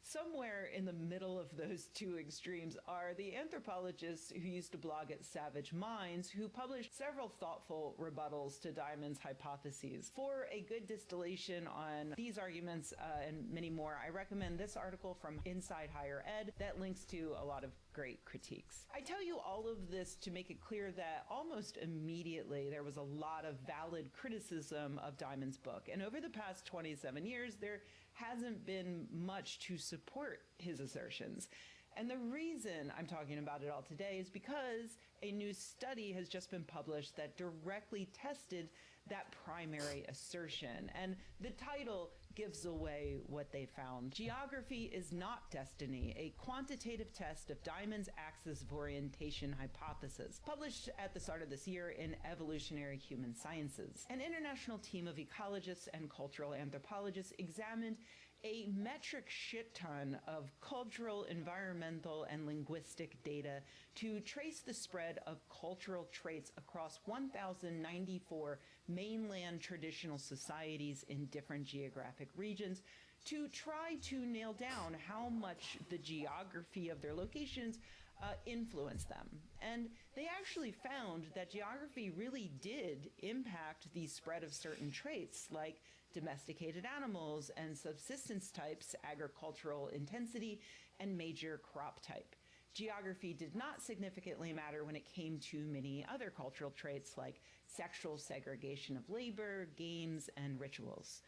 Somewhere in the middle of those two extremes are the anthropologists who used to blog at Savage Minds, who published several thoughtful rebuttals to Diamond's hypotheses. For a good distillation on these arguments and many more, I recommend this article from Inside Higher Ed that links to a lot of great critiques. I tell you all of this to make it clear that almost immediately there was a lot of valid criticism of Diamond's book, and over the past 27 years there hasn't been much to support his assertions. And the reason I'm talking about it all today is because a new study has just been published that directly tested that primary assertion. And the title gives away what they found. Geography is not destiny, a quantitative test of Diamond's axis of orientation hypothesis, published at the start of this year in Evolutionary Human Sciences. An international team of ecologists and cultural anthropologists examined a metric shit ton of cultural, environmental, and linguistic data to trace the spread of cultural traits across 1,094 mainland traditional societies in different geographic regions to try to nail down how much the geography of their locations influence them. And they actually found that geography really did impact the spread of certain traits like domesticated animals and subsistence types, agricultural intensity, and major crop type. Geography did not significantly matter when it came to many other cultural traits like sexual segregation of labor, games, and rituals.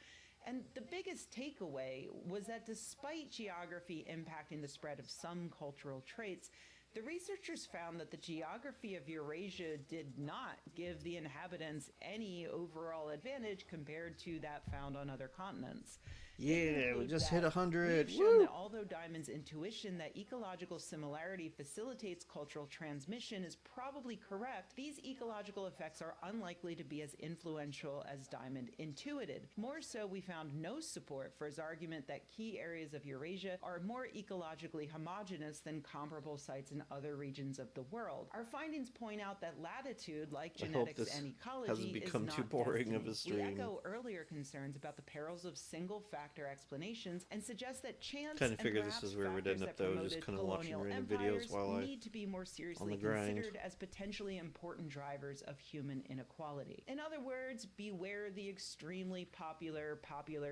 And the biggest takeaway was that despite geography impacting the spread of some cultural traits, the researchers found that the geography of Eurasia did not give the inhabitants any overall advantage compared to that found on other continents. Yeah, we just hit 100. We've shown that although Diamond's intuition that ecological similarity facilitates cultural transmission is probably correct, these ecological effects are unlikely to be as influential as Diamond intuited. More so, we found no support for his argument that key areas of Eurasia are more ecologically homogeneous than comparable sites in other regions of the world. Our findings point out that latitude, like genetics and ecology, hasn't become is too not boring destiny. of a stream. We echo earlier concerns about the perils of single-factor explanations and suggest that chance Kinda and figure this perhaps is where we'd end factors up, that though, just promoted kinda watching colonial random videos empires while I- need to be more seriously on the grind. considered as potentially important drivers of human inequality. In other words, beware the extremely popular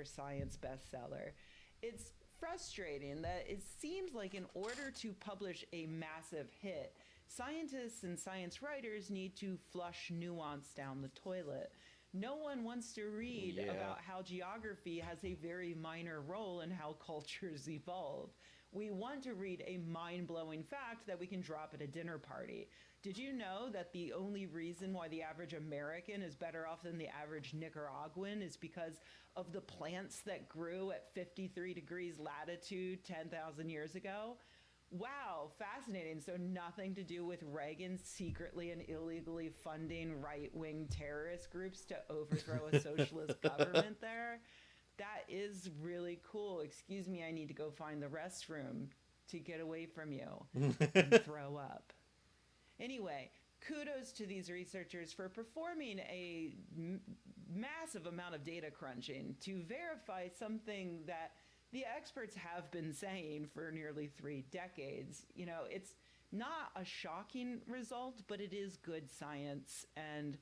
science bestseller. It's frustrating that it seems like in order to publish a massive hit, Scientists and science writers need to flush nuance down the toilet. No one wants to read Yeah. about how geography has a very minor role in how cultures evolve. We want to read a mind blowing fact that we can drop at a dinner party. Did you know that the only reason why the average American is better off than the average Nicaraguan is because of the plants that grew at 53 degrees latitude 10,000 years ago? Wow, fascinating. So, nothing to do with Reagan secretly and illegally funding right wing terrorist groups to overthrow a socialist government there? That is really cool. Excuse me, I need to go find the restroom to get away from you and throw up. Anyway, kudos to these researchers for performing a massive amount of data crunching to verify something that the experts have been saying for nearly 3 decades. You know, it's not a shocking result, but it is good science, and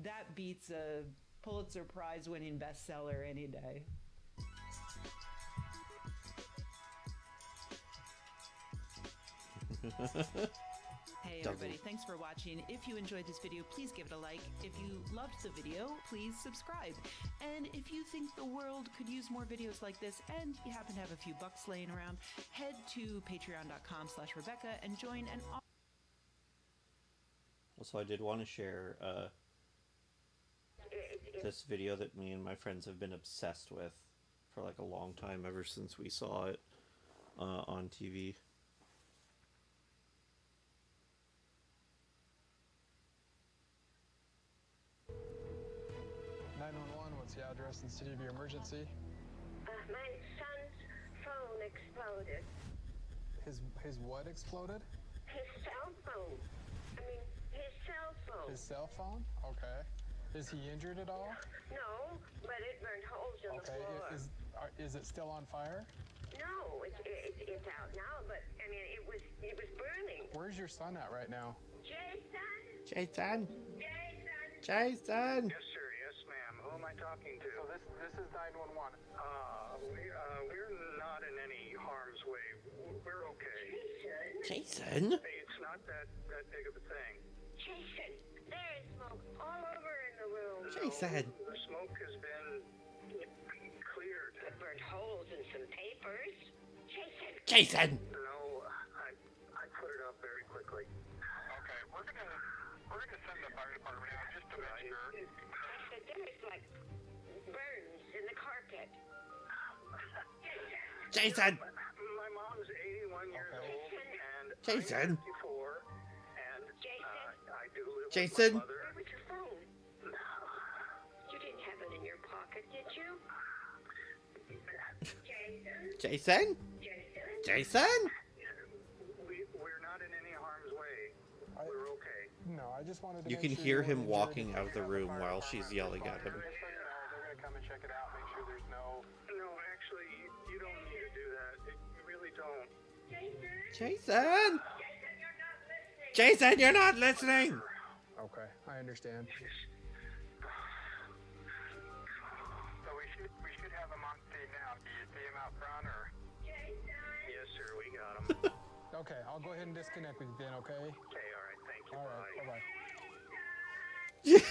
that beats a Pulitzer Prize winning bestseller any day. Hey everybody, thanks for watching. If you enjoyed this video, please give it a like. If you loved the video, please subscribe. And if you think the world could use more videos like this and you happen to have a few bucks laying around, head to patreon.com/Rebecca and join an Also, I did want to share this video that me and my friends have been obsessed with for like a long time, ever since we saw it on TV. What's the address and city of your emergency? My son's phone exploded. His what exploded? His cell phone. I mean, his cell phone. His cell phone? Okay. Is he injured at all? No, but it burned holes in the floor. Is it still on fire? No, it's out now, but I mean, it was burning. Where's your son at right now? Jason? Jason! Jason? Jason! Yes, sir. Yes, ma'am. Who am I talking to? So this is 911. We're not in any harm's way. We're okay. Jason? Hey, it's not that big of a thing. Jason, there is smoke all over in the room. Jason! The smoke has been cleared. It burned holes in some papers. Jason! Jason! No, I put it up very quickly. Okay, we're gonna send the fire department out just to make sure. I said, there's like burns in the carpet. Jason! My mom's 81 years Okay. old, and Jason! I'm 54, and Jason? I do live Jason? with my mother. Where was your phone? You didn't have it in your pocket, did you? Jason? Jason? Jason? Jason? We're not in any harm's way. We're okay. No, I just wanted to You make can sure hear you him weren't walking injured. out of the room while she's yelling at him. Just so you know, they're gonna come and check it out, make sure there's no. No, actually, you don't need to do that. You really don't. Jason! Jason, you're not listening! Okay, I understand. So we should have him on scene now. Do you see him out front or? Yes, sir, we got him. Okay, I'll go ahead and disconnect with you then. Okay. Okay, all right, thank you. All right. Bye. Bye bye.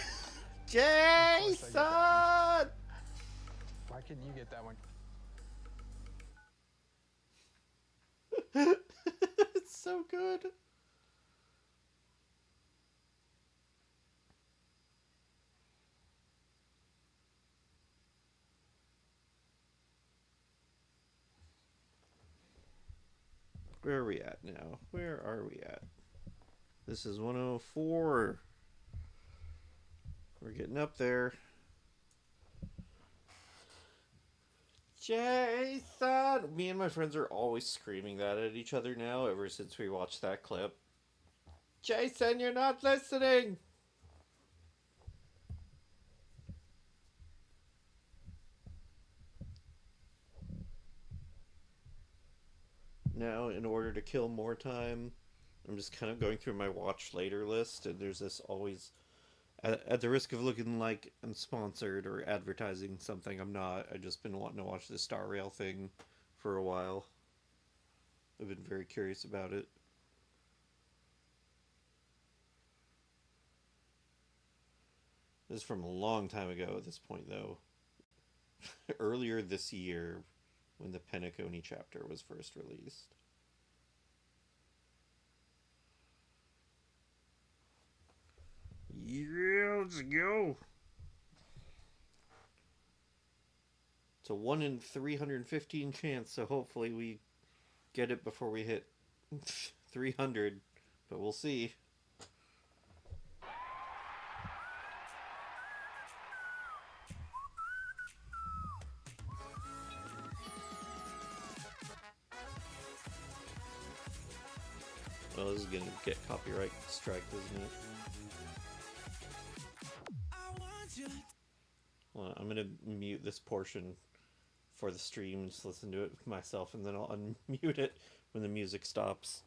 Jason! Why couldn't you get that one? It's so good. Where are we at now? Where are we at? This is 104. We're getting up there. Jason! Me and my friends are always screaming that at each other now, ever since we watched that clip. Jason, you're not listening! Now, in order to kill more time, I'm just kind of going through my watch later list, and there's this always... At the risk of looking like I'm sponsored or advertising something, I'm not. I've just been wanting to watch the Star Rail thing for a while. I've been very curious about it. This is from a long time ago at this point, though. Earlier this year, when the Penacony chapter was first released. Yeah, let's go. It's a 1 in 315 chance, so hopefully we get it before we hit 300, but we'll see. Well, this is gonna get copyright strike, isn't it? Well, I'm gonna mute this portion for the stream, just listen to it myself, and then I'll unmute it when the music stops.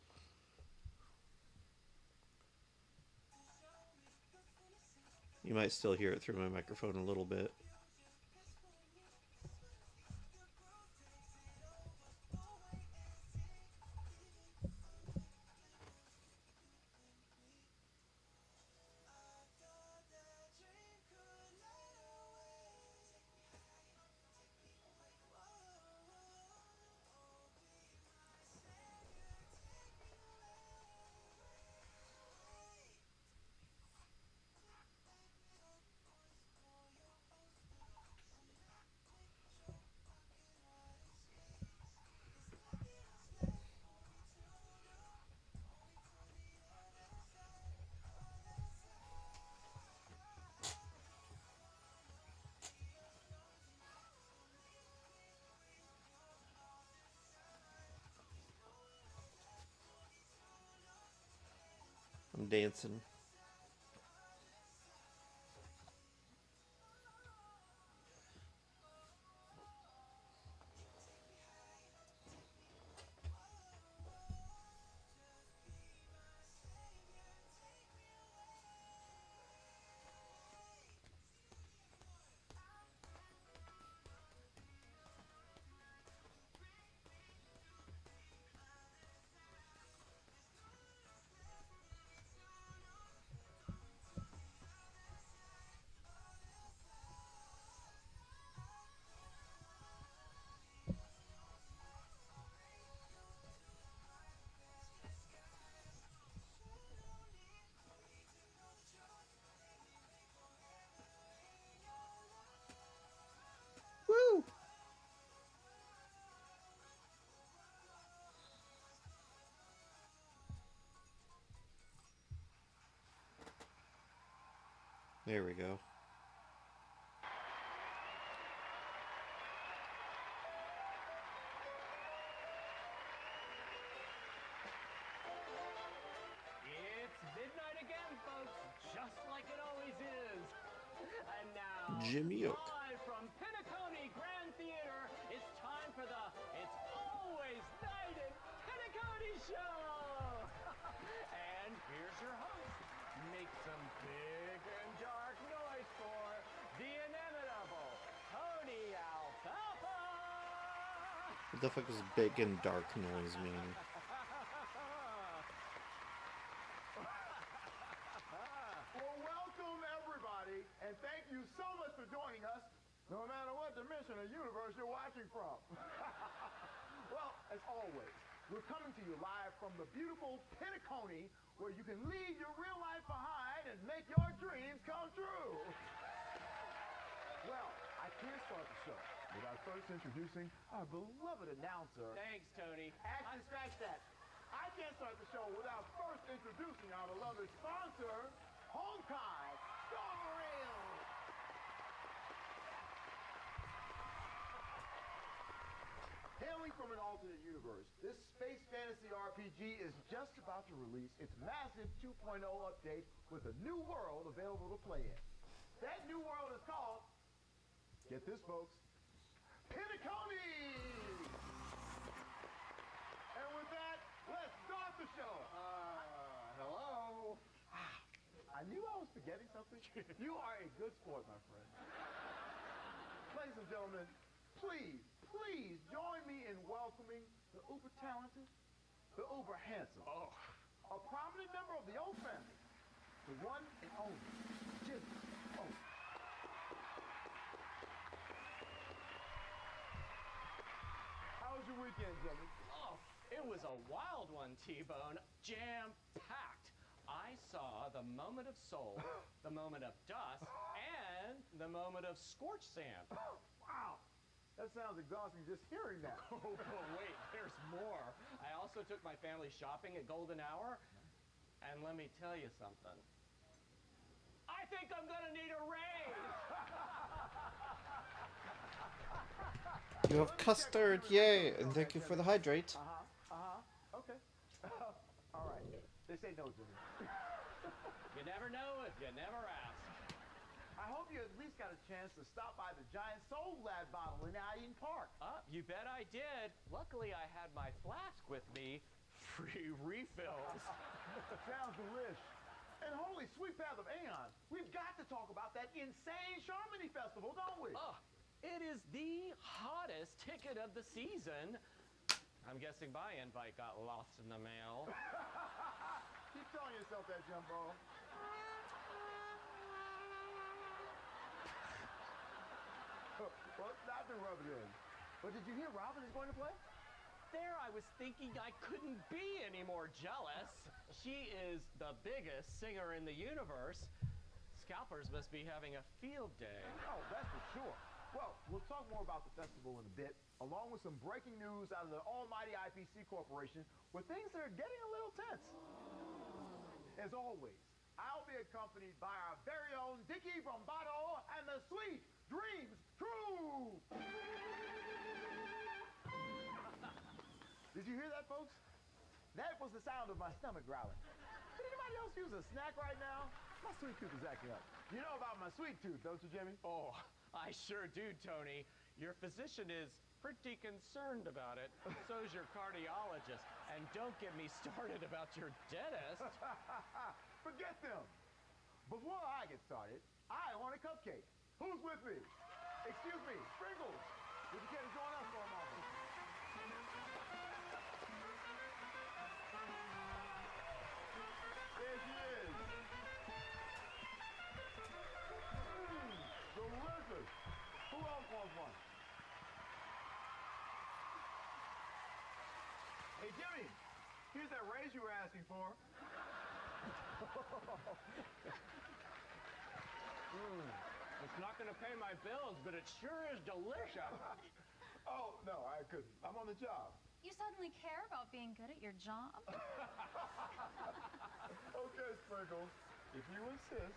You might still hear it through my microphone a little bit. I'm dancing. Woo! There we go. It's midnight again, folks, just like it always is. And now, Jimmy Oak. live from Penacony Grand Theater, it's time for the It's Always Night at Penacony show. And here's your host. Make some big and dark noise for the inimitable Tony Alfalfa. What the fuck does big and dark noise mean? Well, welcome everybody, and thank you so much for joining us, no matter what dimension or universe you're watching from. Well, as always, we're coming to you live from the beautiful Penacony, where you can leave your real life behind and make your dreams come true. Well, I can't start the show without first introducing our beloved announcer. Thanks, Tony. Actually, scratch that. I can't start the show without first introducing our beloved sponsor, Honkai Star Rail. Hailing from an alternate universe, this space fantasy RPG is just about to release its massive 2.0 update with a new world available to play in. That new world is called, get this folks, Penacony! And with that, let's start the show. Hello? I knew I was forgetting something. You are a good sport, my friend. Ladies and gentlemen, please join me in welcoming the uber talented, the uber handsome, a prominent member of the O family, the one and only Jimmy Oak. weekend, Jimmy? Oh, it was a wild one, T-Bone. Jam-packed. I saw the moment of soul, the moment of dust, and the moment of scorched sand. Wow. That sounds exhausting just hearing that. Oh, but wait, there's more. I also took my family shopping at Golden Hour, and let me tell you something. I think I'm gonna need a raise. You have custard, yay! And thank you for the hydrate. Okay. All right. They say no, Jimmy. You never know if you never ask. I hope you at least got a chance to stop by the giant Soul Lad bottle in Allen Park. You bet I did. Luckily, I had my flask with me. Free refills. Sounds delish. And holy sweet path of Aeon, we've got to talk about that insane Charmony Festival, don't we? It is the hottest ticket of the season. I'm guessing my invite got lost in the mail. Keep telling yourself that, Jumbo. Well, not to rub it in. But did you hear Robin is going to play? There I was thinking I couldn't be any more jealous. She is the biggest singer in the universe. Scalpers must be having a field day. Oh, that's for sure. Well, we'll talk more about the festival in a bit, along with some breaking news out of the almighty IPC Corporation, where things are getting a little tense. As always, I'll be accompanied by our very own Dickie Brombato and the Sweet Dreams Crew! Did you hear that, folks? That was the sound of my stomach growling. Did anybody else use a snack right now? My sweet tooth is acting up. You know about my sweet tooth, don't you, Jimmy? Oh, I sure do, Tony. Your physician is pretty concerned about it. So's your cardiologist. And don't get me started about your dentist. Forget them. Before I get started, I want a cupcake. Who's with me? Excuse me, Sprinkles. Would you care to join us for a moment? There she is. Delicious. Who else wants one? Hey, Jimmy, here's that raise you were asking for. It's not going to pay my bills, but it sure is delicious. Oh, no, I couldn't. I'm on the job. You suddenly care about being good at your job? Okay, Sprinkles, if you insist.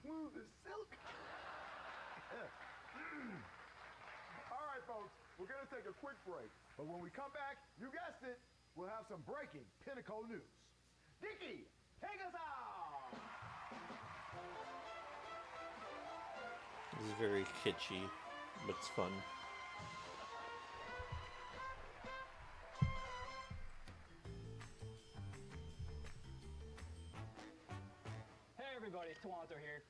Smooth as silk. All right, folks, we're going to take a quick break. But when we come back, you guessed it, we'll have some breaking Pinnacle news. Dickie, take us out! This is very kitschy, but it's fun. Hey everybody, Tawanto here.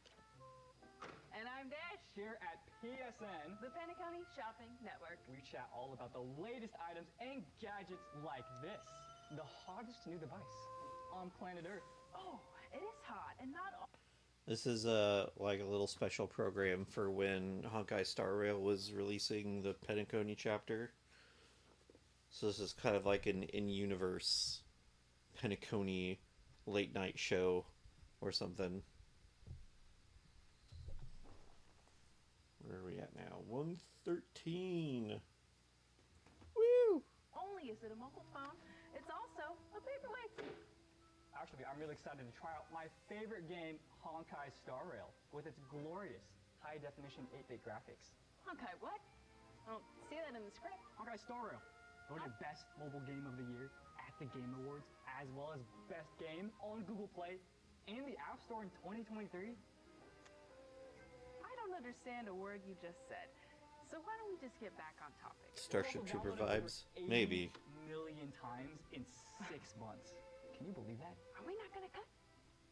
And I'm Dash. Here at PSN, The Penacony Shopping Network. we chat all about the latest items and gadgets like this. The hottest new device on planet Earth. Oh, it is hot and not all. This is like a little special program for when Honkai Star Rail was releasing the Penacony chapter. So this is kind of like an in-universe Penacony late night show or something. Where are we at now? 113. Woo! Only is it a mobile phone, it's also a paperweight. Actually, I'm really excited to try out my favorite game, Honkai Star Rail, with its glorious high-definition 8-bit graphics. Okay, what? I don't see that in the script. Honkai Star Rail, voted Best Mobile Game of the Year at the Game Awards, as well as Best Game on Google Play and the App Store in 2023. I don't understand a word you just said. So why don't we just get back on topic? Starship Also Trooper downloaded over vibes? 80 Maybe. million times in 6 months. Can you believe that? Are we not gonna cut?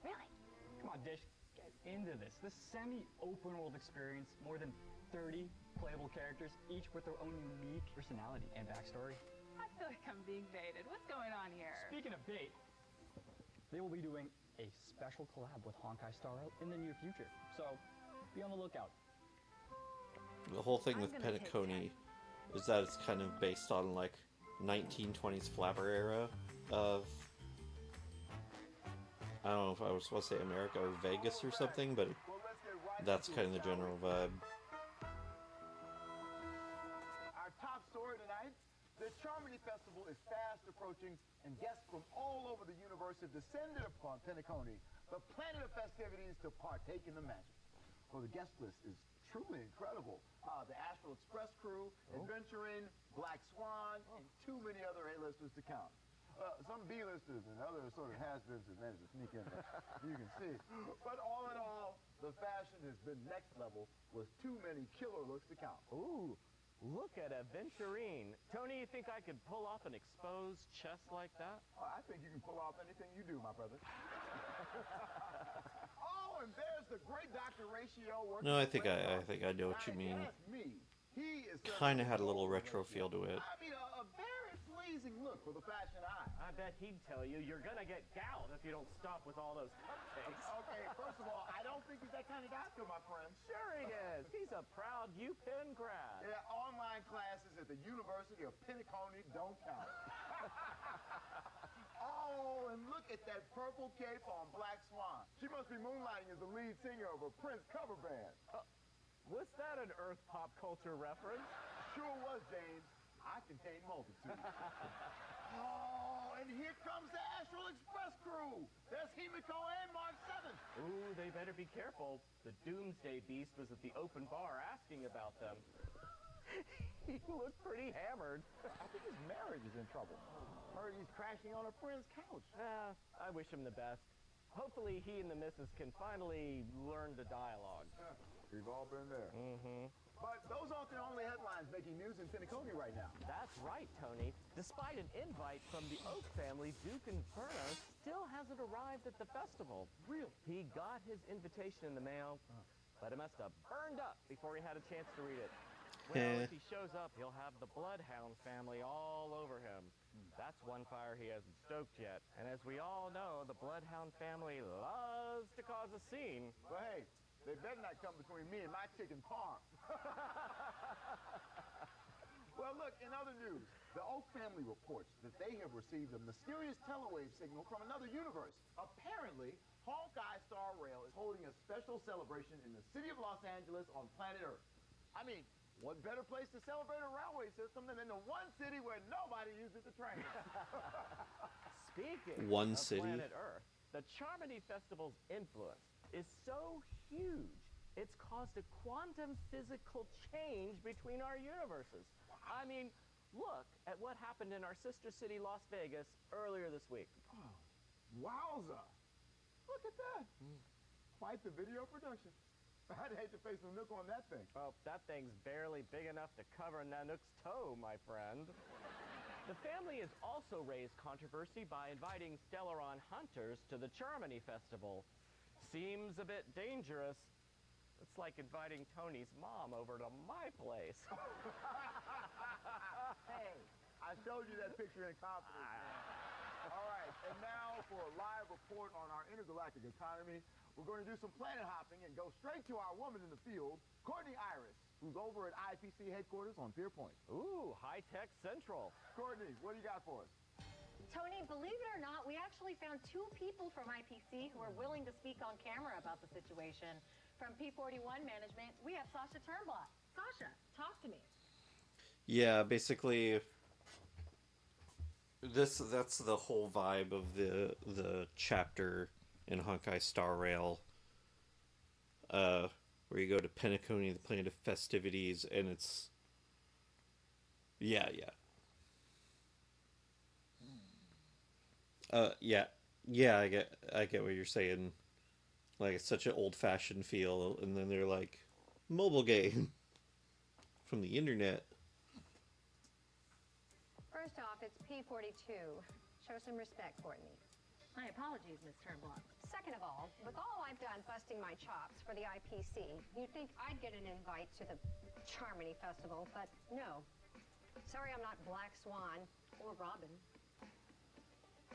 Really? Come on, Dish, get into this. This semi-open world experience, more than 30 playable characters, each with their own unique personality and backstory. I feel like I'm being baited. What's going on here? Speaking of bait, they will be doing a special collab with Honkai Star Rail in the near future. So be on the lookout. The whole thing I'm with gonna take Penacony is that it's kind of based on like 1920s flapper era of, I don't know if I was supposed to say America or Vegas or something, but that's kind of the general vibe. Our top story tonight, the Charmony Festival is fast approaching, and guests from all over the universe have descended upon Penacony, the planet of festivities, to partake in the magic. Well, the guest list is truly incredible. The Astral Express crew, Adventure In, Black Swan, and too many other A-listers to count. Some B-listers and other sort of has-beens have managed to sneak in there, you can see. But all in all, the fashion has been next level with too many killer looks to count. Ooh, look at Aventurine. Tony, you think I could pull off an exposed chest like that? I think you can pull off anything you do, my brother. Oh, and there's the great Dr. Ratio working. No, I think I know what you mean. That's me. He is Kind of had a little retro feel to it. I mean, a very pleasing look for the fashion eye. I bet he'd tell you you're gonna get gout if you don't stop with all those cupcakes. Okay, first of all, I don't think he's that kind of doctor, my friend. Sure he is. He's a proud UPenn grad. Yeah, online classes at the University of Penacony don't count. Oh, and look at that purple cape on Black Swan. She must be moonlighting as the lead singer of a Prince cover band. Was that an Earth pop culture reference? Sure was, James. I contain multitudes. Oh, and here comes the Astral Express crew. There's Himiko and Mark 7. Ooh, they better be careful. The Doomsday Beast was at the open bar asking about them. He looked pretty hammered. I think his marriage is in trouble. Heard he's crashing on a friend's couch. I wish him the best. Hopefully he and the missus can finally learn the dialogue. We've all been there. Mm-hmm. But those aren't the only headlines making news in Penacony right now. That's right, Tony. Despite an invite from the Oak family, Duke Inferno still hasn't arrived at the festival. Really? He got his invitation in the mail, but it must have burned up before he had a chance to read it. Well, if he shows up, he'll have the Bloodhound family all over him. That's one fire he hasn't stoked yet. And as we all know, the Bloodhound family loves to cause a scene. But hey, they better not come between me and my chicken parm. Well, look, in other news, the Oak family reports that they have received a mysterious telewave signal from another universe. Apparently, Hawkeye Star Rail is holding a special celebration in the city of Los Angeles on planet Earth. I mean, what better place to celebrate a railway system than in the one city where nobody uses the train? Speaking One of city? planet Earth, the Charmony Festival's influence is so huge, it's caused a quantum physical change between our universes. I mean, look at what happened in our sister city, Las Vegas, earlier this week. Oh, wowza! Look at that. Quite the video production. I'd hate to face the Nook on that thing. Well, that thing's barely big enough to cover Nanook's toe, my friend. The family has also raised controversy by inviting Stellaron hunters to the Charmony Festival. Seems a bit dangerous. It's like inviting Tony's mom over to my place. Hey, I showed you that picture in confidence, man. All right, and now for a live report on our intergalactic economy, we're going to do some planet hopping and go straight to our woman in the field, Courtney Iris, who's over at IPC headquarters on Pier Point. Ooh, high-tech central. Courtney, what do you got for us? Tony, believe it or not, we actually found 2 people from IPC who are willing to speak on camera about the situation. From P41 management, we have Sasha Turnblad. Sasha, talk to me. Yeah, basically, that's the whole vibe of the chapter in Honkai Star Rail, where you go to Penacony, the planet of festivities, and it's yeah. I get what you're saying. Like, it's such an old-fashioned feel, and then they're like, mobile game from the internet. First off, it's P42. Show some respect, Courtney. My apologies, Miss Turnblad. Second of all, with all I've done busting my chops for the IPC, you'd think I'd get an invite to the Charmony Festival, but no. Sorry I'm not Black Swan or Robin.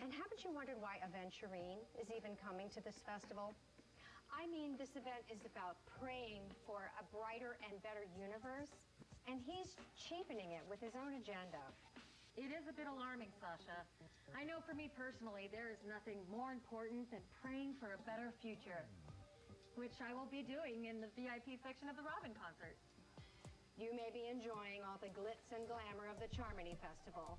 And haven't you wondered why Aventurine is even coming to this festival? I mean, this event is about praying for a brighter and better universe, and he's cheapening it with his own agenda. It is a bit alarming, Sasha. I know for me personally, there is nothing more important than praying for a better future, which I will be doing in the VIP section of the Robin concert. You may be enjoying all the glitz and glamour of the Charmony Festival,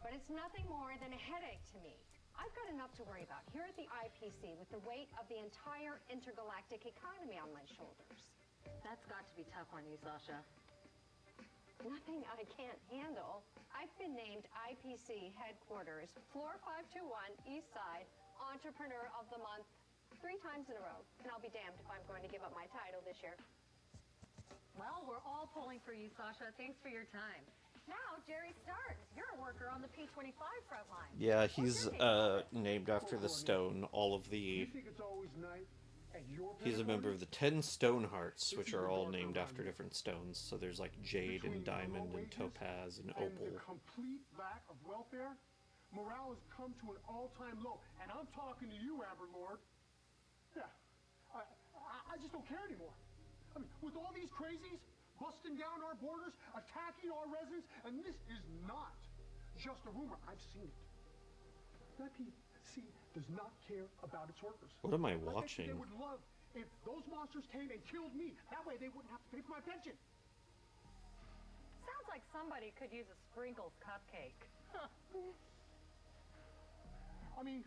but it's nothing more than a headache to me. I've got enough to worry about here at the IPC with the weight of the entire intergalactic economy on my shoulders. That's got to be tough on you, Sasha. Nothing I can't handle. I've been named IPC headquarters, floor 521, East Side, Entrepreneur of the Month 3 times in a row. And I'll be damned if I'm going to give up my title this year. Well, we're all pulling for you, Sasha. Thanks for your time. Now, Jerry Starks, you're a worker on the P25 front line. Yeah, he's named after the stone. All of the... You think it's always night at your He's a member of the 10 Stone Hearts, which are all named after different stones. So there's like jade and diamond and topaz and and opal. the complete lack of welfare, morale has come to an all-time low. And I'm talking to you, Amber Lord. Yeah, I just don't care anymore. I mean, with all these crazies busting down our borders, attacking our residents, and this is not just a rumor. I've seen it. The IPC does not care about its workers. What am I Like watching? they would love if those monsters came and killed me. That way they wouldn't have to pay for my pension. Sounds like somebody could use a sprinkles cupcake. I mean,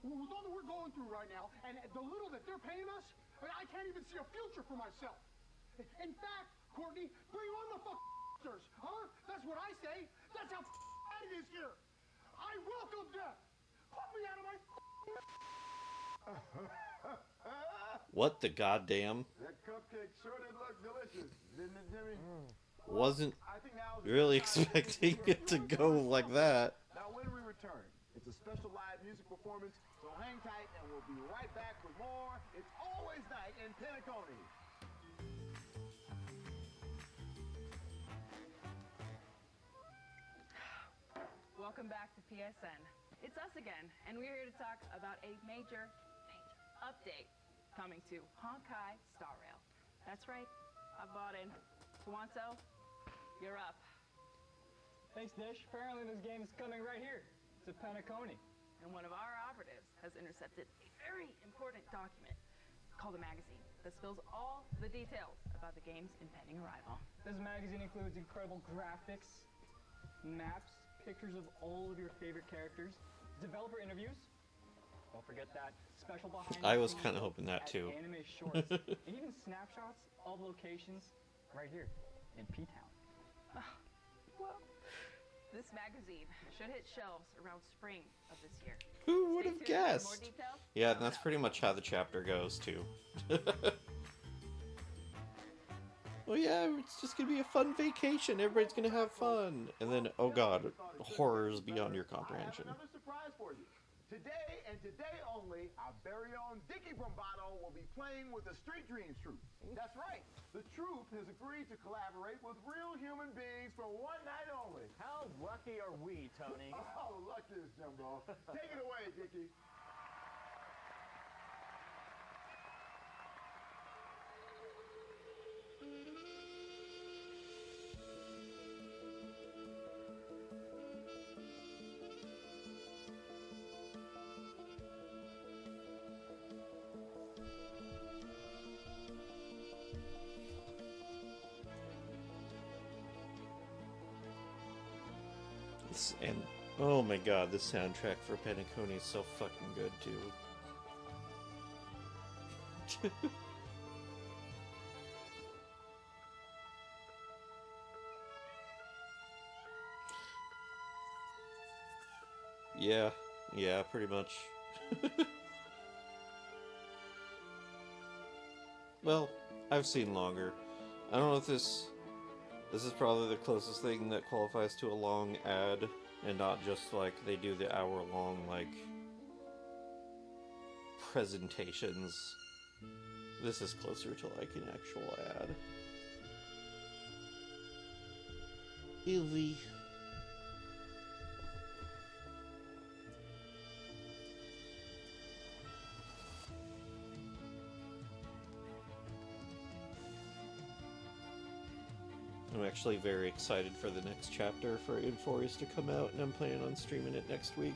with all that we're going through right now, and the little that they're paying us, I can't even see a future for myself. In fact, Courtney, bring on the monsters, huh? That's what I say. That's how bad it is here. I welcome death. Put me out of my What the goddamn? That cupcake sure did look delicious, didn't it, Jimmy? Wasn't I think now's really expecting it to go like that. Now, when we return, it's a special live music performance, so hang tight and we'll be right back with more. It's always night in Pentaconi. Welcome back to PSN. It's us again, and we're here to talk about a major update coming to Honkai Star Rail. That's right, I bought in. Swanso, you're up. Thanks, Dish. Apparently this game is coming right here to Pentaconi. And one of our operatives has intercepted a very important document called a magazine that spills all the details about the game's impending arrival. This magazine includes incredible graphics, maps, pictures of all of your favorite characters, developer interviews. Don't forget that special behind I was the kind of scenes hoping that at too. Anime Shorts, and even snapshots of locations right here in P-Town. Well, this magazine should hit shelves around spring of this year. Who would Stay have tuned for more guessed? details. Yeah, and that's pretty much how the chapter goes too. Well, yeah, it's just gonna be a fun vacation. Everybody's gonna have fun, and then, oh god, horrors beyond your comprehension. I have another surprise for you. Today and today only, our very own Dickie Brumbato will be playing with the Street Dreams troupe. That's right. The troupe has agreed to collaborate with real human beings for one night only. How lucky are we, Tony? Oh, lucky is Jimbo. Take it away, Dickie. And oh my god, the soundtrack for Pentaconi is so fucking good too. Yeah, pretty much. Well, I've seen longer. I don't know if this is probably the closest thing that qualifies to a long ad, and not just like they do the hour-long like presentations. This is closer to like an actual ad. Easy. I'm actually very excited for the next chapter for Inforius to come out, and I'm planning on streaming it next week.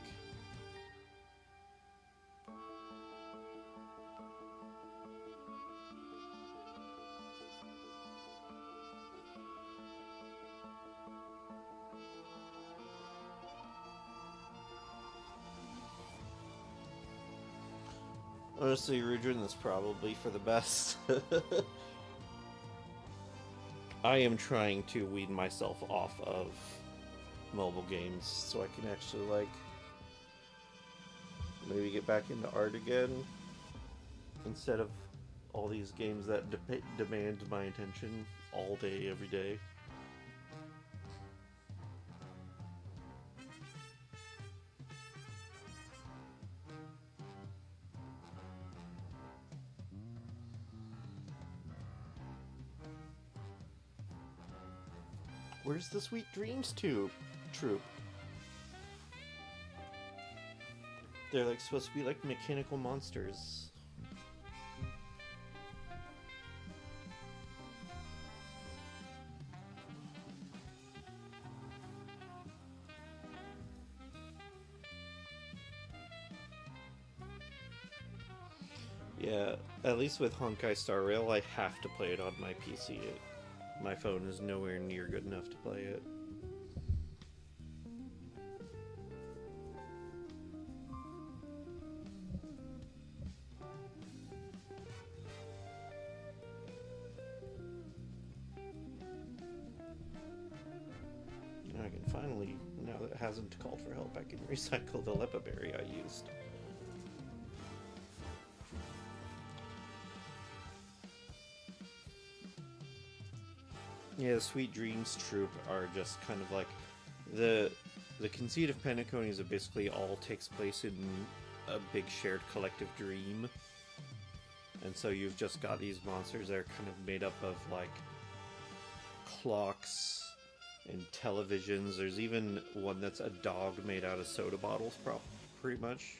Honestly, Rudrin, that's probably for the best. I am trying to wean myself off of mobile games so I can actually, like, maybe get back into art again instead of all these games that demand my attention all day, every day. Where's the Sweet Dreams troop? They're like supposed to be like mechanical monsters. Yeah, at least with Honkai Star Rail, I have to play it on my PC. My phone is nowhere near good enough to play it. I can finally, now that it hasn't called for help, I can recycle the Lepa berry I used. Yeah, the Sweet Dreams troop are just kind of like the conceit of Penacony is it basically all takes place in a big shared collective dream. And so you've just got these monsters that are kind of made up of like clocks and televisions. There's even one that's a dog made out of soda bottles, pretty much.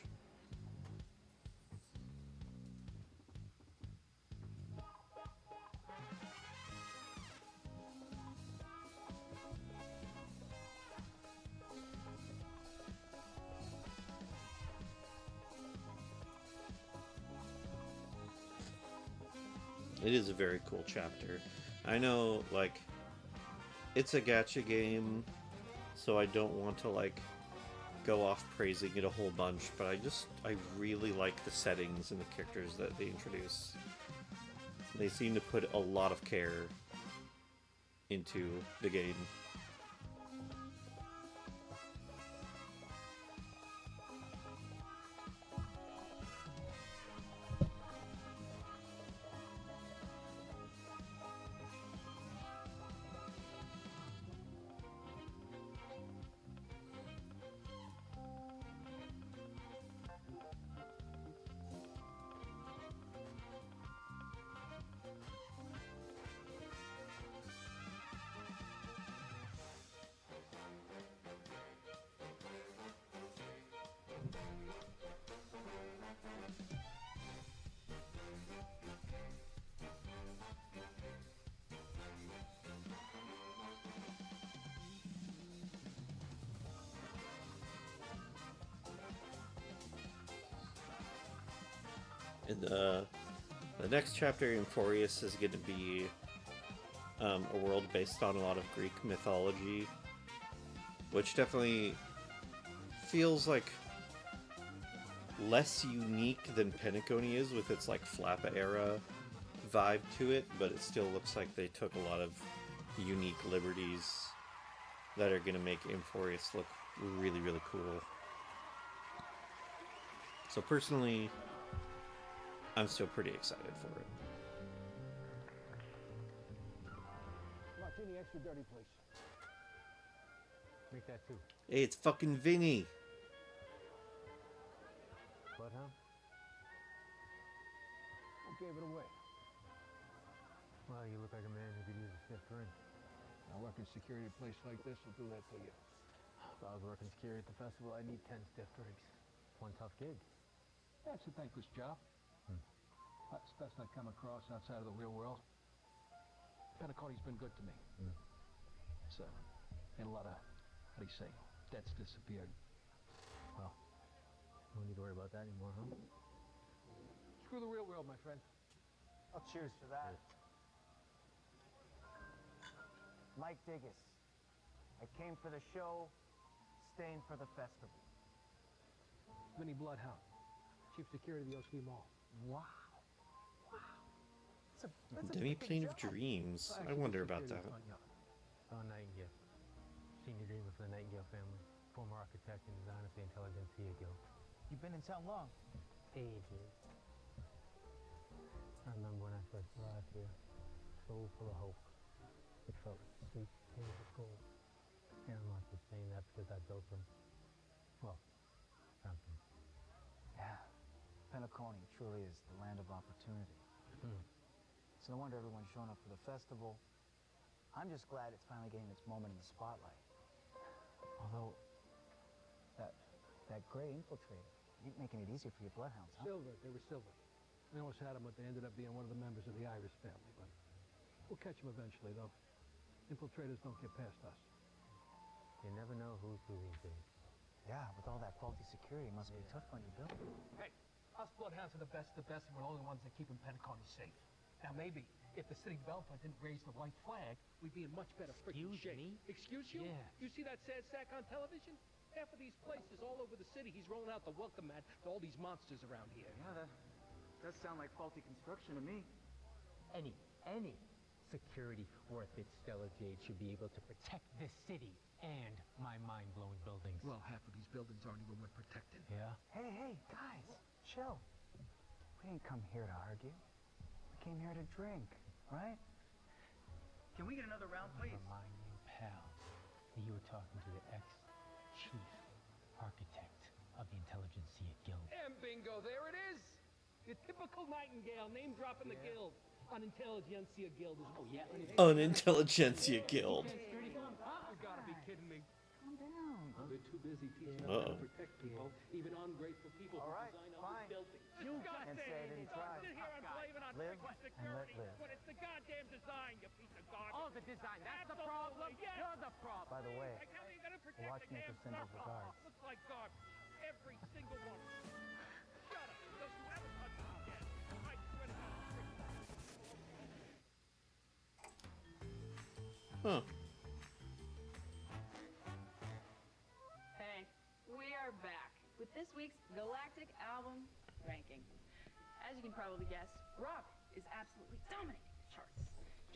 It is a very cool chapter. I know, like, it's a gacha game, so I don't want to, like, go off praising it a whole bunch, but I really like the settings and the characters that they introduce. They seem to put a lot of care into the game. And the next chapter in Inforius is going to be a world based on a lot of Greek mythology, which definitely feels like less unique than Penacony is with its like Flappa era vibe to it, but it still looks like they took a lot of unique liberties that are going to make Inforius look really, really cool. So personally, I'm still pretty excited for it. Martini extra dirty, please. Make that too. Hey, it's fucking Vinny. Bloodhound? Who gave it away? Well, you look like a man who could use a stiff drink. Now, working security at a place like this will do that to you. If I was working security at the festival, I'd need 10 stiff drinks. It's one tough gig. That's a thankless job. That's the best I've come across outside of the real world. Penacone's been good to me. So, and a lot of, how do you say, debts disappeared. Well, no need to worry about that anymore, huh? Screw the real world, my friend. Oh, cheers for that. Mike Diggis. I came for the show, staying for the festival. Vinny Bloodhound, Chief Security of the OC Mall. Wow. Demi-plane of dreams. I wonder about that. Don Nightingale, senior dreamer for the Nightingale family, former architect and designer for the Intelligentsia Guild. You've been in town long? Ages. I remember when I first arrived here, so full of hope. It felt sweet, painful gold. And I'm not just saying that because I built them. Well, found them. Yeah. Penacony truly is the land of opportunity. It's no wonder everyone's showing up for the festival. I'm just glad it's finally getting its moment in the spotlight. Although, that gray infiltrator ain't making it easier for your bloodhounds, huh? Silver, they were silver. We almost had them, but they ended up being one of the members of the Iris family. But we'll catch them eventually, though. Infiltrators don't get past us. You never know who's who these days. Yeah, with all that faulty security, it must be tough on you, Bill. Hey, us bloodhounds are the best, and we're the only ones that keep Penacony safe. Now, maybe if the city developer didn't raise the white flag, we'd be in much better freaking shape. Me? Excuse you? Yeah. You see that sad sack on television? Half of these places all over the city, he's rolling out the welcome mat to all these monsters around here. Yeah, that does sound like faulty construction to me. Any security worth its stellar jade should be able to protect this city and my mind-blowing buildings. Well, half of these buildings aren't even worth protecting. Yeah? Hey, guys, chill. We didn't come here to argue. We came here to drink, right? Can we get another round, please? Remind you, pal, that you were talking to the ex-chief architect of the Intelligentsia Guild. And bingo, there it is! Your typical Nightingale, name dropping the guild. Unintelligentsia Guild is... Oh, yeah? Unintelligentsia Guild. You gotta be kidding me. Calm down. We're too busy teaching us how Uh-oh. to protect people, even ungrateful people who All right, design fine. our buildings. You can't say I didn't try. Live and let live. When it's the goddamn design, you piece of garbage. Oh, the design. That's the problem. Yes. You're the problem. By the way, Like, how are you gonna protect watch the Maker damn send his stuff? regards. Looks like garbage. Every single one. Shut up. Don't you ever touch it again. I swear to God. Huh. Hey, we are back with this week's Galactic Album Ranking. As you can probably guess, Rock is absolutely dominating the charts,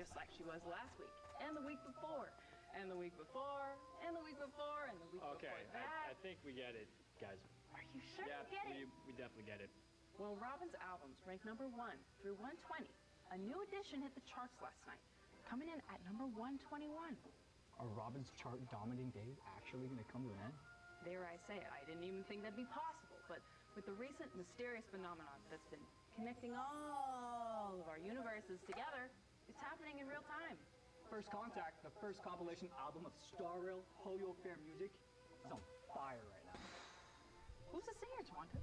just like she was last week, and the week before, and the week before, and the week before, and the week Okay, before that. I think we get it, guys. Are you sure Yeah, you get it? we definitely get it. Well, Robin's albums ranked number 1 through 120. A new addition hit the charts last night, coming in at number 121. Are Robin's chart-dominating days actually going to come to an end? Dare I say it, I didn't even think that'd be possible, but with the recent mysterious phenomenon that's been connecting all of our universes together, it's happening in real time. First Contact, the first compilation album of Star Rail Hoyo Fair music, is on fire right now. Who's the singer, Twanta?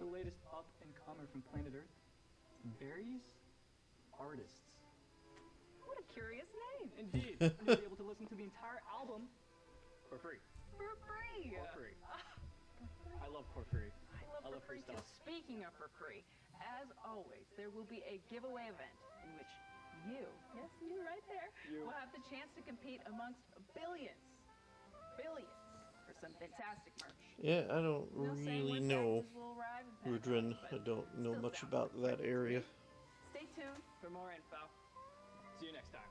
The latest up-and-comer from planet Earth, various artists. What a curious name. Indeed, and you'll be able to listen to the entire album for free. For free. For free. I love for free. I love free stuff. Speaking of for free, as always, there will be a giveaway event in which you, yes, you right there, will have the chance to compete amongst billions, for some fantastic merch. Yeah, I don't No saying really what know taxes will arrive in Rudrin. Penacony, I don't know still much sounds about that area. Stay tuned for more info. See you next time.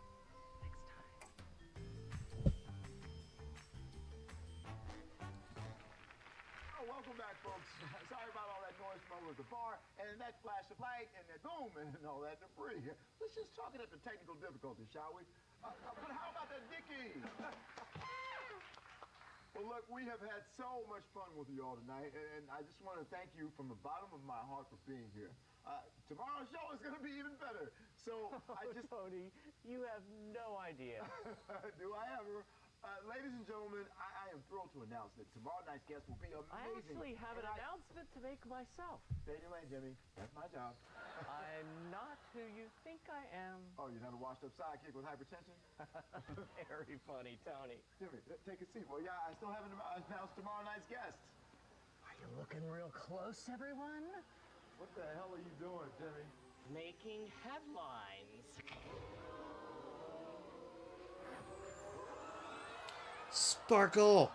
Oh, welcome back, folks. Sorry about all that noise from over at the bar, and that flash of light, and that boom, and all that debris. Let's just chalk it up to technical difficulties, shall we? But how about that Dickie? Well, look, we have had so much fun with you all tonight, and I just want to thank you from the bottom of my heart for being here. Tomorrow's show is going to be even better, so I just... Tony, you have no idea. Do I ever? Ladies and gentlemen, I am thrilled to announce that tomorrow night's guest will be amazing. I actually have an announcement to make myself. Stay in your lane, Jimmy. That's my job. I'm not who you think I am. Oh, you're not a washed-up sidekick with hypertension? Very funny, Tony. Jimmy, take a seat. Well, yeah, I still haven't announced tomorrow night's guest. Are you looking real close, everyone? What the hell are you doing, Jimmy? Making headlines. Sparkle!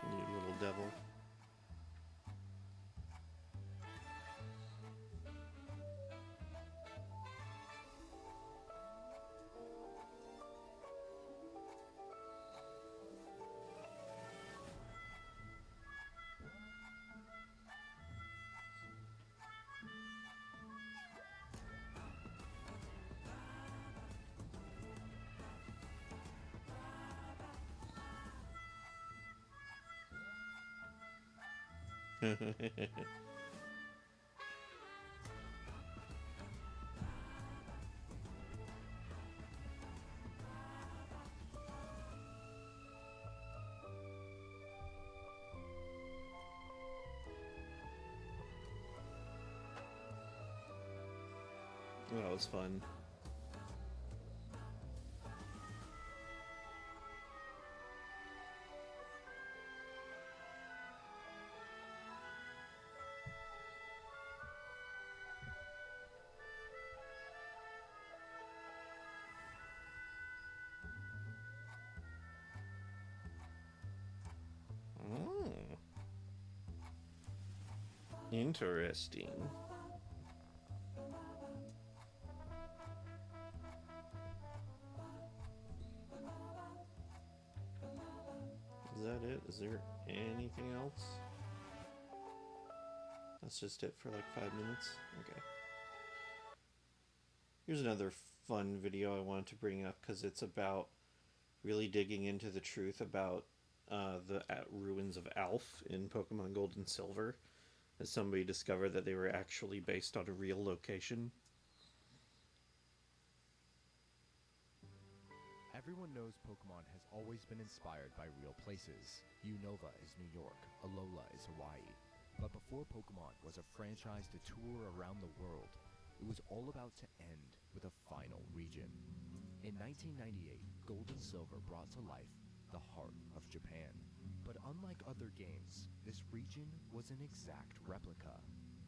You little devil. That was fun. Oh. Interesting. Is that it? Is there anything else? That's just it for like 5 minutes? Okay. Here's another fun video I wanted to bring up because it's about really digging into the truth about the ruins of Alph in Pokemon Gold and Silver, as somebody discovered that they were actually based on a real location. Everyone knows Pokemon has always been inspired by real places. Unova is New York, Alola is Hawaii. But before Pokemon was a franchise to tour around the world, it was all about to end with a final region. In 1998, Gold and Silver brought to life the heart of Japan. But unlike other games, this region was an exact replica.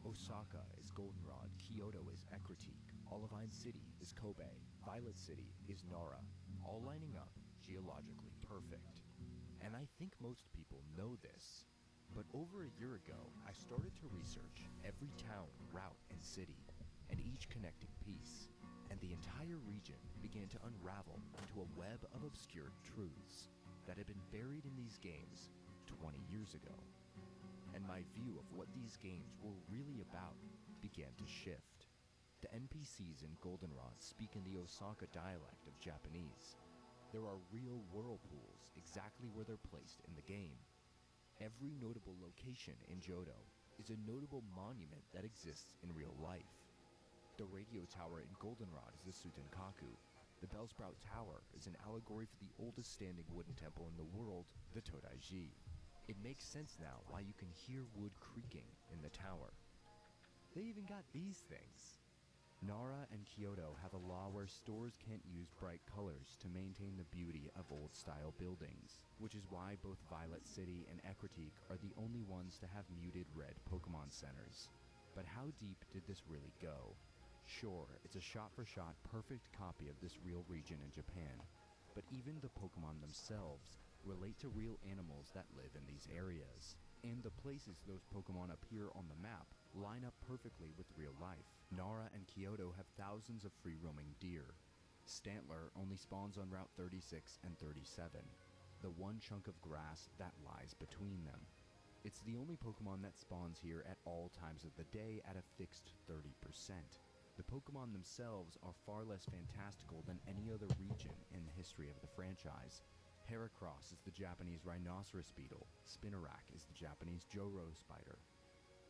Osaka is Goldenrod, Kyoto is Ecruteak, Olivine City is Kobe, Violet City is Nara, all lining up geologically perfect. And I think most people know this. But over a year ago, I started to research every town, route, and city, and each connecting piece. And the entire region began to unravel into a web of obscure truths that had been buried in these games 20 years ago. And my view of what these games were really about began to shift. The NPCs in Goldenrod speak in the Osaka dialect of Japanese. There are real whirlpools exactly where they're placed in the game. Every notable location in Johto is a notable monument that exists in real life. The radio tower in Goldenrod is the Sutenkaku. The Bellsprout Tower is an allegory for the oldest standing wooden temple in the world, the Todaiji. It makes sense now why you can hear wood creaking in the tower. They even got these things. Nara and Kyoto have a law where stores can't use bright colors to maintain the beauty of old-style buildings, which is why both Violet City and Ecruteak are the only ones to have muted red Pokemon centers. But how deep did this really go? Sure, it's a shot-for-shot perfect copy of this real region in Japan, but even the Pokemon themselves relate to real animals that live in these areas, and the places those Pokemon appear on the map line up perfectly with real life. Nara and Kyoto have thousands of free-roaming deer. Stantler only spawns on Route 36 and 37, the one chunk of grass that lies between them. It's the only Pokemon that spawns here at all times of the day at a fixed 30%. The Pokemon themselves are far less fantastical than any other region in the history of the franchise. Heracross is the Japanese rhinoceros beetle. Spinarak is the Japanese Joro spider.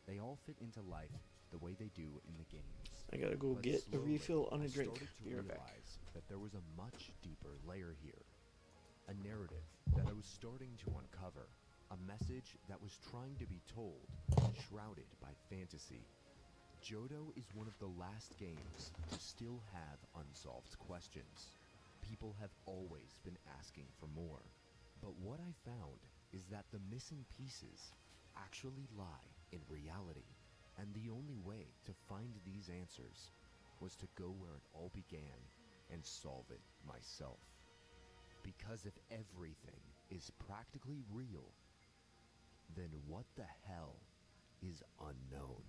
They all fit into life the way they do in the games. I gotta go But get a slowly, refill on I a drink. started to Be right back. realize that there was a much deeper layer here. A narrative that I was starting to uncover. A message that was trying to be told, shrouded by fantasy. Johto is one of the last games to still have unsolved questions. People have always been asking for more. But what I found is that the missing pieces actually lie in reality. And the only way to find these answers was to go where it all began and solve it myself. Because if everything is practically real, then what the hell is unknown?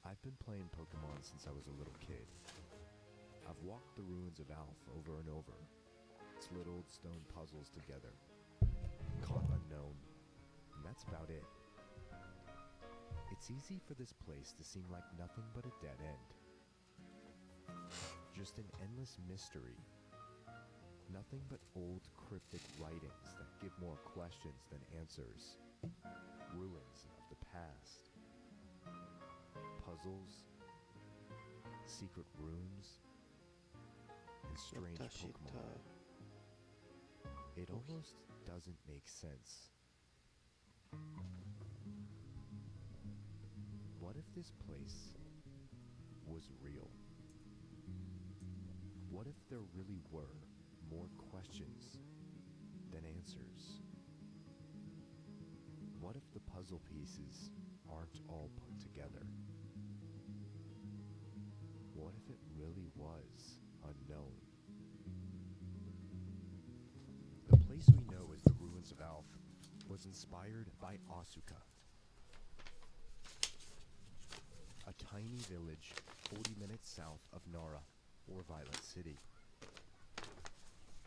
I've been playing Pokemon since I was a little kid. I've walked the ruins of Alph over and over, slid old stone puzzles together, caught unknown, and that's about it. It's easy for this place to seem like nothing but a dead end. Just an endless mystery. Nothing but old cryptic writings that give more questions than answers. Ruins of the past. Puzzles, secret rooms, and strange Pokemon. It almost doesn't make sense. What if this place was real? What if there really were more questions than answers? What if the puzzle pieces aren't all put together? What if it really was unknown? The place we know as the ruins of Alph was inspired by Asuka, a tiny village 40 minutes south of Nara, or Violet City.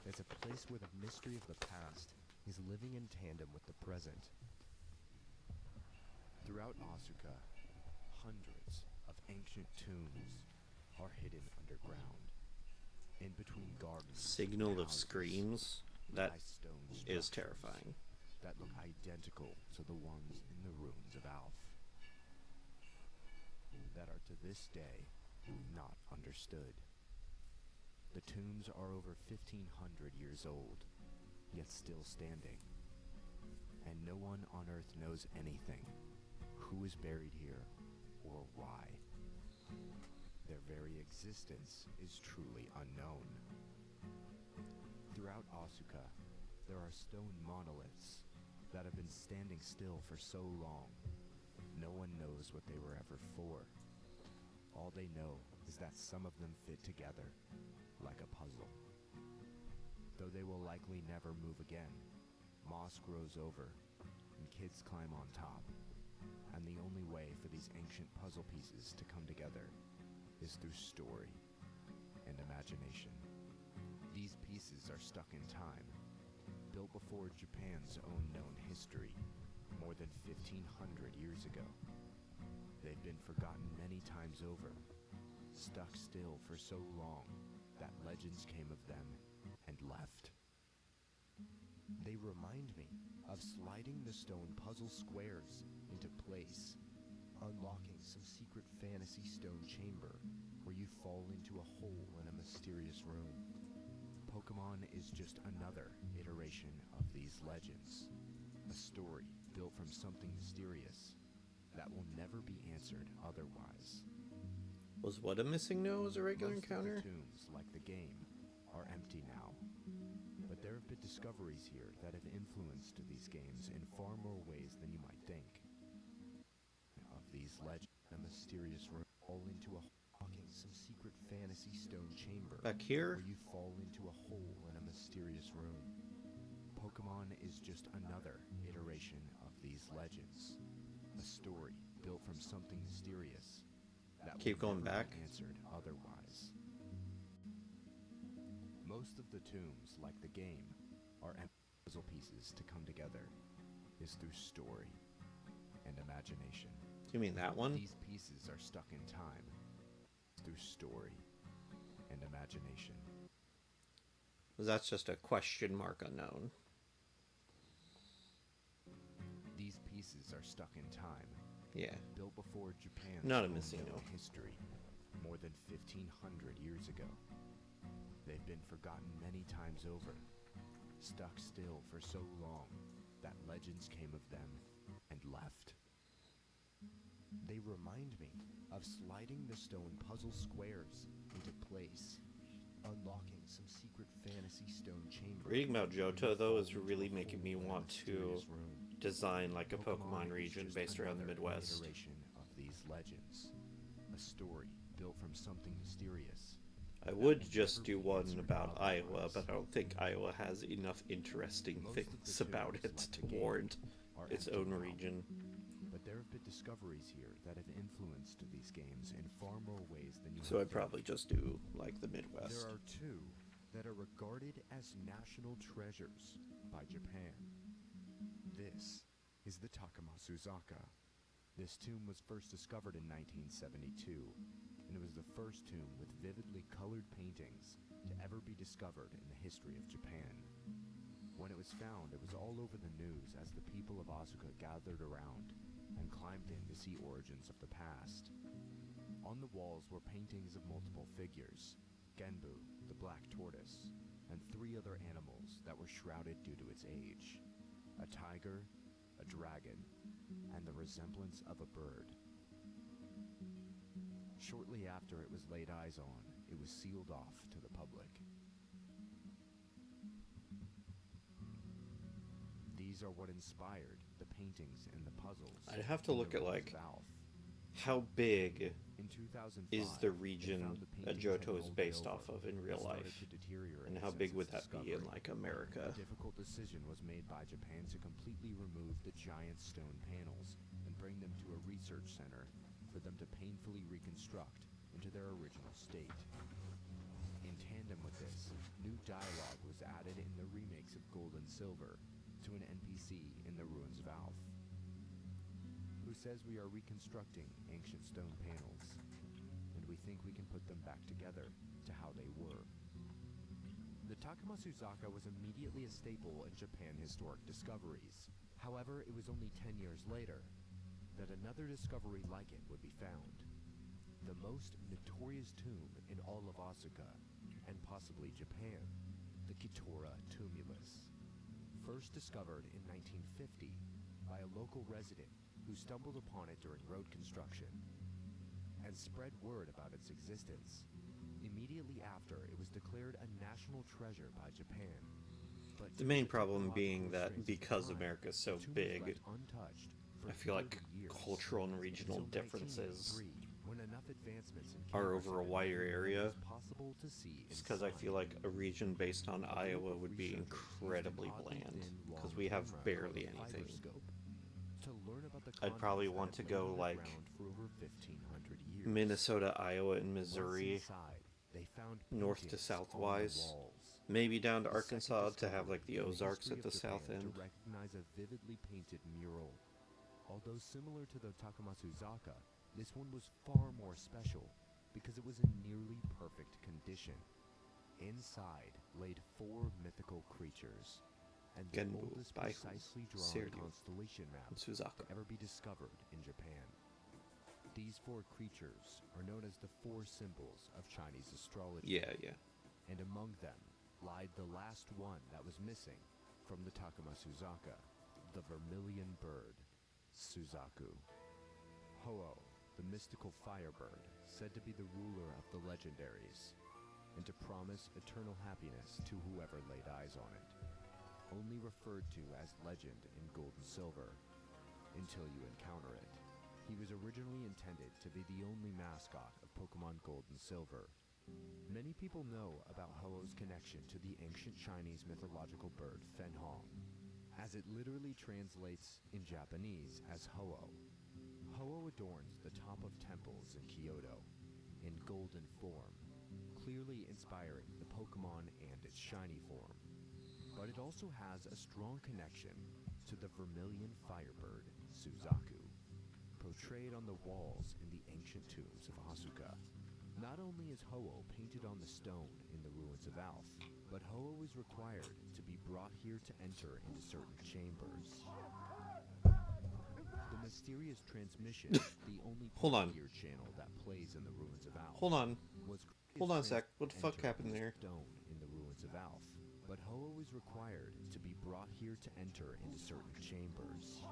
It's a place where the mystery of the past is living in tandem with the present. Throughout Asuka, hundreds of ancient tombs are hidden underground, in between gardens. Signal of houses, Screams. That lie stone is structures terrifying. that look identical to the ones in the ruins of Alph, that are to this day not understood. The tombs are over 1,500 years old, yet still standing, and no one on Earth knows anything, who is buried here, or why. Their very existence is truly unknown. Throughout Asuka, there are stone monoliths that have been standing still for so long, no one knows what they were ever for. All they know is that some of them fit together, like a puzzle. Though they will likely never move again, moss grows over, and kids climb on top. And the only way for these ancient puzzle pieces to come together is through story and imagination. These pieces are stuck in time, built before Japan's own known history, more than 1,500 years ago. They've been forgotten many times over, stuck still for so long that legends came of them and left. They remind me of sliding the stone puzzle squares into place, unlocking some secret fantasy stone chamber where you fall into a hole in a mysterious room. Pokemon is just another iteration of these legends, a story built from something mysterious that will never be answered otherwise. Was what a missing nose a regular Most encounter? of the tombs, like the game, are empty now. But there have been discoveries here that have influenced these games in far more ways than you might think. Of these legends, a mysterious room fall into a walking some secret fantasy stone chamber. Back here? Where you fall into a hole in a mysterious room. Pokemon is just another iteration of these legends. A story built from something mysterious that Keep will going never back. be answered otherwise. Most of the tombs, like the game, are empty puzzle pieces to come together. Is through story and imagination. You mean that one? These pieces are stuck in time. Through story and imagination. That's just a question mark unknown. These pieces are stuck in time. Yeah. Built before Japan's Not a own Messino. known history, more than 1,500 years ago. They've been forgotten many times over, stuck still for so long that legends came of them and left. They remind me of sliding the stone puzzle squares into place, unlocking some secret fantasy stone chamber. Reading about Johto, though, is really making me want to design like a Pokemon region based around the Midwest. Iteration of these legends, a story built from something mysterious. I would just do one about Iowa, but I don't think Iowa has enough interesting things about it to warrant its own region. But there have been discoveries here that have influenced these games in far more ways than you So would I'd probably just do like the Midwest. There are two that are regarded as national treasures by Japan. This is the Takamasuzaka. This tomb was first discovered in 1972, and it was the first tomb with vividly colored paintings to ever be discovered in the history of Japan. When it was found, it was all over the news as the people of Asuka gathered around and climbed in to see origins of the past. On the walls were paintings of multiple figures, Genbu, the black tortoise, and 3 other animals that were shrouded due to its age: a tiger, a dragon, and the resemblance of a bird. Shortly after it was laid eyes on, it was sealed off to the public. These are what inspired the paintings and the puzzles. I'd have to in look the at Ruins like of Alph. how big In 2005, is the they region found the that paintings had Johto is rolled based over off of in and real started life, to deteriorate and how since big would its that be in discovery. like America? A difficult decision was made by Japan to completely remove the giant stone panels and bring them to a research center for them to painfully reconstruct into their original state. In tandem with this, new dialogue was added in the remakes of Gold and Silver to an NPC in the Ruins of Alph, who says we are reconstructing ancient stone panels, and we think we can put them back together to how they were. The Takamasuzaka was immediately a staple in Japan historic discoveries. However, it was only 10 years later that another discovery like it would be found. The most notorious tomb in all of Asuka, and possibly Japan, the Kitora Tumulus. First discovered in 1950 by a local resident who stumbled upon it during road construction and spread word about its existence. Immediately after, it was declared a national treasure by Japan. But The main problem being that because America is so big, I feel like cultural and regional differences are over a wider area. Just because I feel like a region based on Iowa would be incredibly bland, because we have barely anything. I'd probably want to go like Minnesota, Iowa, and Missouri, north to south-wise. Maybe down to Arkansas to have like the Ozarks at the south end. To recognize a vividly painted mural. Although similar to the Takamasuzaka, this one was far more special because it was in nearly perfect condition. Inside laid 4 mythical creatures and the Genbu, oldest Baihu, precisely drawn Seiryu, constellation map and Suzaka. to ever be discovered in Japan. These 4 creatures are known as the 4 symbols of Chinese astrology. Yeah. And among them lied the last one that was missing from the Takamasuzaka, the vermilion bird, Suzaku. Ho-Oh, the mystical firebird, said to be the ruler of the legendaries, and to promise eternal happiness to whoever laid eyes on it. Only referred to as legend in Gold and Silver, until you encounter it. He was originally intended to be the only mascot of Pokemon Gold and Silver. Many people know about Ho-Oh's connection to the ancient Chinese mythological bird Fenhong, as it literally translates in Japanese as Ho-Oh. Ho-Oh adorns the top of temples in Kyoto in golden form, clearly inspiring the Pokemon and its shiny form. But it also has a strong connection to the vermilion firebird, Suzaku, portrayed on the walls in the ancient tombs of Asuka. Not only is Ho-Oh painted on the stone in the ruins of Alph, but Ho-Oh is required to be brought here to enter into certain chambers. The mysterious transmission, the only Hold on. Gear channel that plays in the ruins of Alph. Hold on. Was Hold on a sec. What the fuck happened there? Stone in the ruins of Alph, but Ho-Oh is required to be brought here to enter into certain chambers.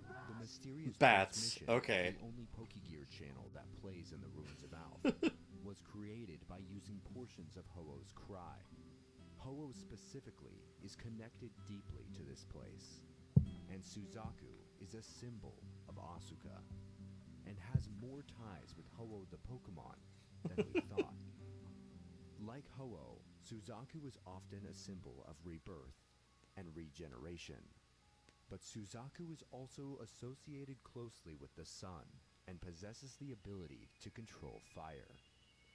The mysterious Bats. transmission, Okay. the only Pokegear channel that plays in the ruins of Alph, was created by using portions of Ho-Oh's cry. Ho-Oh specifically is connected deeply to this place, and Suzaku is a symbol of Asuka, and has more ties with Ho-Oh the Pokemon than we thought. Like Ho-Oh, Suzaku is often a symbol of rebirth and regeneration. But Suzaku is also associated closely with the sun and possesses the ability to control fire.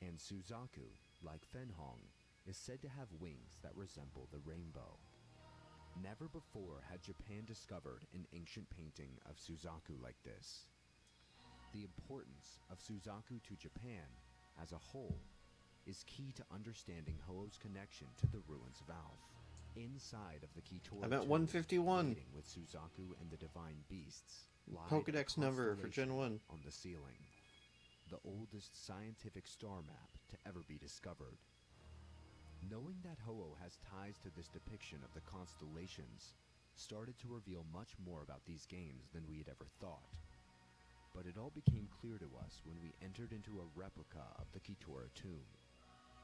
And Suzaku, like Fenhong, is said to have wings that resemble the rainbow. Never before had Japan discovered an ancient painting of Suzaku like this. The importance of Suzaku to Japan as a whole is key to understanding Ho-Oh's connection to the ruins of Alph. Inside of the Kitora I'm at tomb, 151. waiting with Suzaku and the divine beasts, lied Pokedex a number for Gen 1. on the ceiling, the oldest scientific star map to ever be discovered. Knowing that Ho-Oh has ties to this depiction of the constellations started to reveal much more about these games than we had ever thought. But it all became clear to us when we entered into a replica of the Kitora tomb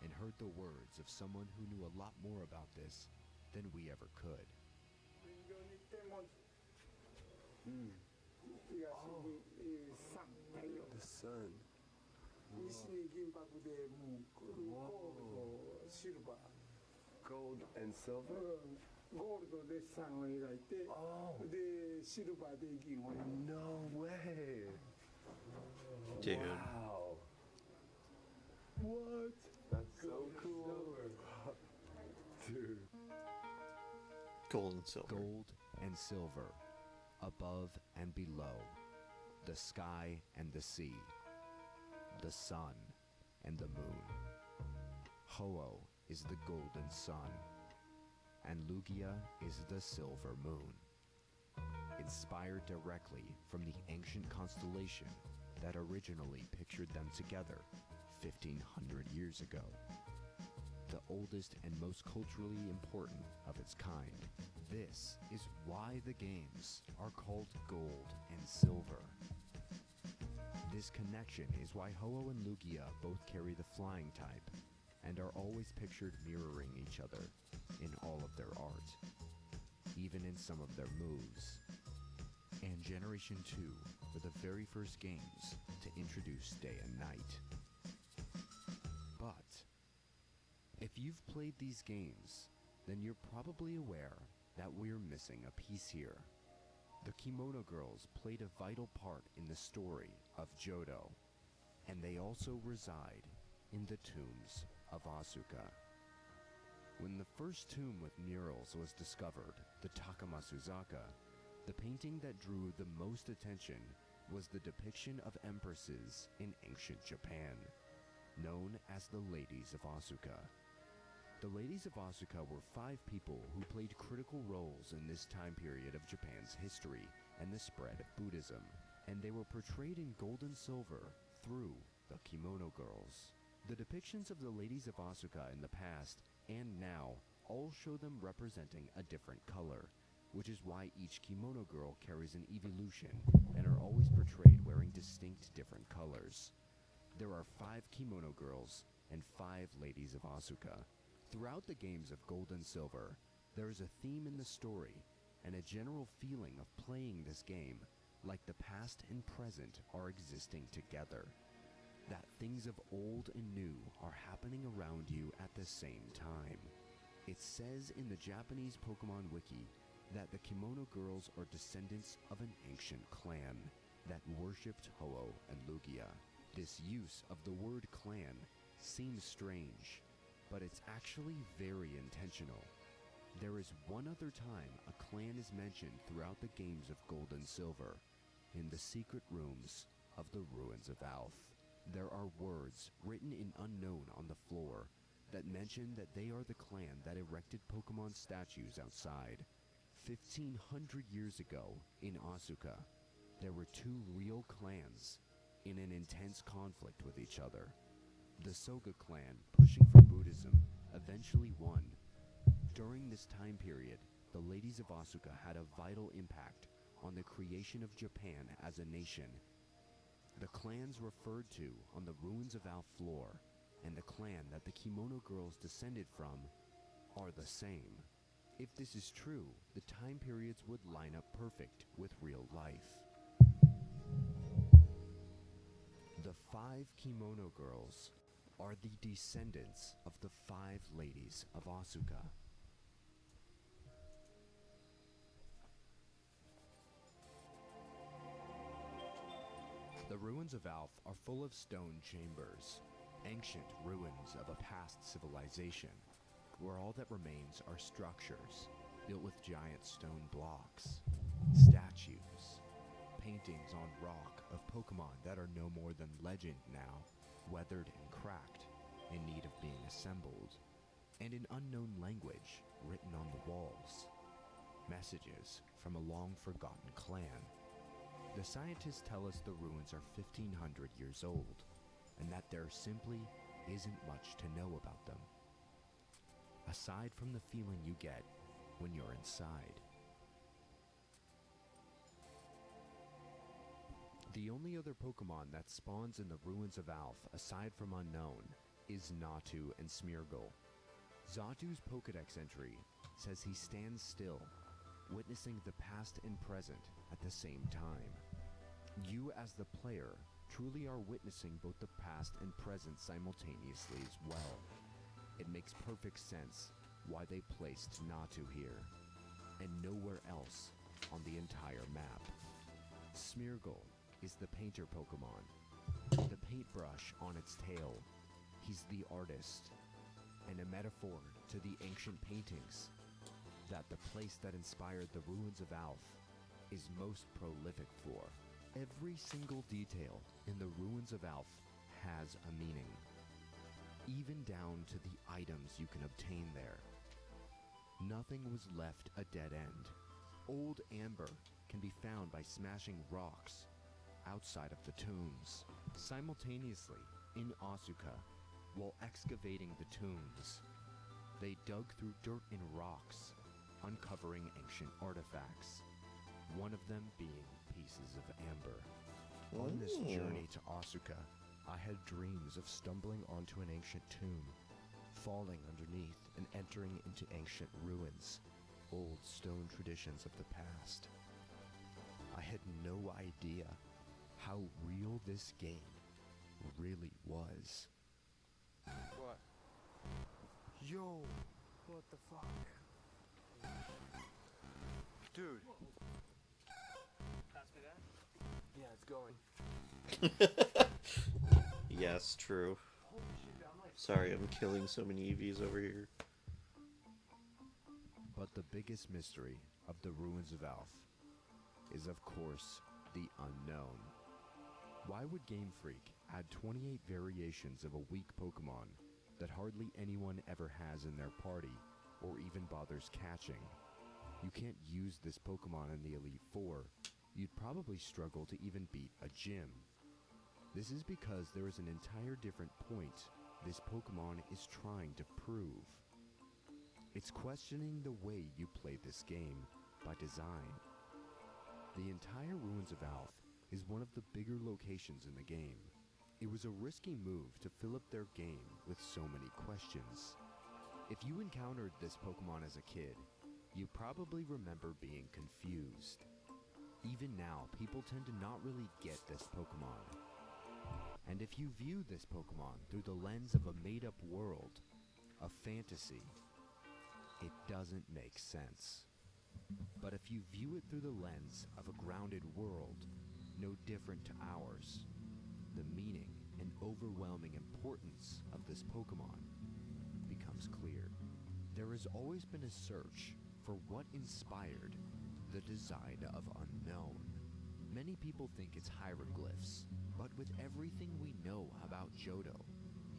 and heard the words of someone who knew a lot more about this than we ever could. The sun. Gold and silver? No way! Dude. Wow. What? That's so cool. Dude. Gold and silver. Gold and silver, above and below, the sky and the sea, the sun and the moon. Ho-Oh is the golden sun, and Lugia is the silver moon. Inspired directly from the ancient constellation that originally pictured them together 1,500 years ago. The oldest and most culturally important of its kind. This is why the games are called Gold and Silver. This connection is why Ho-Oh and Lugia both carry the flying type and are always pictured mirroring each other in all of their art, even in some of their moves. And Generation 2 were the very first games to introduce day and night. But if you've played these games, then you're probably aware that we're missing a piece here. The Kimono Girls played a vital part in the story of Johto, and they also reside in the tombs of Asuka. When the first tomb with murals was discovered, the Takamasuzaka, the painting that drew the most attention was the depiction of empresses in ancient Japan, known as the Ladies of Asuka. The Ladies of Asuka were 5 people who played critical roles in this time period of Japan's history and the spread of Buddhism, and they were portrayed in gold and silver through the Kimono Girls. The depictions of the Ladies of Asuka in the past and now all show them representing a different color, which is why each Kimono Girl carries an evolution and are always portrayed wearing distinct different colors. There are 5 Kimono Girls and 5 Ladies of Asuka. Throughout the games of Gold and Silver, there is a theme in the story and a general feeling of playing this game like the past and present are existing together. That things of old and new are happening around you at the same time. It says in the Japanese Pokemon Wiki that the Kimono Girls are descendants of an ancient clan that worshipped Ho-Oh and Lugia. This use of the word clan seems strange, but it's actually very intentional. There is one other time a clan is mentioned throughout the games of Gold and Silver, in the secret rooms of the Ruins of Alph. There are words written in unknown on the floor that mention that they are the clan that erected Pokemon statues outside. 1,500 years ago, in Asuka, there were two real clans in an intense conflict with each other. The Soga clan, pushing for Buddhism, eventually won. During this time period, the ladies of Asuka had a vital impact on the creation of Japan as a nation. The clans referred to on the Ruins of Alph floor and the clan that the Kimono Girls descended from are the same. If this is true, the time periods would line up perfect with real life. The 5 Kimono Girls are the descendants of the 5 ladies of Asuka. The Ruins of Alph are full of stone chambers, ancient ruins of a past civilization, where all that remains are structures built with giant stone blocks, statues, paintings on rock of Pokemon that are no more than legend now, weathered and cracked, in need of being assembled, and an unknown language written on the walls. Messages from a long-forgotten clan. The scientists tell us the ruins are 1,500 years old, and that there simply isn't much to know about them, aside from the feeling you get when you're inside. The only other Pokemon that spawns in the Ruins of Alph, aside from Unknown, is Natu and Smeargle. Xatu's Pokedex entry says he stands still, witnessing the past and present at the same time. You as the player truly are witnessing both the past and present simultaneously as well. It makes perfect sense why they placed Natu here, and nowhere else on the entire map. Smeargle is the painter Pokemon. The paintbrush on its tail. He's the artist, and a metaphor to the ancient paintings that the place that inspired the Ruins of Alph is most prolific for. Every single detail in the Ruins of Alph has a meaning, even down to the items you can obtain there. Nothing was left a dead end. Old amber can be found by smashing rocks outside of the tombs. Simultaneously, in Asuka, while excavating the tombs, they dug through dirt and rocks, uncovering ancient artifacts, one of them being pieces of amber. On this journey to Asuka, I had dreams of stumbling onto an ancient tomb, falling underneath and entering into ancient ruins, old stone traditions of the past. I had no idea how real this game really was. What? Yo! What the fuck? Dude. Pass me that? Yeah, it's going. Yes, true. Sorry, I'm killing so many EVs over here. But the biggest mystery of the Ruins of Alph is, of course, the unknown. Why would Game Freak add 28 variations of a weak Pokemon that hardly anyone ever has in their party or even bothers catching? You can't use this Pokemon in the Elite Four. You'd probably struggle to even beat a gym. This is because there is an entire different point this Pokemon is trying to prove. It's questioning the way you play this game by design. The entire Ruins of Alph is one of the bigger locations in the game. It was a risky move to fill up their game with so many questions. If you encountered this Pokemon as a kid, you probably remember being confused. Even now, people tend to not really get this Pokemon. And if you view this Pokemon through the lens of a made-up world, a fantasy, it doesn't make sense. But if you view it through the lens of a grounded world, no different to ours, the meaning and overwhelming importance of this Pokemon becomes clear. There has always been a search for what inspired the design of Unknown. Many people think it's hieroglyphs, but with everything we know about Johto,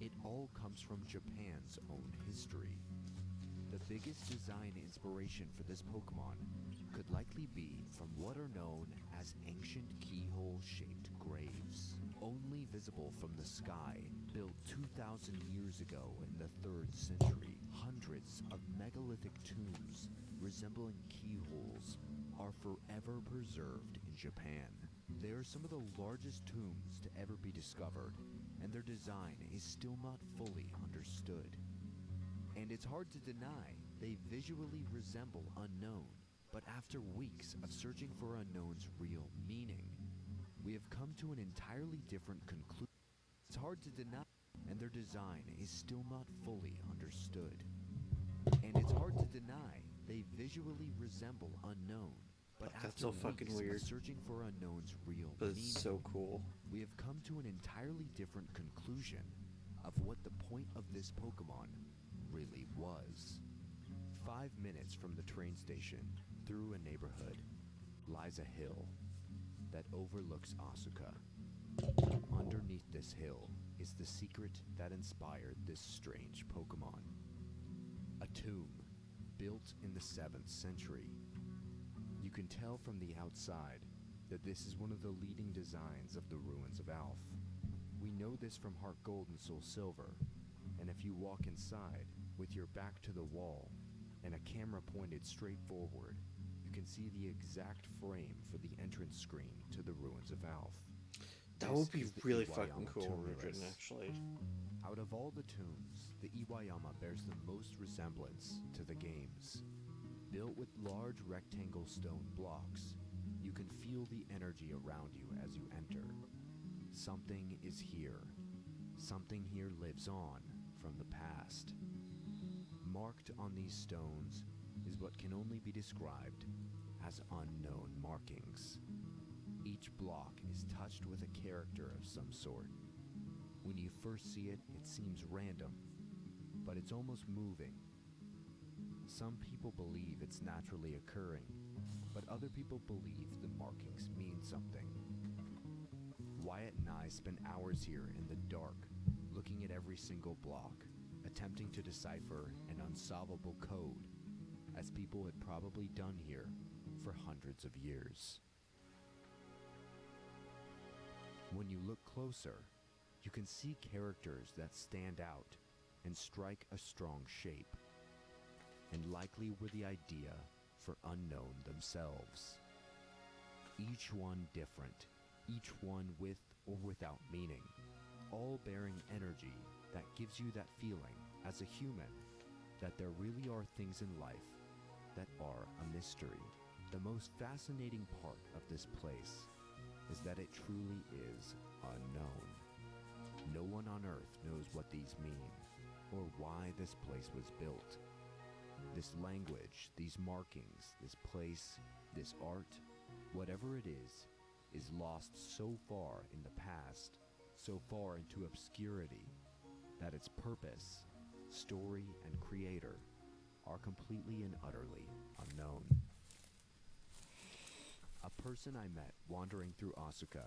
it all comes from Japan's own history. The biggest design inspiration for this Pokemon could likely be from what are known as ancient keyhole-shaped graves, only visible from the sky, built 2,000 years ago in the 3rd century. Hundreds of megalithic tombs resembling keyholes are forever preserved in Japan. They are some of the largest tombs to ever be discovered, and their design is still not fully understood. And it's hard to deny they visually resemble Unknown, but after weeks of searching for Unknown's real meaning, we have come to an entirely different conclusion. It's hard to deny, and their design is still not fully understood. And it's hard to deny they visually resemble Unknown, but That's after so fucking weeks weird. of searching for Unknown's real But meaning, it's so cool. we have come to an entirely different conclusion of what the point of this Pokemon really was. 5 minutes from the train station, through a neighborhood, lies a hill that overlooks Asuka. Underneath this hill is the secret that inspired this strange Pokemon. A tomb built in the 7th century. You can tell from the outside that this is one of the leading designs of the ruins of Alph. We know this from Heart Gold and Soul Silver, and if you walk inside with your back to the wall and a camera pointed straight forward, you can see the exact frame for the entrance screen to the ruins of Alph. That This would be is the really Iwayama fucking cool, tomb Rudrin, terrace. actually. Out of all the tombs, the Iwayama bears the most resemblance to the games. Built with large rectangle stone blocks, you can feel the energy around you as you enter. Something is here. Something here lives on from the past. Marked on these stones is what can only be described as unknown markings. Each block is touched with a character of some sort. When you first see it, it seems random, but it's almost moving. Some people believe it's naturally occurring, but other people believe the markings mean something. Wyatt and I spent hours here in the dark, looking at every single block, attempting to decipher an unsolvable code, as people had probably done here for hundreds of years. When you look closer, you can see characters that stand out and strike a strong shape, and likely were the idea for Unknown themselves. Each one different, each one with or without meaning, all bearing energy that gives you that feeling as a human that there really are things in life that are a mystery. The most fascinating part of this place is that it truly is unknown. No one on Earth knows what these mean, or why this place was built. This language, these markings, this place, this art, whatever it is lost so far in the past, so far into obscurity, that its purpose, story, and creator are completely and utterly unknown. A person I met wandering through Asuka,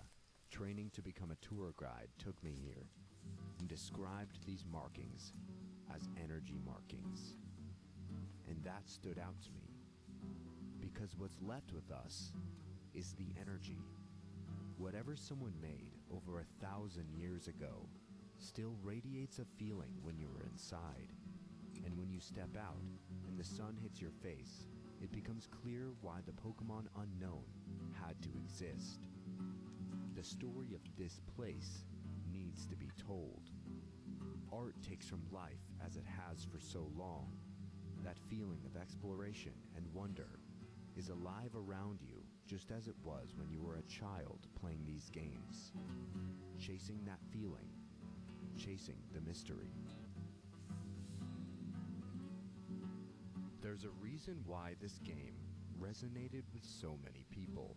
training to become a tour guide, took me here and described these markings as energy markings. And that stood out to me, because what's left with us is the energy. Whatever someone made over 1,000 years ago still radiates a feeling when you are inside. And when you step out and the sun hits your face, it becomes clear why the Pokemon Unknown had to exist. The story of this place needs to be told. Art takes from life as it has for so long. That feeling of exploration and wonder is alive around you just as it was when you were a child playing these games. Chasing that feeling, chasing the mystery. There's a reason why this game resonated with so many people.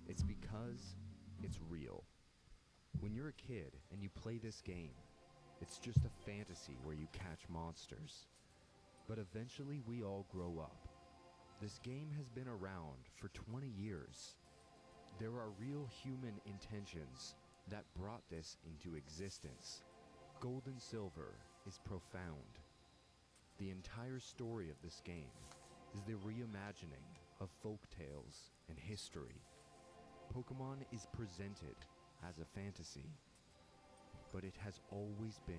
It's because it's real. When you're a kid and you play this game, it's just a fantasy where you catch monsters. But eventually we all grow up. This game has been around for 20 years. There are real human intentions that brought this into existence. Gold and Silver is profound. The entire story of this game is the reimagining of folk tales and history. Pokemon is presented as a fantasy, but it has always been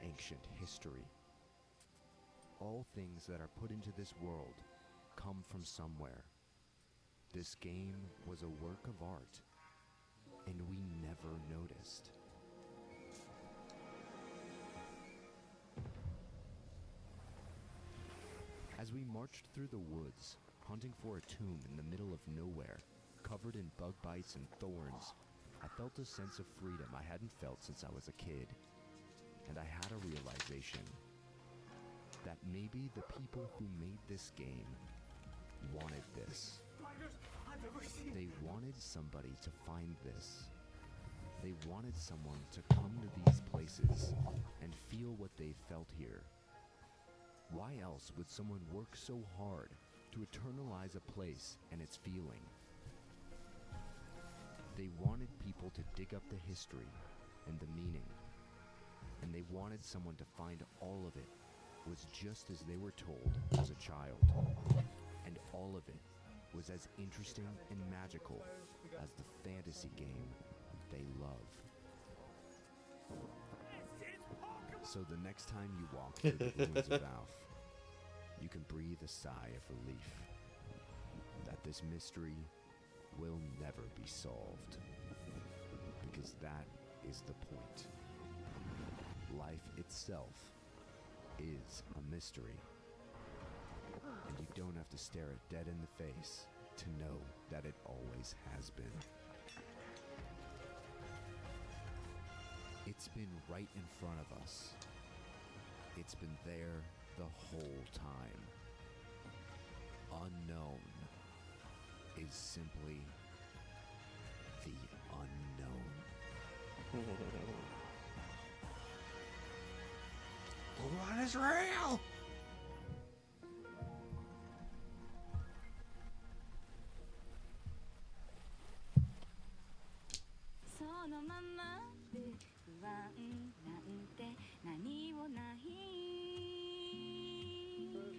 ancient history. All things that are put into this world come from somewhere. This game was a work of art, and we never noticed. As we marched through the woods, hunting for a tomb in the middle of nowhere, covered in bug bites and thorns, I felt a sense of freedom I hadn't felt since I was a kid. And I had a realization that maybe the people who made this game wanted this. They wanted somebody to find this. They wanted someone to come to these places and feel what they felt here. Why else would someone work so hard to eternalize a place and its feeling? They wanted people to dig up the history and the meaning, and they wanted someone to find all of it was just as they were told as a child, and all of it was as interesting and magical as the fantasy game they love. So the next time you walk through the ruins of Alf, you can breathe a sigh of relief that this mystery will never be solved, because that is the point. Life itself is a mystery, and you don't have to stare it dead in the face to know that it always has been. It's been right in front of us. It's been there the whole time. Unknown is simply the unknown. Pokemon is real!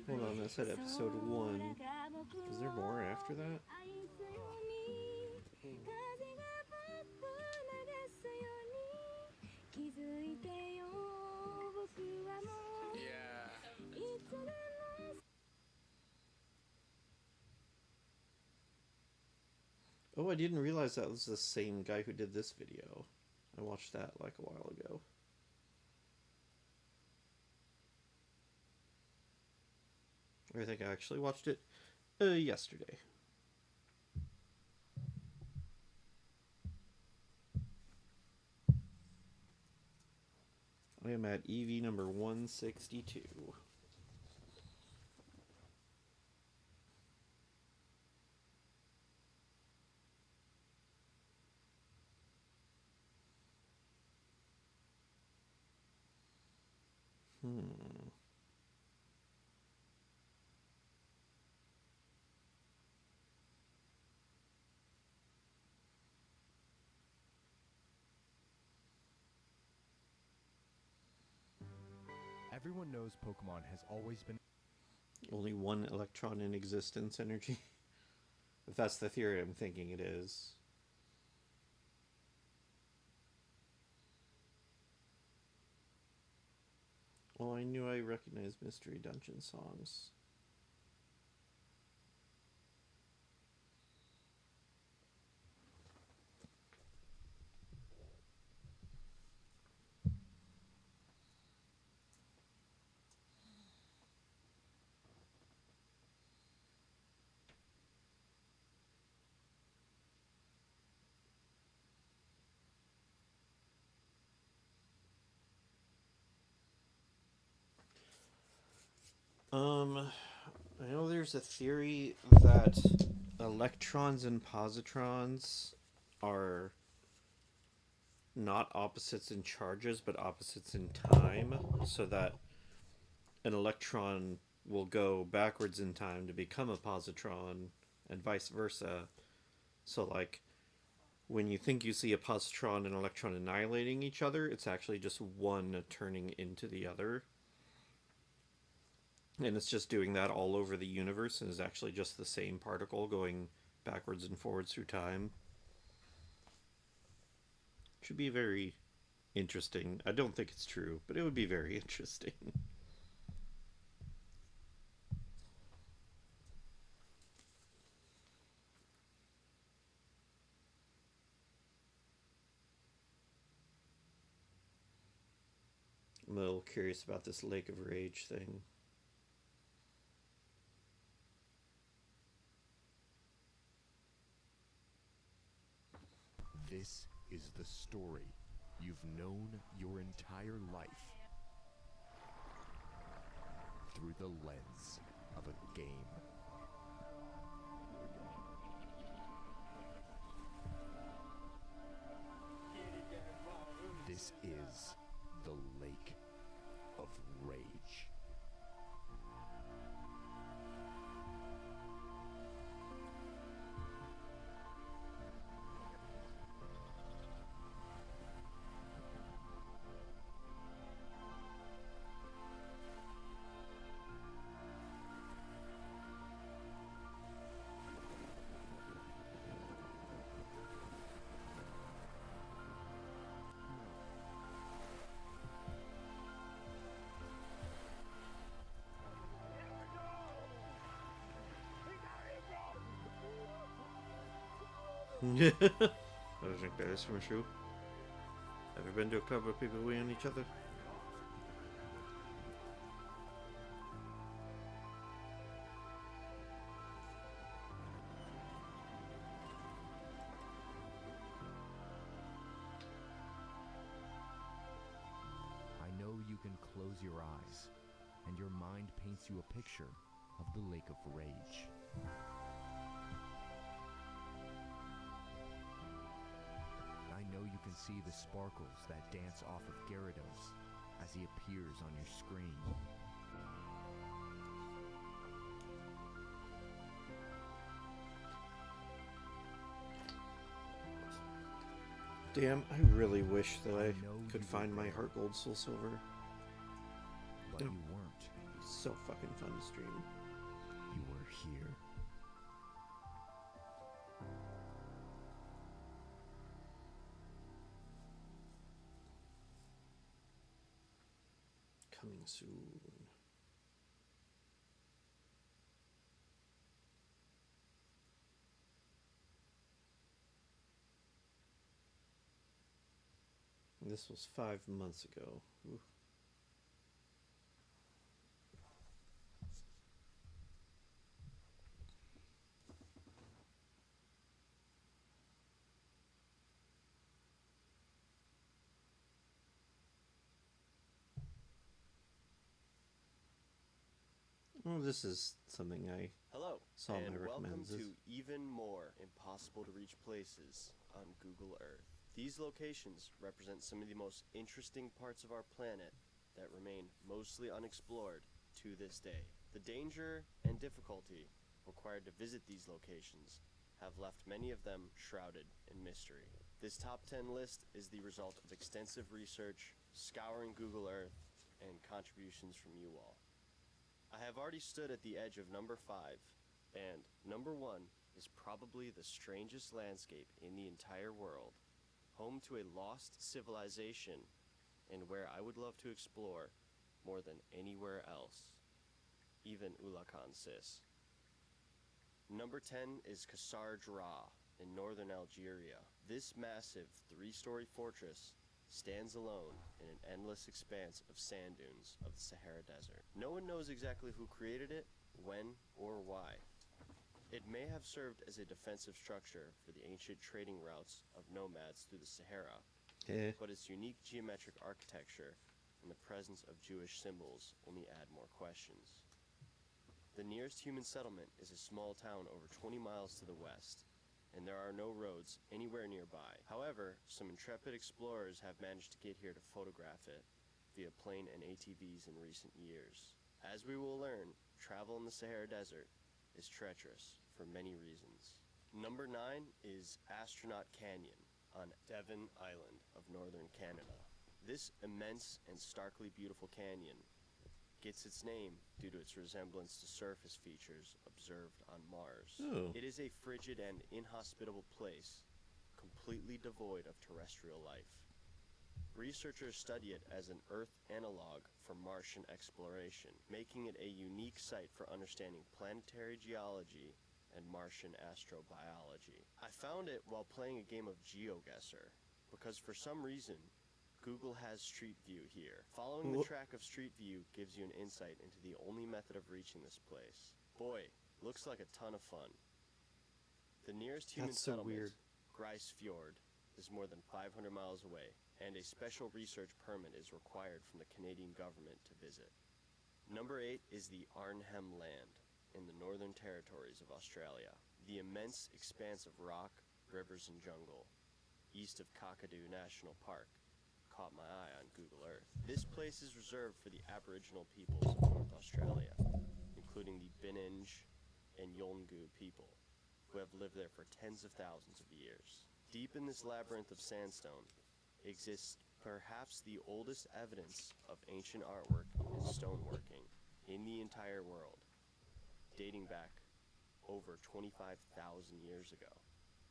Hold on, that's at episode 1. Is there more after that? Oh, I didn't realize that was the same guy who did this video. I watched that like a while ago. I think I actually watched it yesterday. I am at EV number 162. Everyone knows Pokemon has always been Only one electron in existence energy. If that's the theory I'm thinking it is. Well, I knew I recognized Mystery Dungeon songs. I know there's a theory that electrons and positrons are not opposites in charges, but opposites in time, so that an electron will go backwards in time to become a positron, and vice versa. So, like, when you think you see a positron and electron annihilating each other, it's actually just one turning into the other. And it's just doing that all over the universe, and is actually just the same particle going backwards and forwards through time. Should be very interesting. I don't think it's true, but it would be very interesting. I'm a little curious about this Lake of Rage thing. This is the story you've known your entire life through the lens of a game. This is the Lake of Rage. I don't think that is from true. Ever been to a club where people wee on each other? I know you can close your eyes, and your mind paints you a picture of the Lake of Rage. I know you can see the sparkles that dance off of Gyarados as he appears on your screen. Damn, I really wish that I could find my Heart Gold Soul Silver. But you weren't. So fucking fun to stream. You were here. Coming soon. This was 5 months ago. Ooh. Well, this is something I Hello, saw in and my welcome recommends. to even more impossible to reach places on Google Earth. These locations represent some of the most interesting parts of our planet that remain mostly unexplored to this day. The danger and difficulty required to visit these locations have left many of them shrouded in mystery. This top 10 list is the result of extensive research, scouring Google Earth, and contributions from you all. I have already stood at the edge of number 5, and number 1 is probably the strangest landscape in the entire world, home to a lost civilization, and where I would love to explore more than anywhere else, even Ulakan Sis. Number 10 is Qasar Dra in northern Algeria. This massive 3-story fortress stands alone in an endless expanse of sand dunes of the Sahara Desert. No one knows exactly who created it, when, or why. It may have served as a defensive structure for the ancient trading routes of nomads through the Sahara, but its unique geometric architecture and the presence of Jewish symbols only add more questions. The nearest human settlement is a small town over 20 miles to the west. and there are no roads anywhere nearby. However, some intrepid explorers have managed to get here to photograph it via plane and ATVs in recent years. As we will learn, travel in the Sahara Desert is treacherous for many reasons. Number 9 is Astronaut Canyon on Devon Island of northern Canada. This immense and starkly beautiful canyon gets its name due to its resemblance to surface features observed on Mars. Oh. It is a frigid and inhospitable place, completely devoid of terrestrial life. Researchers study it as an Earth analog for Martian exploration, making it a unique site for understanding planetary geology and Martian astrobiology. I found it while playing a game of GeoGuessr, because for some reason, Google has Street View here. Following the track of Street View gives you an insight into the only method of reaching this place. Boy, looks like a ton of fun. The nearest human That's so settlement, weird. Grise Fjord, is more than 500 miles away, and a special research permit is required from the Canadian government to visit. Number 8 is the Arnhem Land in the Northern Territories of Australia. The immense expanse of rock, rivers, and jungle east of Kakadu National Park caught my eye on Google Earth. This place is reserved for the Aboriginal peoples of North Australia, including the Bininj and Yolngu people, who have lived there for tens of thousands of years. Deep in this labyrinth of sandstone exists perhaps the oldest evidence of ancient artwork and stoneworking in the entire world, dating back over 25,000 years ago.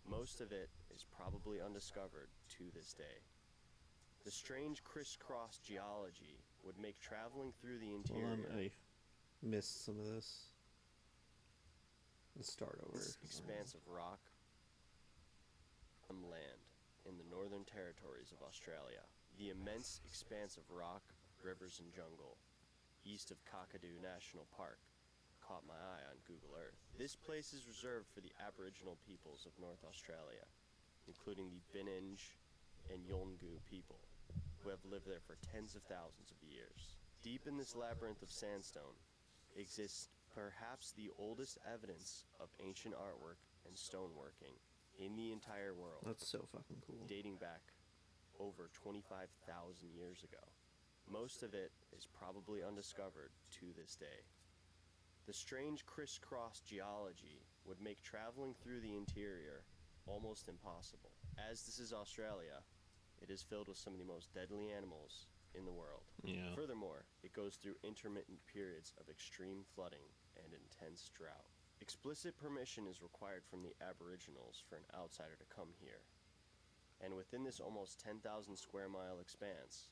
Most of it is probably undiscovered to this day. The strange crisscross geology would make traveling through the Hold on, interior I missed some of this. Let's start over. this expanse of rock and land in the Northern Territories of Australia. The immense expanse of rock, rivers, and jungle east of Kakadu National Park caught my eye on Google Earth. This place is reserved for the Aboriginal peoples of North Australia, including the Bininj and Yolngu people, who have lived there for tens of thousands of years. Deep in this labyrinth of sandstone exists perhaps the oldest evidence of ancient artwork and stoneworking in the entire world. That's so fucking cool. Dating back over 25,000 years ago. Most of it is probably undiscovered to this day. The strange crisscross geology would make traveling through the interior almost impossible. As this is Australia, it is filled with some of the most deadly animals in the world. Yeah. Furthermore, it goes through intermittent periods of extreme flooding and intense drought. Explicit permission is required from the Aboriginals for an outsider to come here. And within this almost 10,000 square mile expanse,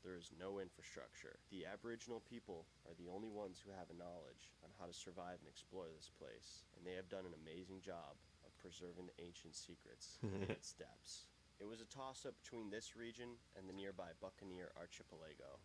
there is no infrastructure. The Aboriginal people are the only ones who have a knowledge on how to survive and explore this place, and they have done an amazing job of preserving the ancient secrets in its depths. It was a toss-up between this region and the nearby Buccaneer Archipelago,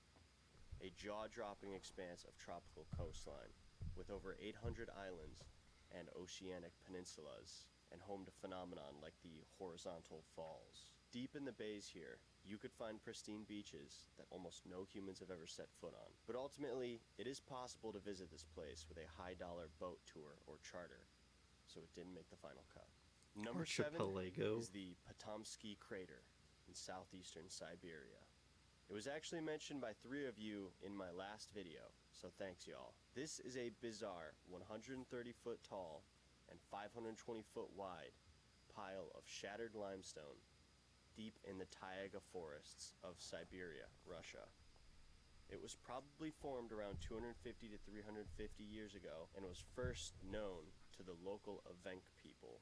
a jaw-dropping expanse of tropical coastline with over 800 islands and oceanic peninsulas, and home to phenomenon like the horizontal falls. Deep in the bays here, you could find pristine beaches that almost no humans have ever set foot on. But ultimately, it is possible to visit this place with a high-dollar boat tour or charter, so it didn't make the final cut. Number 7 Archipelago. is the Potomsky Crater in southeastern Siberia. It was actually mentioned by 3 of you in my last video, so thanks y'all. This is a bizarre 130-foot tall and 520-foot wide pile of shattered limestone deep in the taiga forests of Siberia, Russia. It was probably formed around 250 to 350 years ago and was first known to the local Evenk people,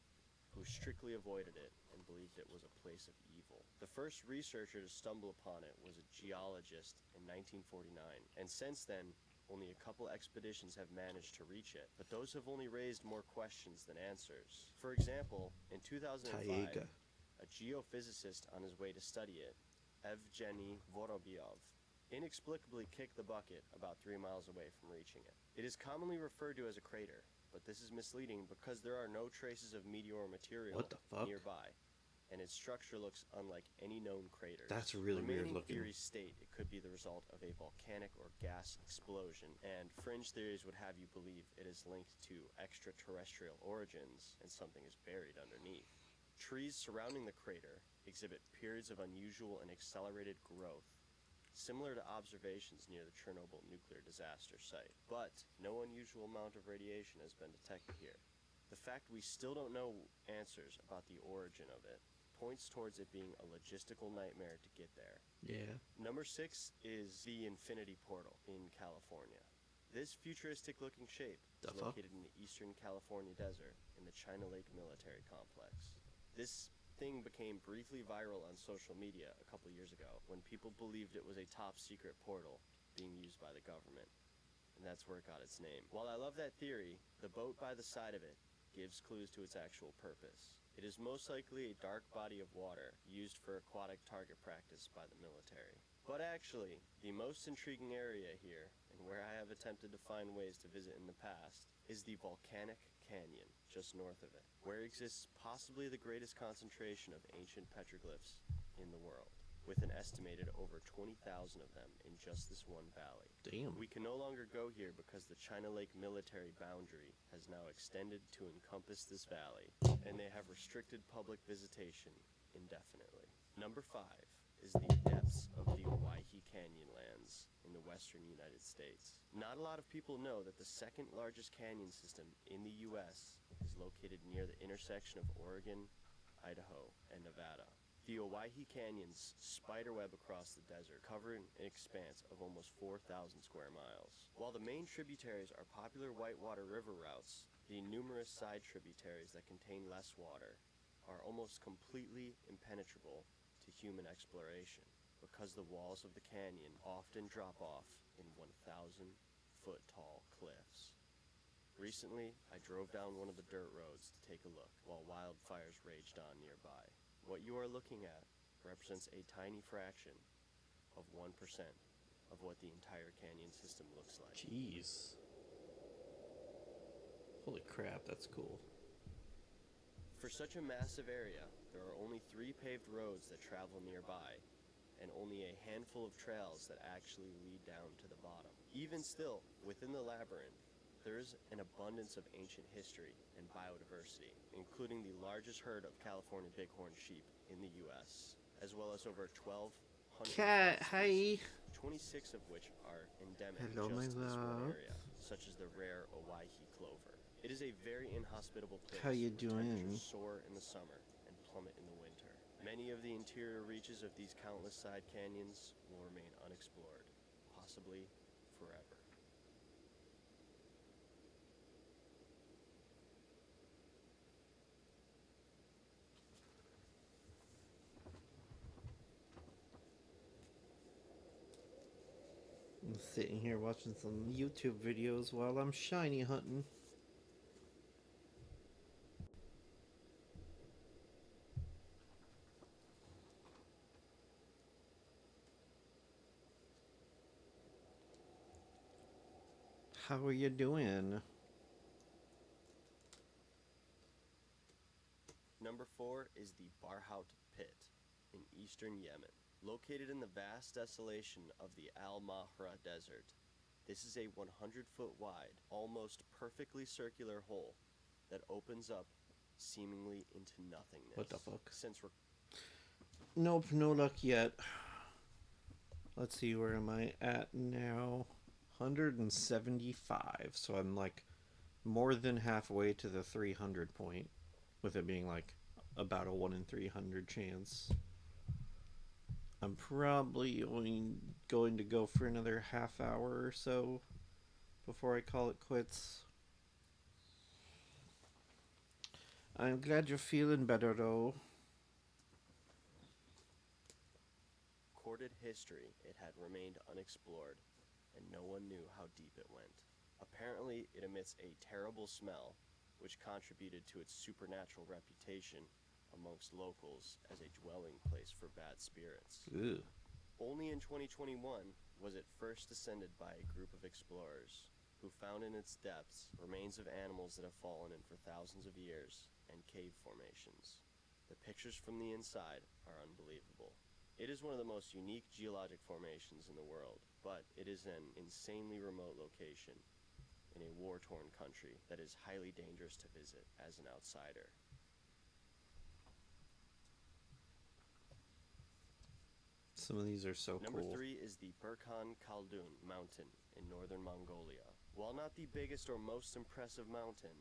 who strictly avoided it and believed it was a place of evil. The first researcher to stumble upon it was a geologist in 1949, and since then, only a couple expeditions have managed to reach it, but those have only raised more questions than answers. For example, in 2005, Taiga. a geophysicist on his way to study it, Evgeny Vorobyov, inexplicably kicked the bucket about 3 miles away from reaching it. It is commonly referred to as a crater, but this is misleading because there are no traces of meteor material What the fuck? nearby, and its structure looks unlike any known crater. That's really weird Remaining looking. theories state it could be the result of a volcanic or gas explosion, and fringe theories would have you believe it is linked to extraterrestrial origins and something is buried underneath. Trees surrounding the crater exhibit periods of unusual and accelerated growth, similar to observations near the Chernobyl nuclear disaster site, but no unusual amount of radiation has been detected here. The fact we still don't know answers about the origin of it points towards it being a logistical nightmare to get there. Yeah. Number 6 is the Infinity Portal in California. This futuristic-looking shape is located in the eastern California desert in the China Lake Military Complex. This thing became briefly viral on social media a couple years ago when people believed it was a top-secret portal being used by the government, and that's where it got its name. While I love that theory, the boat by the side of it gives clues to its actual purpose. It is most likely a dark body of water used for aquatic target practice by the military. But actually, the most intriguing area here, and where I have attempted to find ways to visit in the past, is the Volcanic Canyon, just north of it, where exists possibly the greatest concentration of ancient petroglyphs in the world, with an estimated over 20,000 of them in just this one valley. Damn. We can no longer go here because the China Lake military boundary has now extended to encompass this valley, and they have restricted public visitation indefinitely. Number 5 is the depths of the Owyhee Canyon lands in the western United States. Not a lot of people know that the second largest canyon system in the U.S. is located near the intersection of Oregon, Idaho, and Nevada. The Owyhee Canyons spiderweb across the desert, covering an expanse of almost 4,000 square miles. While the main tributaries are popular whitewater river routes, the numerous side tributaries that contain less water are almost completely impenetrable to human exploration because the walls of the canyon often drop off in 1,000-foot tall cliffs. Recently, I drove down one of the dirt roads to take a look while wildfires raged on nearby. What you are looking at represents a tiny fraction of 1% of what the entire canyon system looks like. Jeez. Holy crap, that's cool. For such a massive area, there are only 3 paved roads that travel nearby, and only a handful of trails that actually lead down to the bottom. Even still, within the labyrinth, there is an abundance of ancient history and biodiversity, including the largest herd of California bighorn sheep in the U.S., as well as over 1,200 Cat, hi. 26 of which are endemic Hello, my just to this one love. area, such as the rare Owyhee clover. It is a very inhospitable place. How you where doing? temperatures soar in the summer and plummet in the winter. Many of the interior reaches of these countless side canyons will remain unexplored, possibly forever. I'm sitting here watching some YouTube videos while I'm shiny hunting. How are you doing? Number 4 is the Barhout Pit in eastern Yemen. Located in the vast desolation of the Al Mahra Desert, this is a 100-foot wide, almost perfectly circular hole that opens up seemingly into nothingness. What the fuck? Since we're Nope, no luck yet. Let's see, where am I at now? 175, so I'm like more than halfway to the 300 point, with it being like about a 1 in 300 chance. I'm probably going to go for another half hour or so before I call it quits. I'm glad you're feeling better though. recorded history, it had remained unexplored, and no one knew how deep it went. Apparently, it emits a terrible smell, which contributed to its supernatural reputation amongst locals as a dwelling place for bad spirits. Ew. Only in 2021 was it first ascended by a group of explorers who found in its depths remains of animals that have fallen in for thousands of years and cave formations. The pictures from the inside are unbelievable. It is one of the most unique geologic formations in the world, but it is an insanely remote location in a war-torn country that is highly dangerous to visit as an outsider. Some of these are so Number cool. 3 is the Burkhan Khaldun mountain in northern Mongolia. While not the biggest or most impressive mountain,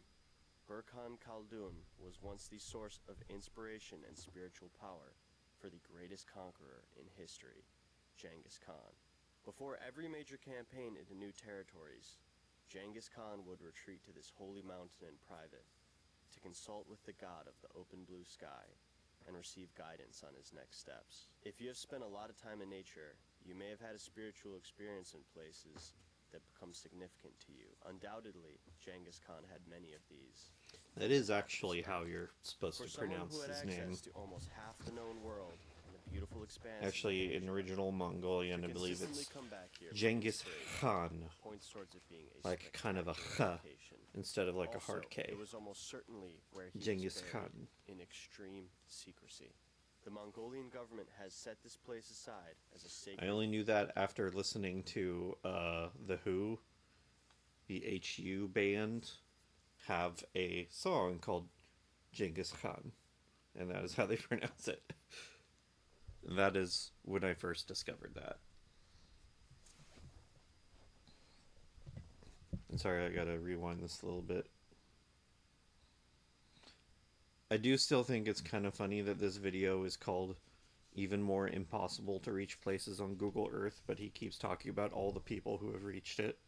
Burkhan Khaldun was once the source of inspiration and spiritual power for the greatest conqueror in history, Genghis Khan. Before every major campaign into new territories, Genghis Khan would retreat to this holy mountain in private to consult with the god of the open blue sky and receive guidance on his next steps. If you have spent a lot of time in nature, you may have had a spiritual experience in places that become significant to you. Undoubtedly, Genghis Khan had many of these. That is actually how you're supposed For to someone pronounce who had his name. access to almost half the known world and the beautiful expanse Actually, in original Mongolian, I believe it's Genghis Khan. points towards it being a Like kind of a spectacular H location. instead of like a Also, hard K. It was almost certainly where he Genghis was buried Khan. in extreme secrecy. The Mongolian government has set this place aside as a sacred. I only knew that after listening to The Who, the HU band, have a song called Genghis Khan. And that is how they pronounce it. That is when I first discovered that. I'm sorry, I gotta rewind this a little bit. I do still think it's kind of funny that this video is called Even More Impossible to Reach Places on Google Earth, but he keeps talking about all the people who have reached it.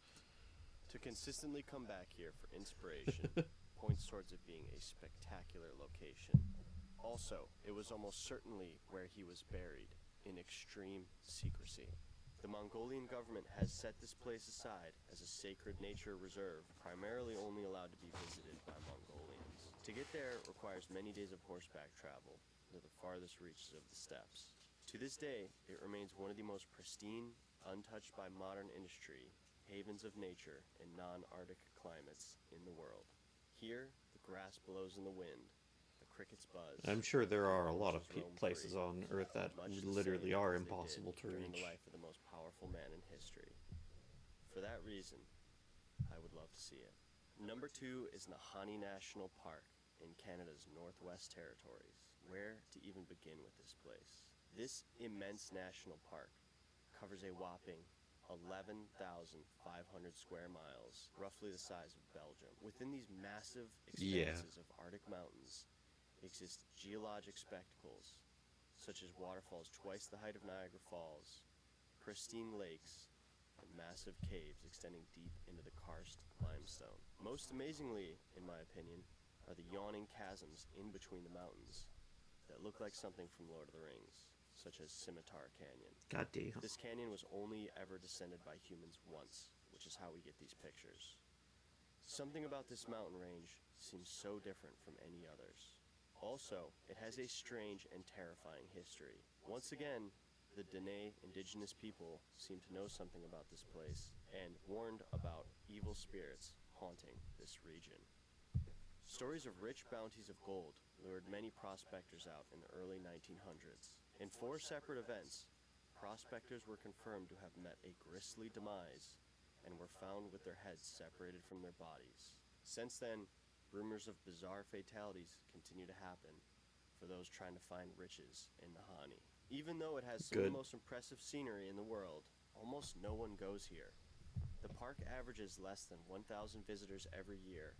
To consistently come back here for inspiration points towards it being a spectacular location. Also, it was almost certainly where he was buried in extreme secrecy. The Mongolian government has set this place aside as a sacred nature reserve, primarily only allowed to be visited by Mongolians. To get there requires many days of horseback travel to the farthest reaches of the steppes. To this day, it remains one of the most pristine, untouched by modern industry, havens of nature in non-Arctic climates in the world. Here, the grass blows in the wind, the crickets buzz. I'm sure there are a lot of horses roam places free, on Earth that much the literally same are as they impossible did to during reach. the life of the most powerful man in history. For that reason, I would love to see it. Number 2 is Nahanni National Park in Canada's Northwest Territories. Where to even begin with this place? This immense national park covers a whopping 11,500 square miles, roughly the size of Belgium. Within these massive expanses of Arctic mountains exist geologic spectacles, such as waterfalls twice the height of Niagara Falls, pristine lakes, and massive caves extending deep into the karst limestone. Most amazingly, in my opinion, are the yawning chasms in between the mountains that look like something from Lord of the Rings, such as Scimitar Canyon. God damn. This canyon was only ever descended by humans once, which is how we get these pictures. Something about this mountain range seems so different from any others. Also, it has a strange and terrifying history. Once again, the Dene indigenous people seem to know something about this place and warned about evil spirits haunting this region. Stories of rich bounties of gold lured many prospectors out in the early 1900s. In 4 separate events, prospectors were confirmed to have met a grisly demise and were found with their heads separated from their bodies. Since then, rumors of bizarre fatalities continue to happen for those trying to find riches in Nahanni. Even though it has some of the most impressive scenery in the world, almost no one goes here. The park averages less than 1,000 visitors every year,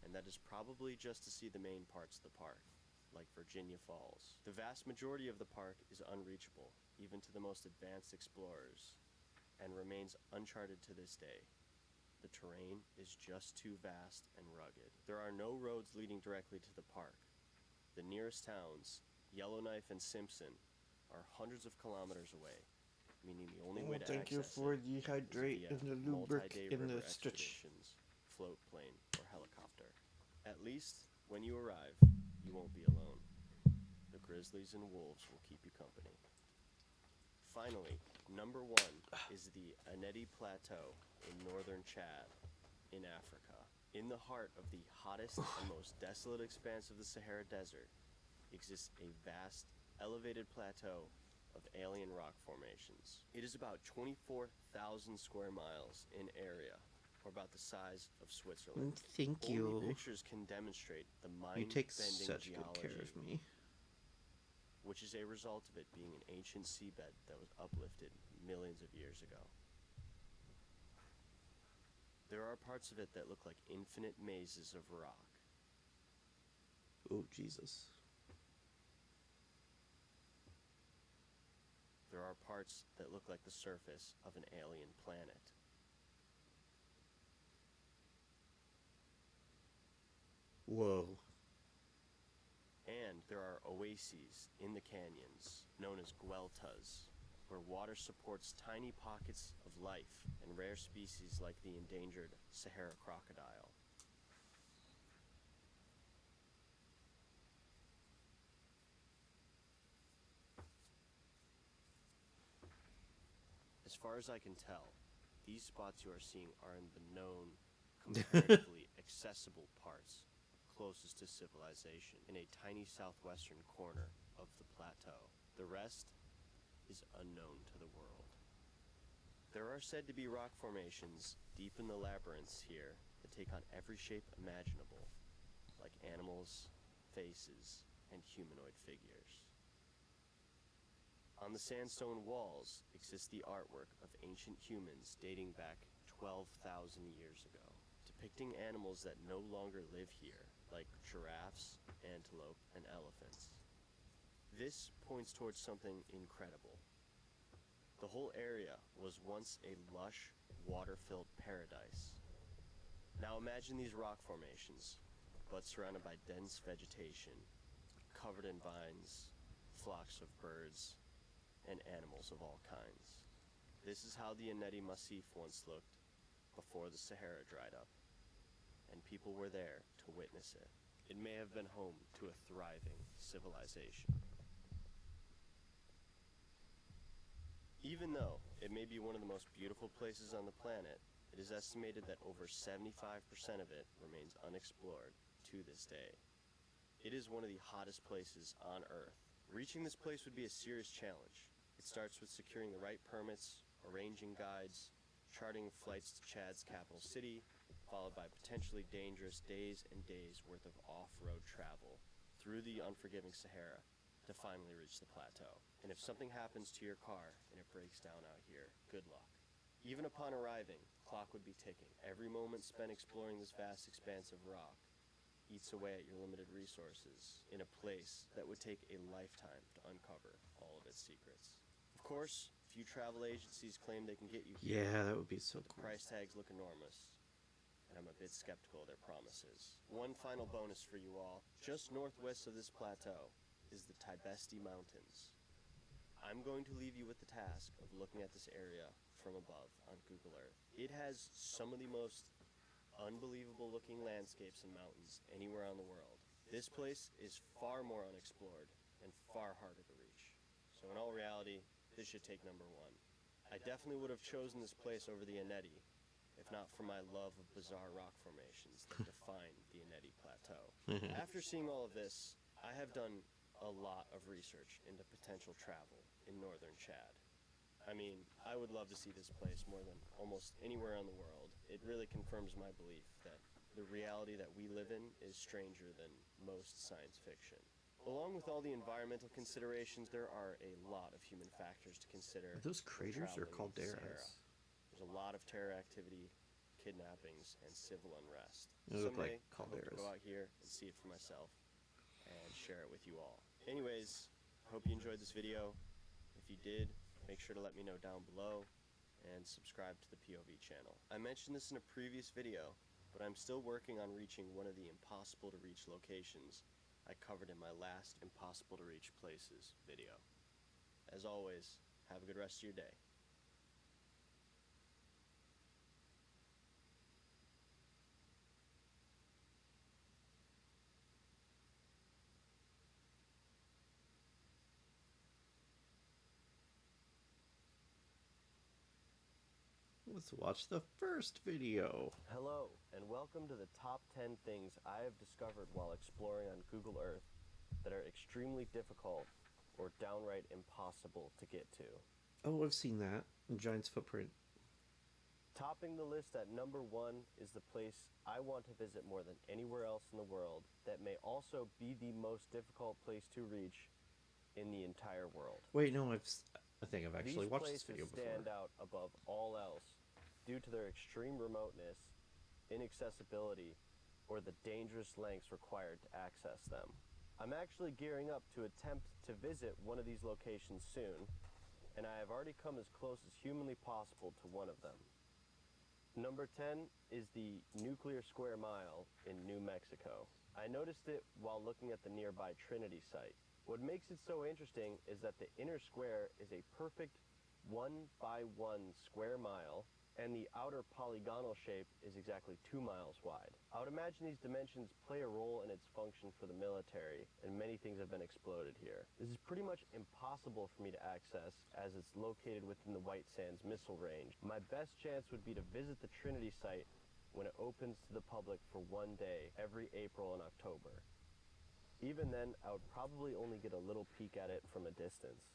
and that is probably just to see the main parts of the park, like Virginia Falls. The vast majority of the park is unreachable, even to the most advanced explorers, and remains uncharted to this day. The terrain is just too vast and rugged. There are no roads leading directly to the park. The nearest towns, Yellowknife and Simpson, are hundreds of kilometers away, meaning the only way to access it is via multi-day river expeditions, float plane, or helicopter. At least, when you arrive, you won't be alone. The grizzlies and wolves will keep you company. Finally, number 1 is the Aneti Plateau in northern Chad, in Africa. In the heart of the hottest and most desolate expanse of the Sahara Desert, exists a vast, elevated plateau of alien rock formations. It is about 24,000 square miles in area, or about the size of Switzerland. Thank you. Only pictures can demonstrate the You take mind-bending such good geology, care of me. which is a result of it being an ancient seabed that was uplifted millions of years ago. There are parts of it that look like infinite mazes of rock. Oh, Jesus. There are parts that look like the surface of an alien planet. Whoa. And there are oases in the canyons, known as gueltas, where water supports tiny pockets of life and rare species like the endangered Sahara crocodile. As far as I can tell, these spots you are seeing are in the known, comparatively accessible parts closest to civilization, in a tiny southwestern corner of the plateau. The rest is unknown to the world. There are said to be rock formations deep in the labyrinths here that take on every shape imaginable, like animals, faces, and humanoid figures. On the sandstone walls exists the artwork of ancient humans dating back 12,000 years ago, depicting animals that no longer live here, like giraffes, antelope, and elephants. This points towards something incredible. The whole area was once a lush, water-filled paradise. Now imagine these rock formations, but surrounded by dense vegetation, covered in vines, flocks of birds, and animals of all kinds. This is how the Eneti Massif once looked before the Sahara dried up, and people were there to witness it. It may have been home to a thriving civilization. Even though it may be one of the most beautiful places on the planet, it is estimated that over 75% of it remains unexplored to this day. It is one of the hottest places on Earth. Reaching this place would be a serious challenge. It starts with securing the right permits, arranging guides, charting flights to Chad's capital city, followed by potentially dangerous days and days worth of off-road travel through the unforgiving Sahara to finally reach the plateau. And if something happens to your car and it breaks down out here, good luck. Even upon arriving, clock would be ticking. Every moment spent exploring this vast expanse of rock eats away at your limited resources in a place that would take a lifetime to uncover all of its secrets. Of course, few travel agencies claim they can get you here. Yeah, that would be so The cool. price tags look enormous, and I'm a bit skeptical of their promises. One final bonus for you all. Just northwest of this plateau is the Tibesti Mountains. I'm going to leave you with the task of looking at this area from above on Google Earth. It has some of the most unbelievable looking landscapes and mountains anywhere on the world. This place is far more unexplored and far harder to reach. So in all reality, this should take number one. I definitely would have chosen this place over the Eneti, if not for my love of bizarre rock formations that define the Eneti Plateau. After seeing all of this, I have done a lot of research into potential travel in northern Chad. I mean, I would love to see this place more than almost anywhere in the world. It really confirms my belief that the reality that we live in is stranger than most science fiction. Along with all the environmental considerations, there are a lot of human factors to consider. Are those when craters or traveling in the Sahara. calderas? There's a lot of terror activity, kidnappings, and civil unrest. They look Someday, like I hope to calderas. go out here and see it for myself and share it with you all. Anyways, I hope you enjoyed this video. If you did, make sure to let me know down below and subscribe to the POV channel. I mentioned this in a previous video, but I'm still working on reaching one of the impossible to reach locations I covered in my last Impossible to Reach Places video. As always, have a good rest of your day. Let's watch the first video. Hello, and welcome to the top 10 things I have discovered while exploring on Google Earth that are extremely difficult or downright impossible to get to. Oh, I've seen that. Giant's Footprint. Topping the list at number 1 is the place I want to visit more than anywhere else in the world that may also be the most difficult place to reach in the entire world. Wait, no, I think I've actually These watched places this video before. stand out above all else due to their extreme remoteness, inaccessibility, or the dangerous lengths required to access them. I'm actually gearing up to attempt to visit one of these locations soon, and I have already come as close as humanly possible to one of them. Number 10 is the Nuclear Square Mile in New Mexico. I noticed it while looking at the nearby Trinity site. What makes it so interesting is that the inner square is a perfect 1 by 1 square mile, and the outer polygonal shape is exactly 2 miles wide. I would imagine these dimensions play a role in its function for the military, and many things have been exploded here. This is pretty much impossible for me to access as it's located within the White Sands missile range. My best chance would be to visit the Trinity site when it opens to the public for one day every April and October. Even then, I would probably only get a little peek at it from a distance.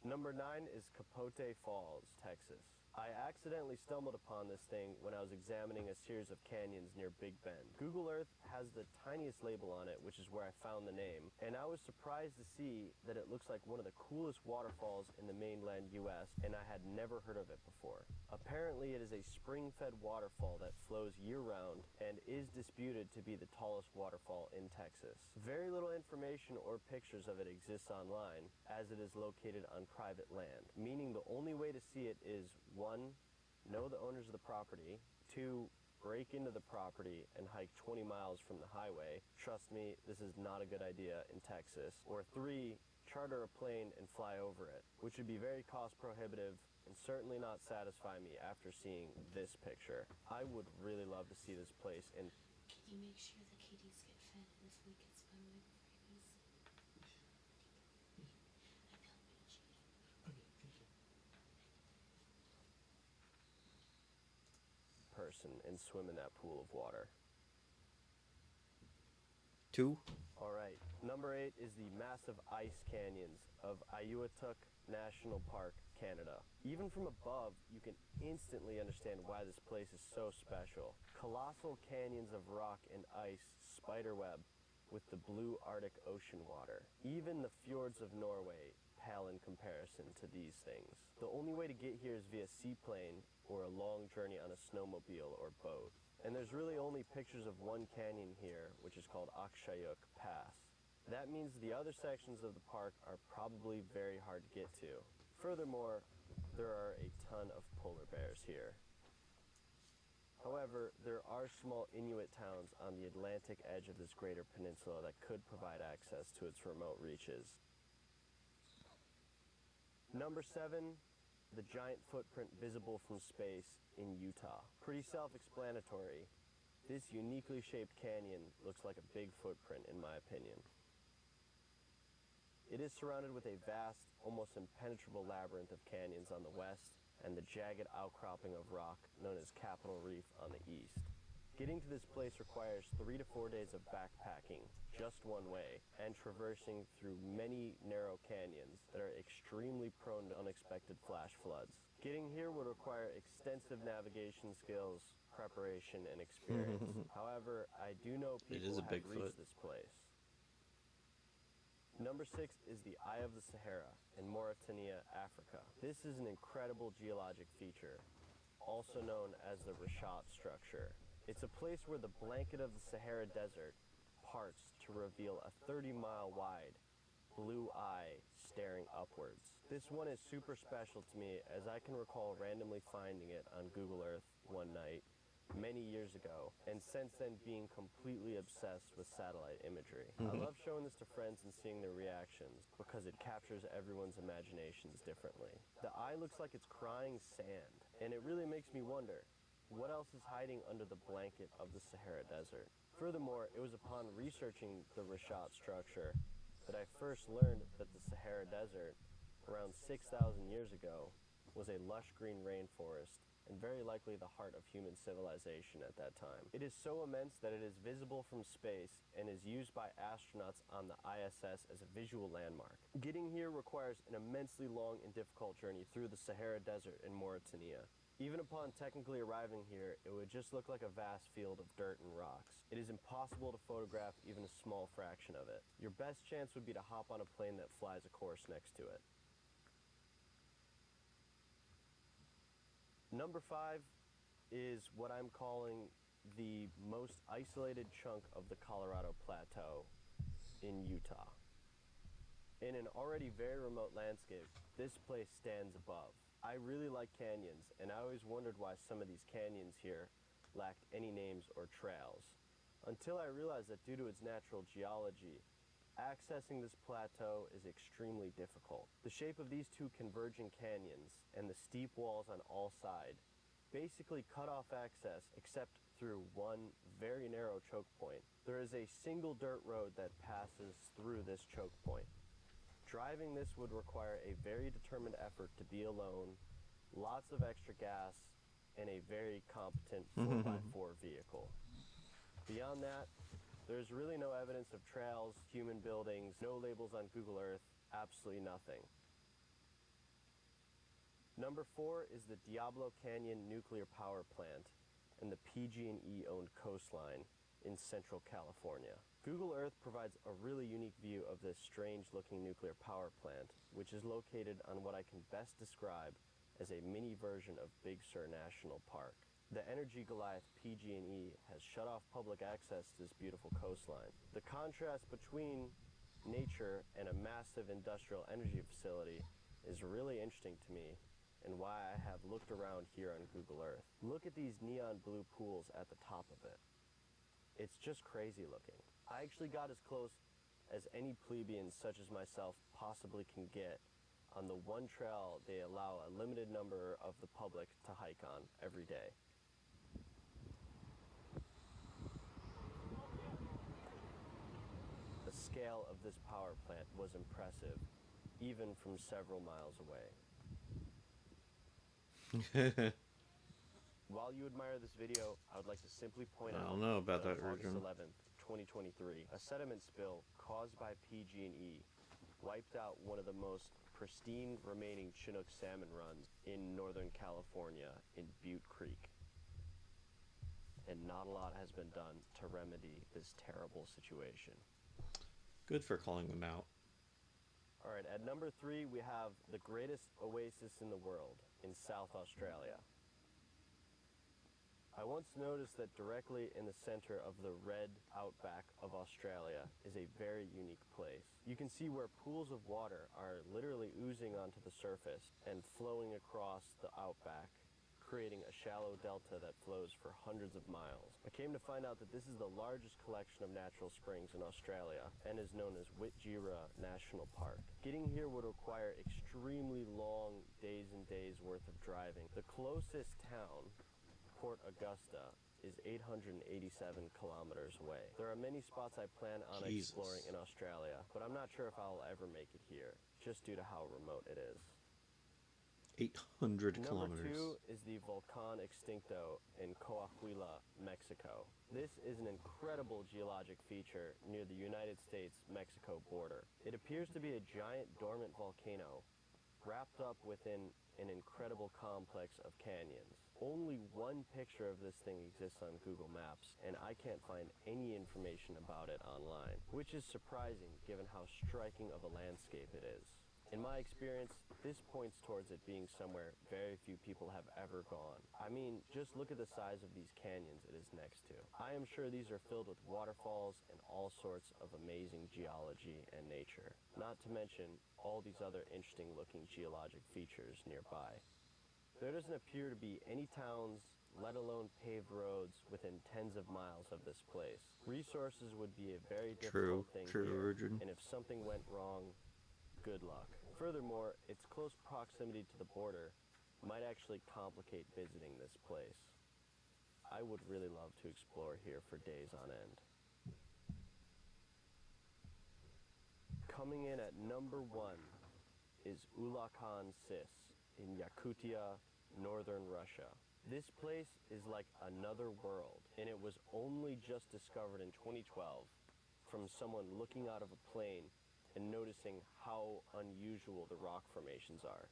Number 9 is Capote Falls, Texas. I accidentally stumbled upon this thing when I was examining a series of canyons near Big Bend. Google Earth has the tiniest label on it, which is where I found the name, and I was surprised to see that it looks like one of the coolest waterfalls in the mainland US, and I had never heard of it before. Apparently it is a spring-fed waterfall that flows year-round and is disputed to be the tallest waterfall in Texas. Very little information or pictures of it exists online, as it is located on private land, meaning the only way to see it is 1, know the owners of the property, 2, break into the property and hike 20 miles from the highway. Trust me, this is not a good idea in Texas. Or 3, charter a plane and fly over it, which would be very cost prohibitive and certainly not satisfy me after seeing this picture. I would really love to see this place, and can you make sure the kitties get fed and if we can swim away before you guys? person and swim in that pool of water. 2. Alright, number 8 is the massive ice canyons of Ayuatuk National Park, Canada. Even from above, you can instantly understand why this place is so special. Colossal canyons of rock and ice spiderweb with the blue Arctic Ocean water. Even the fjords of Norway pale in comparison to these things. The only way to get here is via seaplane or a long journey on a snowmobile or boat. And there's really only pictures of one canyon here, which is called Akshayuk Pass. That means the other sections of the park are probably very hard to get to. Furthermore, there are a ton of polar bears here. However, there are small Inuit towns on the Atlantic edge of this greater peninsula that could provide access to its remote reaches. Number 7, the giant footprint visible from space in Utah. Pretty self-explanatory. This uniquely shaped canyon looks like a big footprint in my opinion. It is surrounded with a vast, almost impenetrable labyrinth of canyons on the west and the jagged outcropping of rock known as Capitol Reef on the east. Getting to this place requires 3 to 4 days of backpacking, just one way, and traversing through many narrow canyons that are extremely prone to unexpected flash floods. Getting here would require extensive navigation skills, preparation, and experience. However, I do know people have reached this place. Number 6 is the Eye of the Sahara in Mauritania, Africa. This is an incredible geologic feature, also known as the Richat structure. It's a place where the blanket of the Sahara Desert parts to reveal a 30-mile wide blue eye staring upwards. This one is super special to me as I can recall randomly finding it on Google Earth one night many years ago, and since then being completely obsessed with satellite imagery. I love showing this to friends and seeing their reactions because it captures everyone's imaginations differently. The eye looks like it's crying sand, and it really makes me wonder, what else is hiding under the blanket of the Sahara Desert? Furthermore, it was upon researching the Richat structure that I first learned that the Sahara Desert, around 6,000 years ago, was a lush green rainforest and very likely the heart of human civilization at that time. It is so immense that it is visible from space and is used by astronauts on the ISS as a visual landmark. Getting here requires an immensely long and difficult journey through the Sahara Desert in Mauritania. Even upon technically arriving here, it would just look like a vast field of dirt and rocks. It is impossible to photograph even a small fraction of it. Your best chance would be to hop on a plane that flies a course next to it. Number 5 is what I'm calling the most isolated chunk of the Colorado Plateau in Utah. In an already very remote landscape, this place stands above. I really like canyons, and I always wondered why some of these canyons here lacked any names or trails, until I realized that due to its natural geology, accessing this plateau is extremely difficult. The shape of these two converging canyons and the steep walls on all sides basically cut off access except through one very narrow choke point. There is a single dirt road that passes through this choke point. Driving this would require a very determined effort to be alone, lots of extra gas, and a very competent 4x4 vehicle. Beyond that, there's really no evidence of trails, human buildings, no labels on Google Earth, absolutely nothing. Number 4 is the Diablo Canyon Nuclear Power Plant and the PG&E owned coastline in Central California. Google Earth provides a really unique view of this strange-looking nuclear power plant, which is located on what I can best describe as a mini version of Big Sur National Park. The Energy Goliath PG&E has shut off public access to this beautiful coastline. The contrast between nature and a massive industrial energy facility is really interesting to me, and why I have looked around here on Google Earth. Look at these neon blue pools at the top of it. It's just crazy looking. I actually got as close as any plebeians such as myself possibly can get on the one trail they allow a limited number of the public to hike on every day. The scale of this power plant was impressive, even from several miles away. While you admire this video, I would like to simply point out I don't know about that, August Virgin. 11th, 2023, a sediment spill caused by PG&E wiped out one of the most pristine remaining Chinook salmon runs in Northern California in Butte Creek. And not a lot has been done to remedy this terrible situation. Good for calling them out. All right, at number 3, we have the greatest oasis in the world in South Australia. I once noticed that directly in the center of the red outback of Australia is a very unique place. You can see where pools of water are literally oozing onto the surface and flowing across the outback, creating a shallow delta that flows for hundreds of miles. I came to find out that this is the largest collection of natural springs in Australia and is known as Witjira National Park. Getting here would require extremely long days and days worth of driving. The closest town, Port Augusta, is 887 kilometers away. There are many spots I plan on exploring in Australia, but I'm not sure if I'll ever make it here, just due to how remote it is. 800 kilometers. Number 2 is the Volcan Extinto in Coahuila, Mexico. This is an incredible geologic feature near the United States-Mexico border. It appears to be a giant dormant volcano wrapped up within an incredible complex of canyons. Only one picture of this thing exists on Google Maps, and I can't find any information about it online, which is surprising given how striking of a landscape it is. In my experience, this points towards it being somewhere very few people have ever gone. I mean, just look at the size of these canyons it is next to. I am sure these are filled with waterfalls and all sorts of amazing geology and nature, not to mention all these other interesting looking geologic features nearby. There doesn't appear to be any towns, let alone paved roads, within tens of miles of this place. Resources would be a very difficult thing here, Virgin. and if something went wrong, good luck. Furthermore, its close proximity to the border might actually complicate visiting this place. I would really love to explore here for days on end. Coming in at number 1 is Ulakan Sis in Yakutia, northern Russia. This place is like another world, and it was only just discovered in 2012 from someone looking out of a plane and noticing how unusual the rock formations are.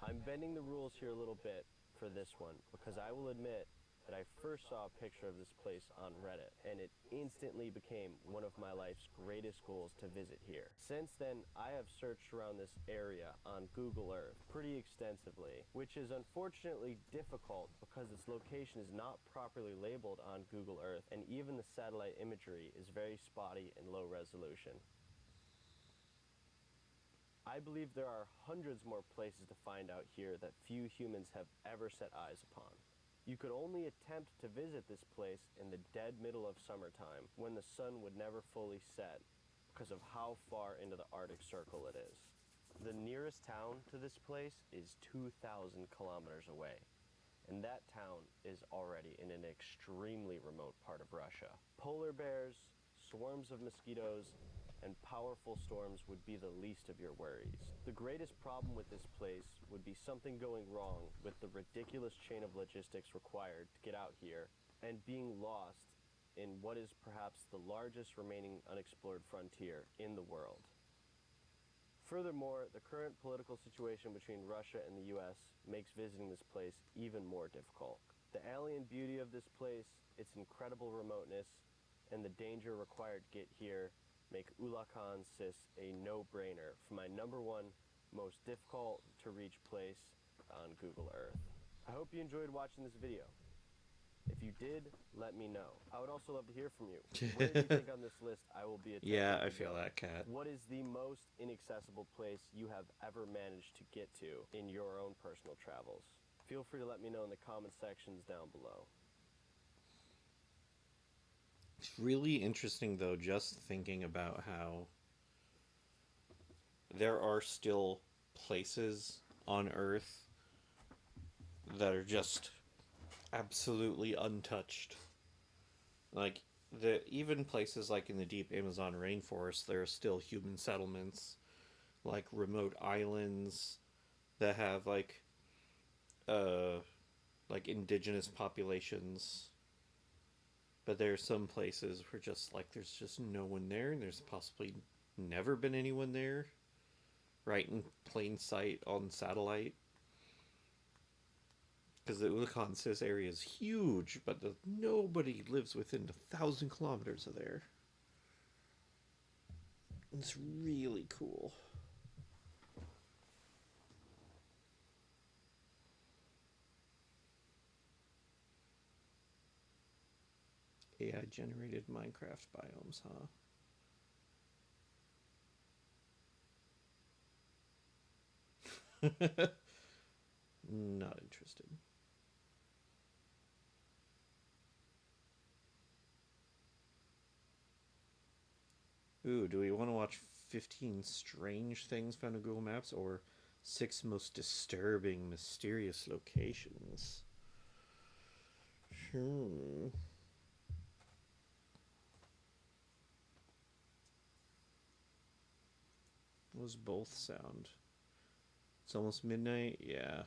I'm bending the rules here a little bit for this one because I will admit that I first saw a picture of this place on Reddit and it instantly became one of my life's greatest goals to visit here. Since then, I have searched around this area on Google Earth pretty extensively, which is unfortunately difficult because its location is not properly labeled on Google Earth and even the satellite imagery is very spotty and low resolution. I believe there are hundreds more places to find out here that few humans have ever set eyes upon. You could only attempt to visit this place in the dead middle of summertime when the sun would never fully set because of how far into the Arctic Circle it is. The nearest town to this place is 2,000 kilometers away, and that town is already in an extremely remote part of Russia. Polar bears, swarms of mosquitoes, and powerful storms would be the least of your worries. The greatest problem with this place would be something going wrong with the ridiculous chain of logistics required to get out here and being lost in what is perhaps the largest remaining unexplored frontier in the world. Furthermore, the current political situation between Russia and the US makes visiting this place even more difficult. The alien beauty of this place, its incredible remoteness, and the danger required to get here make Ulakan Sis a no-brainer for my #1 most difficult to reach place on Google Earth. I hope you enjoyed watching this video. If you did, let me know. I would also love to hear from you. Where do you think on this list I will be attempting Yeah, I to feel go? that, Kat. What is the most inaccessible place you have ever managed to get to in your own personal travels? Feel free to let me know in the comment sections down below. It's really interesting, though, just thinking about how there are still places on Earth that are just absolutely untouched. Like, even places like in the deep Amazon rainforest, there are still human settlements, like remote islands that have, like indigenous populations. But there are some places where just, like, there's just no one there, and there's possibly never been anyone there, right in plain sight on satellite. Because the Ulakan Sis area is huge, but nobody lives within 1,000 kilometers of there. It's really cool. AI-generated Minecraft biomes, huh? Not interested. Ooh, do we want to watch 15 strange things found on Google Maps or 6 most disturbing, mysterious locations? Those both sound. It's almost midnight. Yeah.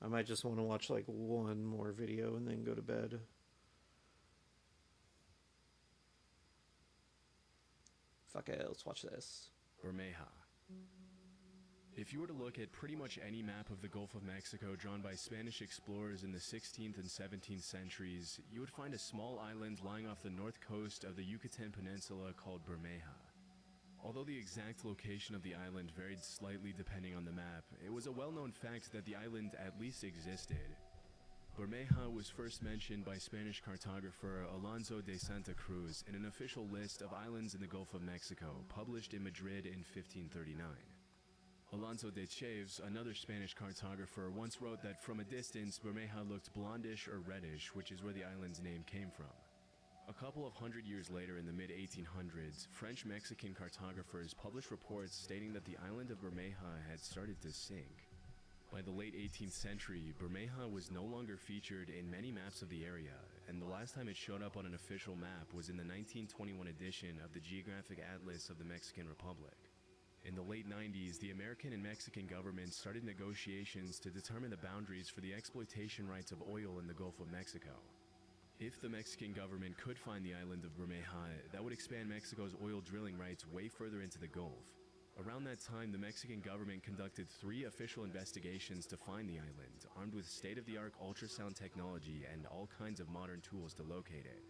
I might just want to watch like one more video and then go to bed. Fuck it, let's watch this. Bermeja. If you were to look at pretty much any map of the Gulf of Mexico drawn by Spanish explorers in the 16th and 17th centuries, you would find a small island lying off the north coast of the Yucatan Peninsula called Bermeja. Although the exact location of the island varied slightly depending on the map, it was a well-known fact that the island at least existed. Bermeja was first mentioned by Spanish cartographer Alonso de Santa Cruz in an official list of islands in the Gulf of Mexico, published in Madrid in 1539. Alonso de Chaves, another Spanish cartographer, once wrote that from a distance, Bermeja looked blondish or reddish, which is where the island's name came from. A couple of hundred years later, in the mid-1800s, French-Mexican cartographers published reports stating that the island of Bermeja had started to sink. By the late 18th century, Bermeja was no longer featured in many maps of the area, and the last time it showed up on an official map was in the 1921 edition of the Geographic Atlas of the Mexican Republic. In the late 90s, the American and Mexican governments started negotiations to determine the boundaries for the exploitation rights of oil in the Gulf of Mexico. If the Mexican government could find the island of Bermeja, that would expand Mexico's oil drilling rights way further into the Gulf. Around that time, the Mexican government conducted 3 official investigations to find the island, armed with state-of-the-art ultrasound technology and all kinds of modern tools to locate it.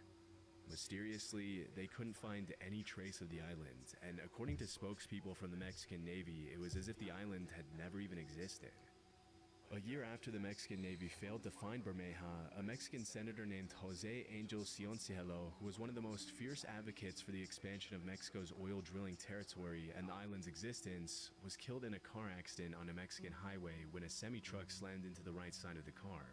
Mysteriously, they couldn't find any trace of the island, and according to spokespeople from the Mexican Navy, it was as if the island had never even existed. A year after the Mexican Navy failed to find Bermeja, a Mexican senator named Jose Angel Cioncielo, who was one of the most fierce advocates for the expansion of Mexico's oil drilling territory and the island's existence, was killed in a car accident on a Mexican highway when a semi-truck slammed into the right side of the car.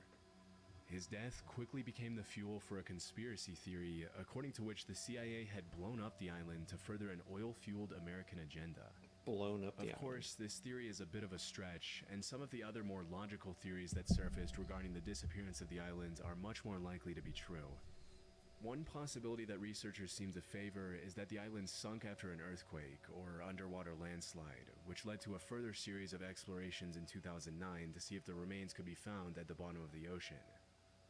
His death quickly became the fuel for a conspiracy theory, according to which the CIA had blown up the island to further an oil-fueled American agenda. Blown up the Of course, this theory is a bit of a stretch, and some of the other more logical theories that surfaced regarding the disappearance of the island are much more likely to be true. One possibility that researchers seem to favor is that the island sunk after an earthquake or underwater landslide, which led to a further series of explorations in 2009 to see if the remains could be found at the bottom of the ocean.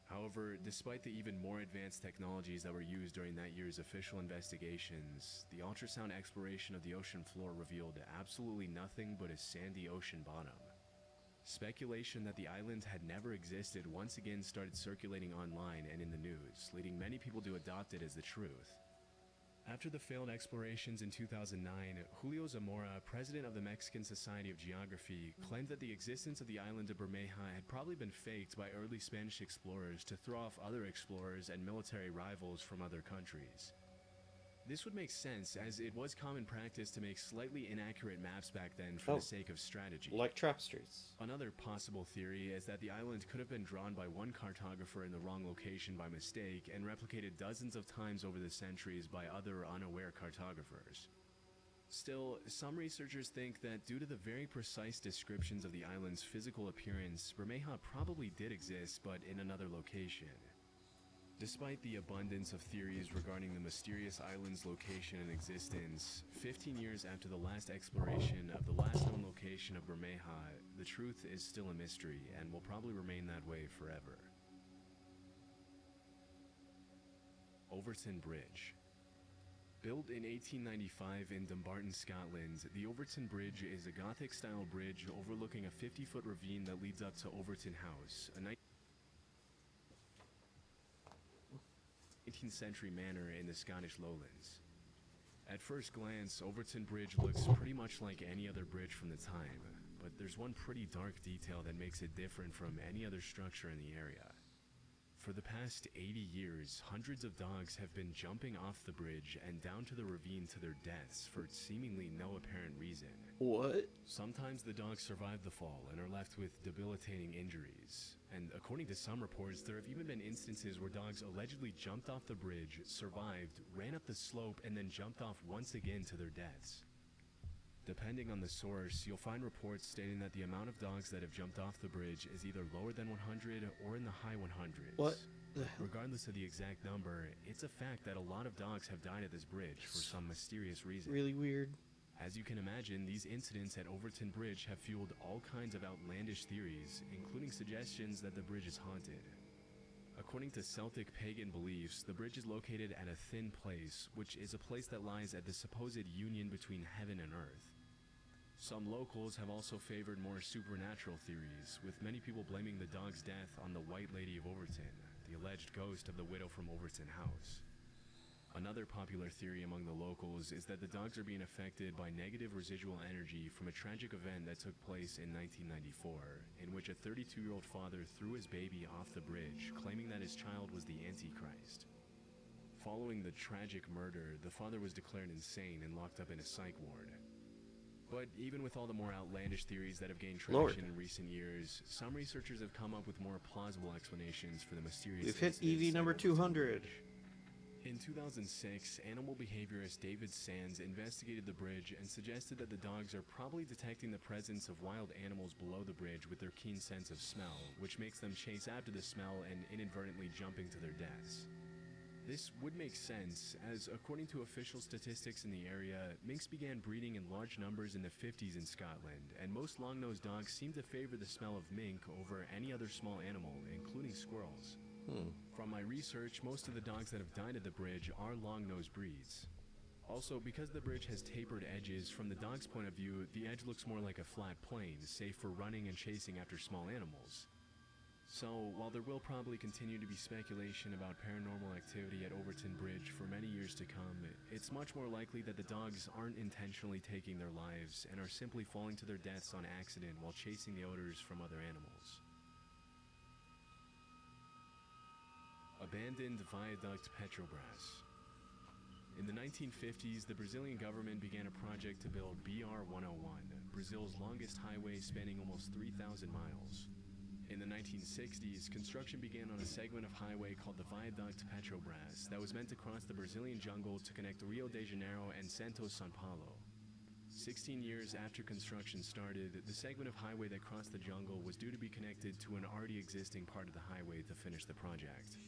However, despite the even more advanced technologies that were used during that year's official investigations, the ultrasound exploration of the ocean floor revealed absolutely nothing but a sandy ocean bottom. Speculation that the island had never existed once again started circulating online and in the news, leading many people to adopt it as the truth. After the failed explorations in 2009, Julio Zamora, president of the Mexican Society of Geography, claimed that the existence of the island of Bermeja had probably been faked by early Spanish explorers to throw off other explorers and military rivals from other countries. This would make sense, as it was common practice to make slightly inaccurate maps back then for the sake of strategy. Like trap streets. Another possible theory is that the island could have been drawn by one cartographer in the wrong location by mistake and replicated dozens of times over the centuries by other unaware cartographers. Still, some researchers think that due to the very precise descriptions of the island's physical appearance, Bermeja probably did exist, but in another location. Despite the abundance of theories regarding the mysterious island's location and existence, 15 years after the last exploration of the last known location of Bermeja, the truth is still a mystery and will probably remain that way forever. Overton Bridge. Built in 1895 in Dumbarton, Scotland, the Overton Bridge is a Gothic-style bridge overlooking a 50-foot ravine that leads up to Overton House, a 19th century manor in the Scottish Lowlands. At first glance, Overton Bridge looks pretty much like any other bridge from the time, but there's one pretty dark detail that makes it different from any other structure in the area. For the past 80 years, hundreds of dogs have been jumping off the bridge and down to the ravine to their deaths for seemingly no apparent reason. What? Sometimes the dogs survive the fall and are left with debilitating injuries. And according to some reports, there have even been instances where dogs allegedly jumped off the bridge, survived, ran up the slope, and then jumped off once again to their deaths. Depending on the source, you'll find reports stating that the amount of dogs that have jumped off the bridge is either lower than 100 or in the high 100s. What the hell? Regardless of the exact number, it's a fact that a lot of dogs have died at this bridge for some mysterious reason. Really weird. As you can imagine, these incidents at Overton Bridge have fueled all kinds of outlandish theories, including suggestions that the bridge is haunted. According to Celtic pagan beliefs, the bridge is located at a thin place, which is a place that lies at the supposed union between heaven and earth. Some locals have also favored more supernatural theories, with many people blaming the dog's death on the White Lady of Overton, the alleged ghost of the widow from Overton House. Another popular theory among the locals is that the dogs are being affected by negative residual energy from a tragic event that took place in 1994, in which a 32-year-old father threw his baby off the bridge, claiming that his child was the Antichrist. Following the tragic murder, the father was declared insane and locked up in a psych ward. But even with all the more outlandish theories that have gained traction in recent years, some researchers have come up with more plausible explanations for the mysterious We've hit incidents EV number at Overton 200. Bridge. In 2006, animal behaviorist David Sands investigated the bridge and suggested that the dogs are probably detecting the presence of wild animals below the bridge with their keen sense of smell, which makes them chase after the smell and inadvertently jumping to their deaths. This would make sense, as according to official statistics in the area, minks began breeding in large numbers in the 50s in Scotland, and most long-nosed dogs seem to favor the smell of mink over any other small animal, including squirrels. From my research, most of the dogs that have died at the bridge are long-nosed breeds. Also, because the bridge has tapered edges, from the dog's point of view, the edge looks more like a flat plane, safe for running and chasing after small animals. So, while there will probably continue to be speculation about paranormal activity at Overton Bridge for many years to come, it's much more likely that the dogs aren't intentionally taking their lives and are simply falling to their deaths on accident while chasing the odors from other animals. Abandoned Viaduct Petrobras. In the 1950s, the Brazilian government began a project to build BR-101, Brazil's longest highway spanning almost 3,000 miles. In the 1960s, construction began on a segment of highway called the Viaduct Petrobras that was meant to cross the Brazilian jungle to connect Rio de Janeiro and Santos, São Paulo. 16 years after construction started, the segment of highway that crossed the jungle was due to be connected to an already existing part of the highway to finish the project.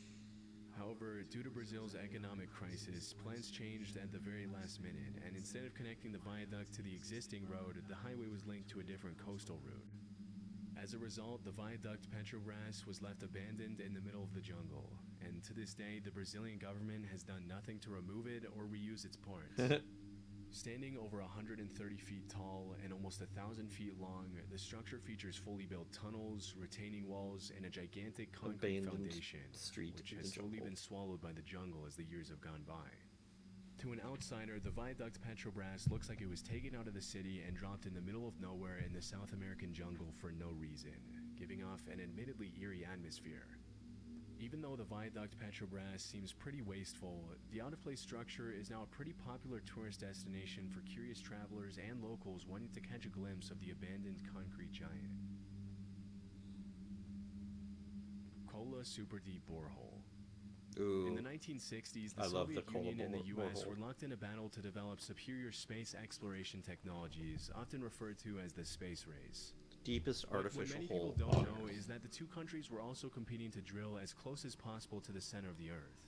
However, due to Brazil's economic crisis, plans changed at the very last minute, and instead of connecting the viaduct to the existing road, the highway was linked to a different coastal route. As a result, the Viaduct Petrobras was left abandoned in the middle of the jungle, and to this day, the Brazilian government has done nothing to remove it or reuse its parts. Standing over 130 feet tall and almost 1,000 feet long, the structure features fully built tunnels, retaining walls, and a gigantic concrete foundation, which has slowly been swallowed by the jungle as the years have gone by. To an outsider, the Viaduct Petrobras looks like it was taken out of the city and dropped in the middle of nowhere in the South American jungle for no reason, giving off an admittedly eerie atmosphere. Even though the Viaduct Petrobras seems pretty wasteful, the out-of-place structure is now a pretty popular tourist destination for curious travelers and locals wanting to catch a glimpse of the abandoned concrete giant. Kola Super Deep Borehole. Ooh, in the 1960s, the I love Soviet the Kola Union and the U.S. borehole. were locked in a battle to develop superior space exploration technologies, often referred to as the space race. Deepest But artificial what many hole people don't on know Earth. is that the two countries were also competing to drill as close as possible to the center of the Earth.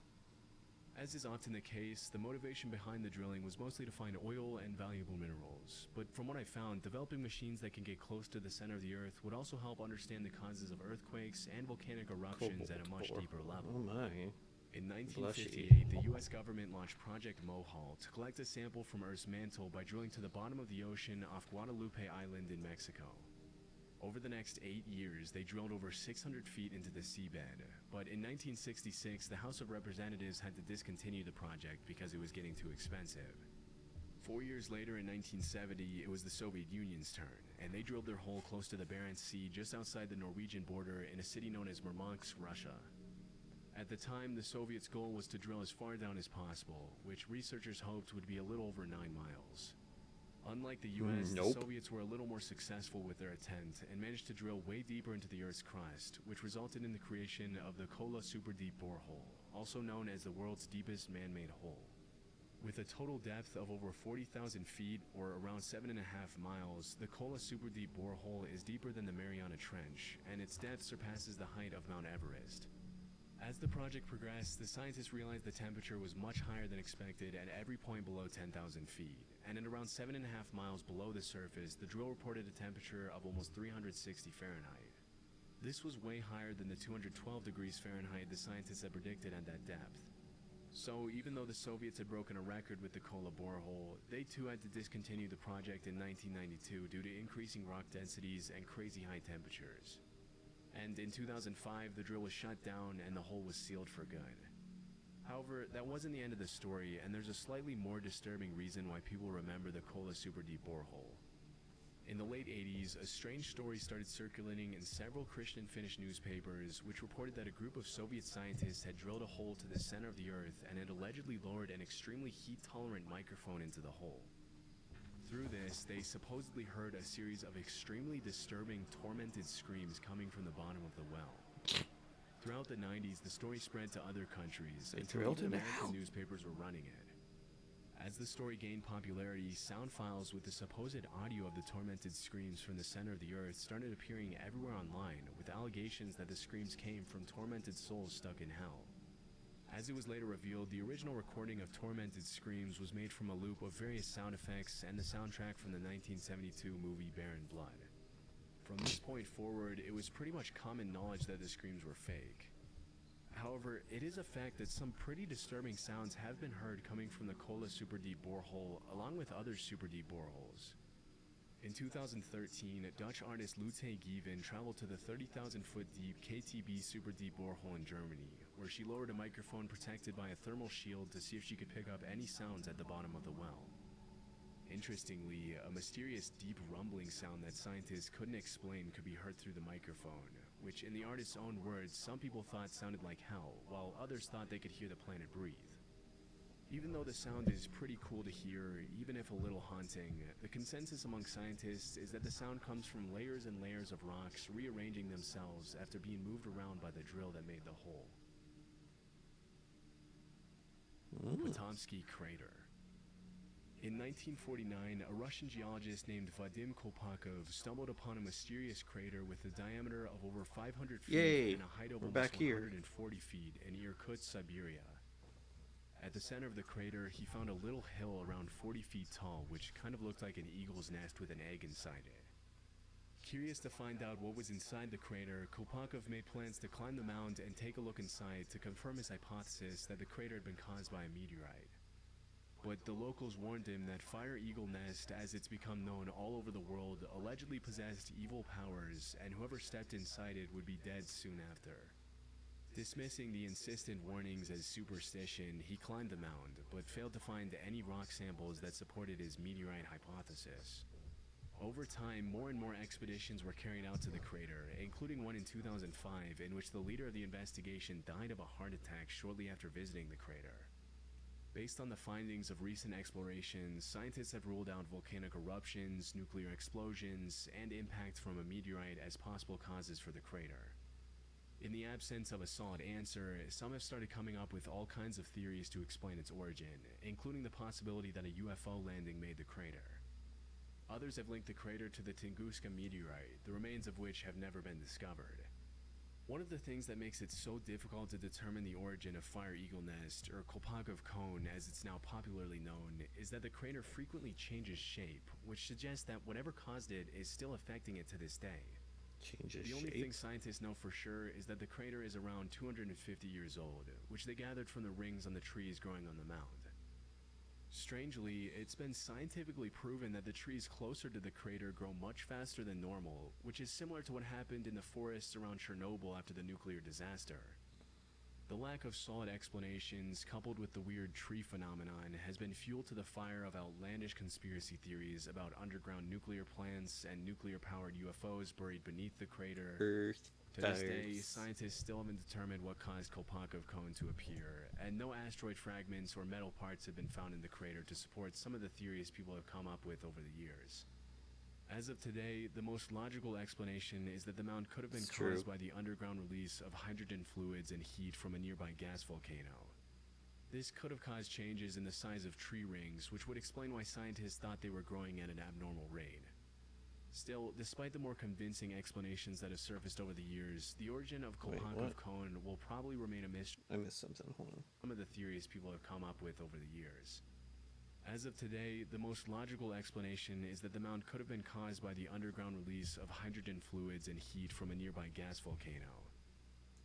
As is often the case, the motivation behind the drilling was mostly to find oil and valuable minerals. But from what I found, developing machines that can get close to the center of the Earth would also help understand the causes of earthquakes and volcanic eruptions at a much Cobalt deeper ore. level. Oh my. In Blushy. 1958, the U.S. government launched Project Mohall to collect a sample from Earth's mantle by drilling to the bottom of the ocean off Guadalupe Island in Mexico. Over the next 8 years, they drilled over 600 feet into the seabed, but in 1966, the House of Representatives had to discontinue the project because it was getting too expensive. 4 years later, in 1970, it was the Soviet Union's turn, and they drilled their hole close to the Barents Sea just outside the Norwegian border in a city known as Murmansk, Russia. At the time, the Soviets' goal was to drill as far down as possible, which researchers hoped would be a little over 9 miles. Unlike the US, Nope. the Soviets were a little more successful with their attempt and managed to drill way deeper into the Earth's crust, which resulted in the creation of the Kola Super Deep Borehole, also known as the world's deepest man-made hole. With a total depth of over 40,000 feet, or around 7.5 miles, the Kola Super Deep Borehole is deeper than the Mariana Trench, and its depth surpasses the height of Mount Everest. As the project progressed, the scientists realized the temperature was much higher than expected at every point below 10,000 feet, and at around 7.5 miles below the surface, the drill reported a temperature of almost 360 Fahrenheit. This was way higher than the 212 degrees Fahrenheit the scientists had predicted at that depth. So even though the Soviets had broken a record with the Kola borehole, they too had to discontinue the project in 1992 due to increasing rock densities and crazy high temperatures. And in 2005, the drill was shut down and the hole was sealed for good. However, that wasn't the end of the story, and there's a slightly more disturbing reason why people remember the Kola Super Deep Borehole. In the late 80s, a strange story started circulating in several Christian Finnish newspapers, which reported that a group of Soviet scientists had drilled a hole to the center of the Earth and had allegedly lowered an extremely heat-tolerant microphone into the hole. Through this, they supposedly heard a series of extremely disturbing, tormented screams coming from the bottom of the well. Throughout the 90s, the story spread to other countries, They until drilled even him American out. newspapers were running it. As the story gained popularity, sound files with the supposed audio of the tormented screams from the center of the Earth started appearing everywhere online, with allegations that the screams came from tormented souls stuck in hell. As it was later revealed, the original recording of Tormented Screams was made from a loop of various sound effects and the soundtrack from the 1972 movie Baron Blood. From this point forward, it was pretty much common knowledge that the screams were fake. However, it is a fact that some pretty disturbing sounds have been heard coming from the Kola Super Deep Borehole, along with other super deep boreholes. In 2013, Dutch artist Lute Given traveled to the 30,000-foot deep KTB Super Deep Borehole in Germany, where she lowered a microphone protected by a thermal shield to see if she could pick up any sounds at the bottom of the well. Interestingly, a mysterious deep rumbling sound that scientists couldn't explain could be heard through the microphone, which in the artist's own words, some people thought sounded like hell, while others thought they could hear the planet breathe. Even though the sound is pretty cool to hear, even if a little haunting, the consensus among scientists is that the sound comes from layers and layers of rocks rearranging themselves after being moved around by the drill that made the hole. Potomsky Crater. In 1949, a Russian geologist named Vadim Kolpakov stumbled upon a mysterious crater with a diameter of over 500 feet Yay, and a height of we're almost back here. 140 feet in Irkutsk, Siberia. At the center of the crater, he found a little hill around 40 feet tall, which kind of looked like an eagle's nest with an egg inside it. Curious to find out what was inside the crater, Kolpakov made plans to climb the mound and take a look inside to confirm his hypothesis that the crater had been caused by a meteorite. But the locals warned him that Fire Eagle Nest, as it's become known all over the world, allegedly possessed evil powers, and whoever stepped inside it would be dead soon after. Dismissing the insistent warnings as superstition, he climbed the mound, but failed to find any rock samples that supported his meteorite hypothesis. Over time, more and more expeditions were carried out to the crater, including one in 2005 in which the leader of the investigation died of a heart attack shortly after visiting the crater. Based on the findings of recent explorations, scientists have ruled out volcanic eruptions, nuclear explosions, and impact from a meteorite as possible causes for the crater. In the absence of a solid answer, some have started coming up with all kinds of theories to explain its origin, including the possibility that a UFO landing made the crater. Others have linked the crater to the Tunguska meteorite, the remains of which have never been discovered. One of the things that makes it so difficult to determine the origin of Fire Eagle Nest, or Kolpakov Cone as it's now popularly known, is that the crater frequently changes shape, which suggests that whatever caused it is still affecting it to this day. The only thing scientists know for sure is that the crater is around 250 years old, which they gathered from the rings on the trees growing on the mound. Strangely, it's been scientifically proven that the trees closer to the crater grow much faster than normal, which is similar to what happened in the forests around Chernobyl after the nuclear disaster. The lack of solid explanations, coupled with the weird tree phenomenon, has been fuel to the fire of outlandish conspiracy theories about underground nuclear plants and nuclear-powered UFOs buried beneath the crater. To this day, scientists still haven't determined what caused Kolpakov Cone to appear, and no asteroid fragments or metal parts have been found in the crater to support some of the theories people have come up with over the years. As of today, the most logical explanation is that the mound could have been caused by the underground release of hydrogen fluids and heat from a nearby gas volcano. This could have caused changes in the size of tree rings, which would explain why scientists thought they were growing at an abnormal rate. Still, despite the more convincing explanations that have surfaced over the years, the origin of Kolpakov Cone will probably remain a mystery. I missed something, hold on. Some of the theories people have come up with over the years. As of today, the most logical explanation is that the mound could have been caused by the underground release of hydrogen fluids and heat from a nearby gas volcano.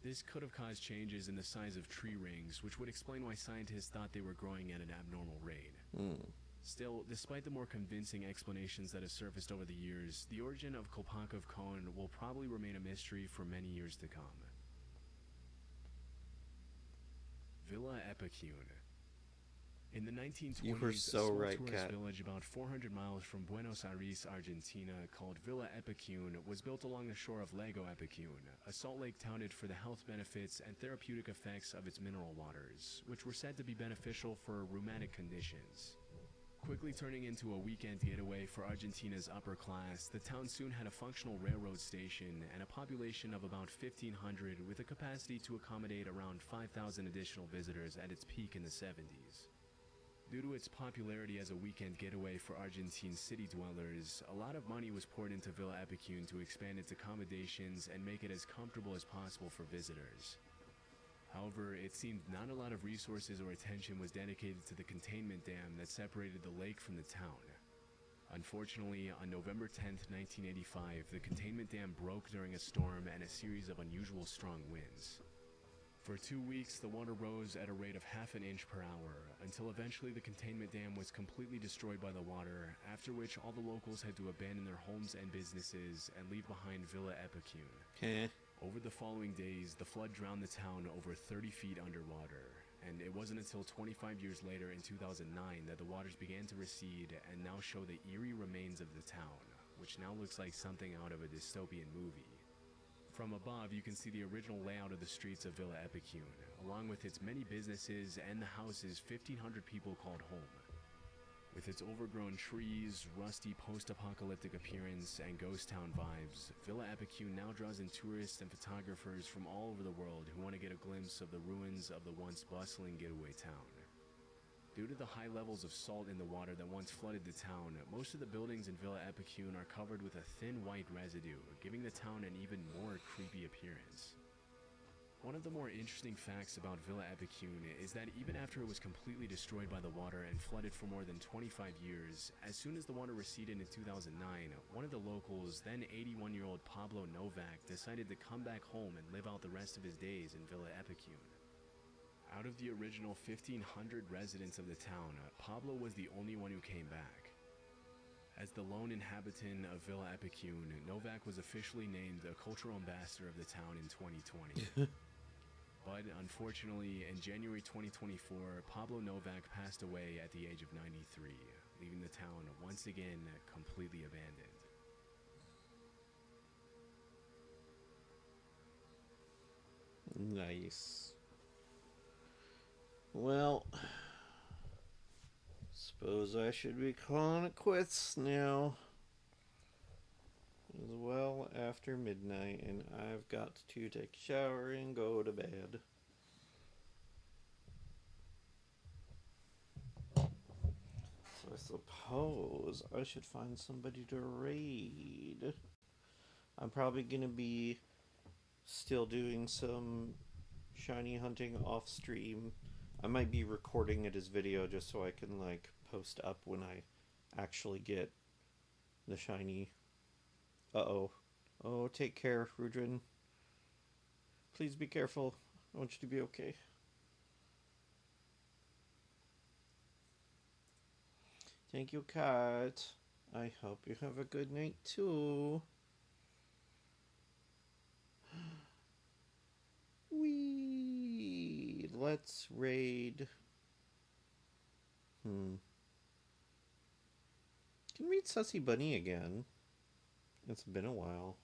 This could have caused changes in the size of tree rings, which would explain why scientists thought they were growing at an abnormal rate. Still, despite the more convincing explanations that have surfaced over the years, the origin of Kolpakov Cone will probably remain a mystery for many years to come. Villa Epicune. In the 1920s, You were a so small right, tourist Kat. village about 400 miles from Buenos Aires, Argentina, called Villa Epicune was built along the shore of Lago Epicune, a salt lake touted for the health benefits and therapeutic effects of its mineral waters, which were said to be beneficial for rheumatic conditions. Quickly turning into a weekend getaway for Argentina's upper class, the town soon had a functional railroad station and a population of about 1,500 with a capacity to accommodate around 5,000 additional visitors at its peak in the 70s. Due to its popularity as a weekend getaway for Argentine city dwellers, a lot of money was poured into Villa Epicune to expand its accommodations and make it as comfortable as possible for visitors. However, it seemed not a lot of resources or attention was dedicated to the containment dam that separated the lake from the town. Unfortunately, on November 10th, 1985, the containment dam broke during a storm and a series of unusual strong winds. For 2 weeks, the water rose at a rate of half an inch per hour, until eventually the containment dam was completely destroyed by the water, after which all the locals had to abandon their homes and businesses and leave behind Villa Epicune. Over the following days, the flood drowned the town over 30 feet underwater, and it wasn't until 25 years later in 2009 that the waters began to recede and now show the eerie remains of the town, which now looks like something out of a dystopian movie. From above, you can see the original layout of the streets of Villa Epicune, along with its many businesses and the houses 1,500 people called home. With its overgrown trees, rusty post-apocalyptic appearance, and ghost town vibes, Villa Epicune now draws in tourists and photographers from all over the world who want to get a glimpse of the ruins of the once bustling getaway town. Due to the high levels of salt in the water that once flooded the town, most of the buildings in Villa Epicune are covered with a thin white residue, giving the town an even more creepy appearance. One of the more interesting facts about Villa Epicune is that even after it was completely destroyed by the water and flooded for more than 25 years, as soon as the water receded in 2009, one of the locals, then 81-year-old Pablo Novak, decided to come back home and live out the rest of his days in Villa Epicune. Out of the original 1,500 residents of the town, Pablo was the only one who came back. As the lone inhabitant of Villa Epicune, Novak was officially named the cultural ambassador of the town in 2020. But unfortunately, in January 2024, Pablo Novak passed away at the age of 93, leaving the town once again completely abandoned. Nice. Well, suppose I should be calling it quits now. It's well after midnight, and I've got to take a shower and go to bed. So I suppose I should find somebody to raid. I'm probably going to be still doing some shiny hunting off stream. I might be recording it as video just so I can like post up when I actually get the shiny. Uh-oh. Oh, take care, Rudrin. Please be careful. I want you to be okay. Thank you, Kat. I hope you have a good night, too. Whee! Let's raid. Can read Sussy Bunny again. It's been a while.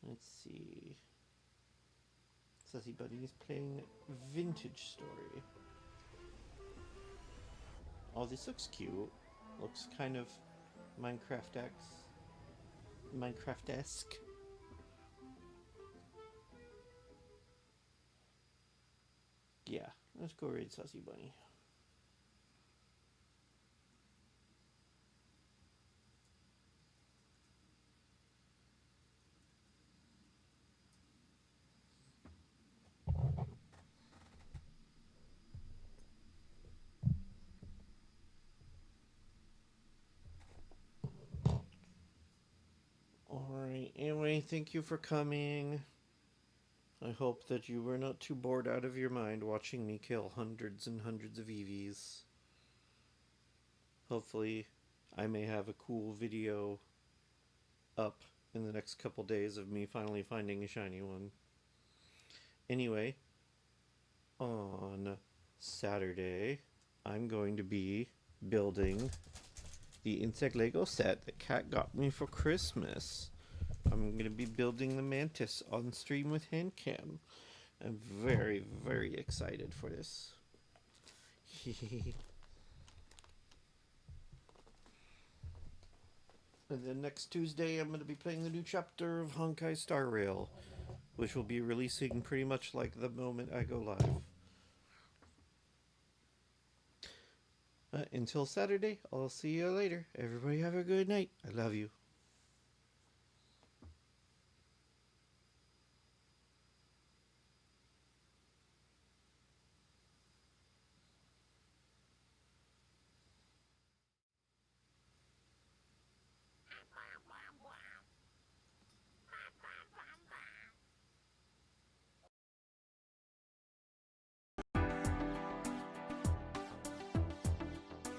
Let's see. Sussy Bunny is playing Vintage Story. Oh, this looks cute. Looks kind of Minecraft-esque. Yeah, let's go raid Sussy Bunny. Alright, anyway, thank you for coming. I hope that you were not too bored out of your mind watching me kill hundreds and hundreds of EVs. Hopefully, I may have a cool video up in the next couple days of me finally finding a shiny one. Anyway, on Saturday, I'm going to be building the Insect Lego set that Kat got me for Christmas. I'm going to be building the Mantis on stream with Handcam. I'm very, very excited for this. And then next Tuesday, I'm going to be playing the new chapter of Honkai Star Rail, which will be releasing pretty much like the moment I go live. Until Saturday, I'll see you later. Everybody have a good night. I love you.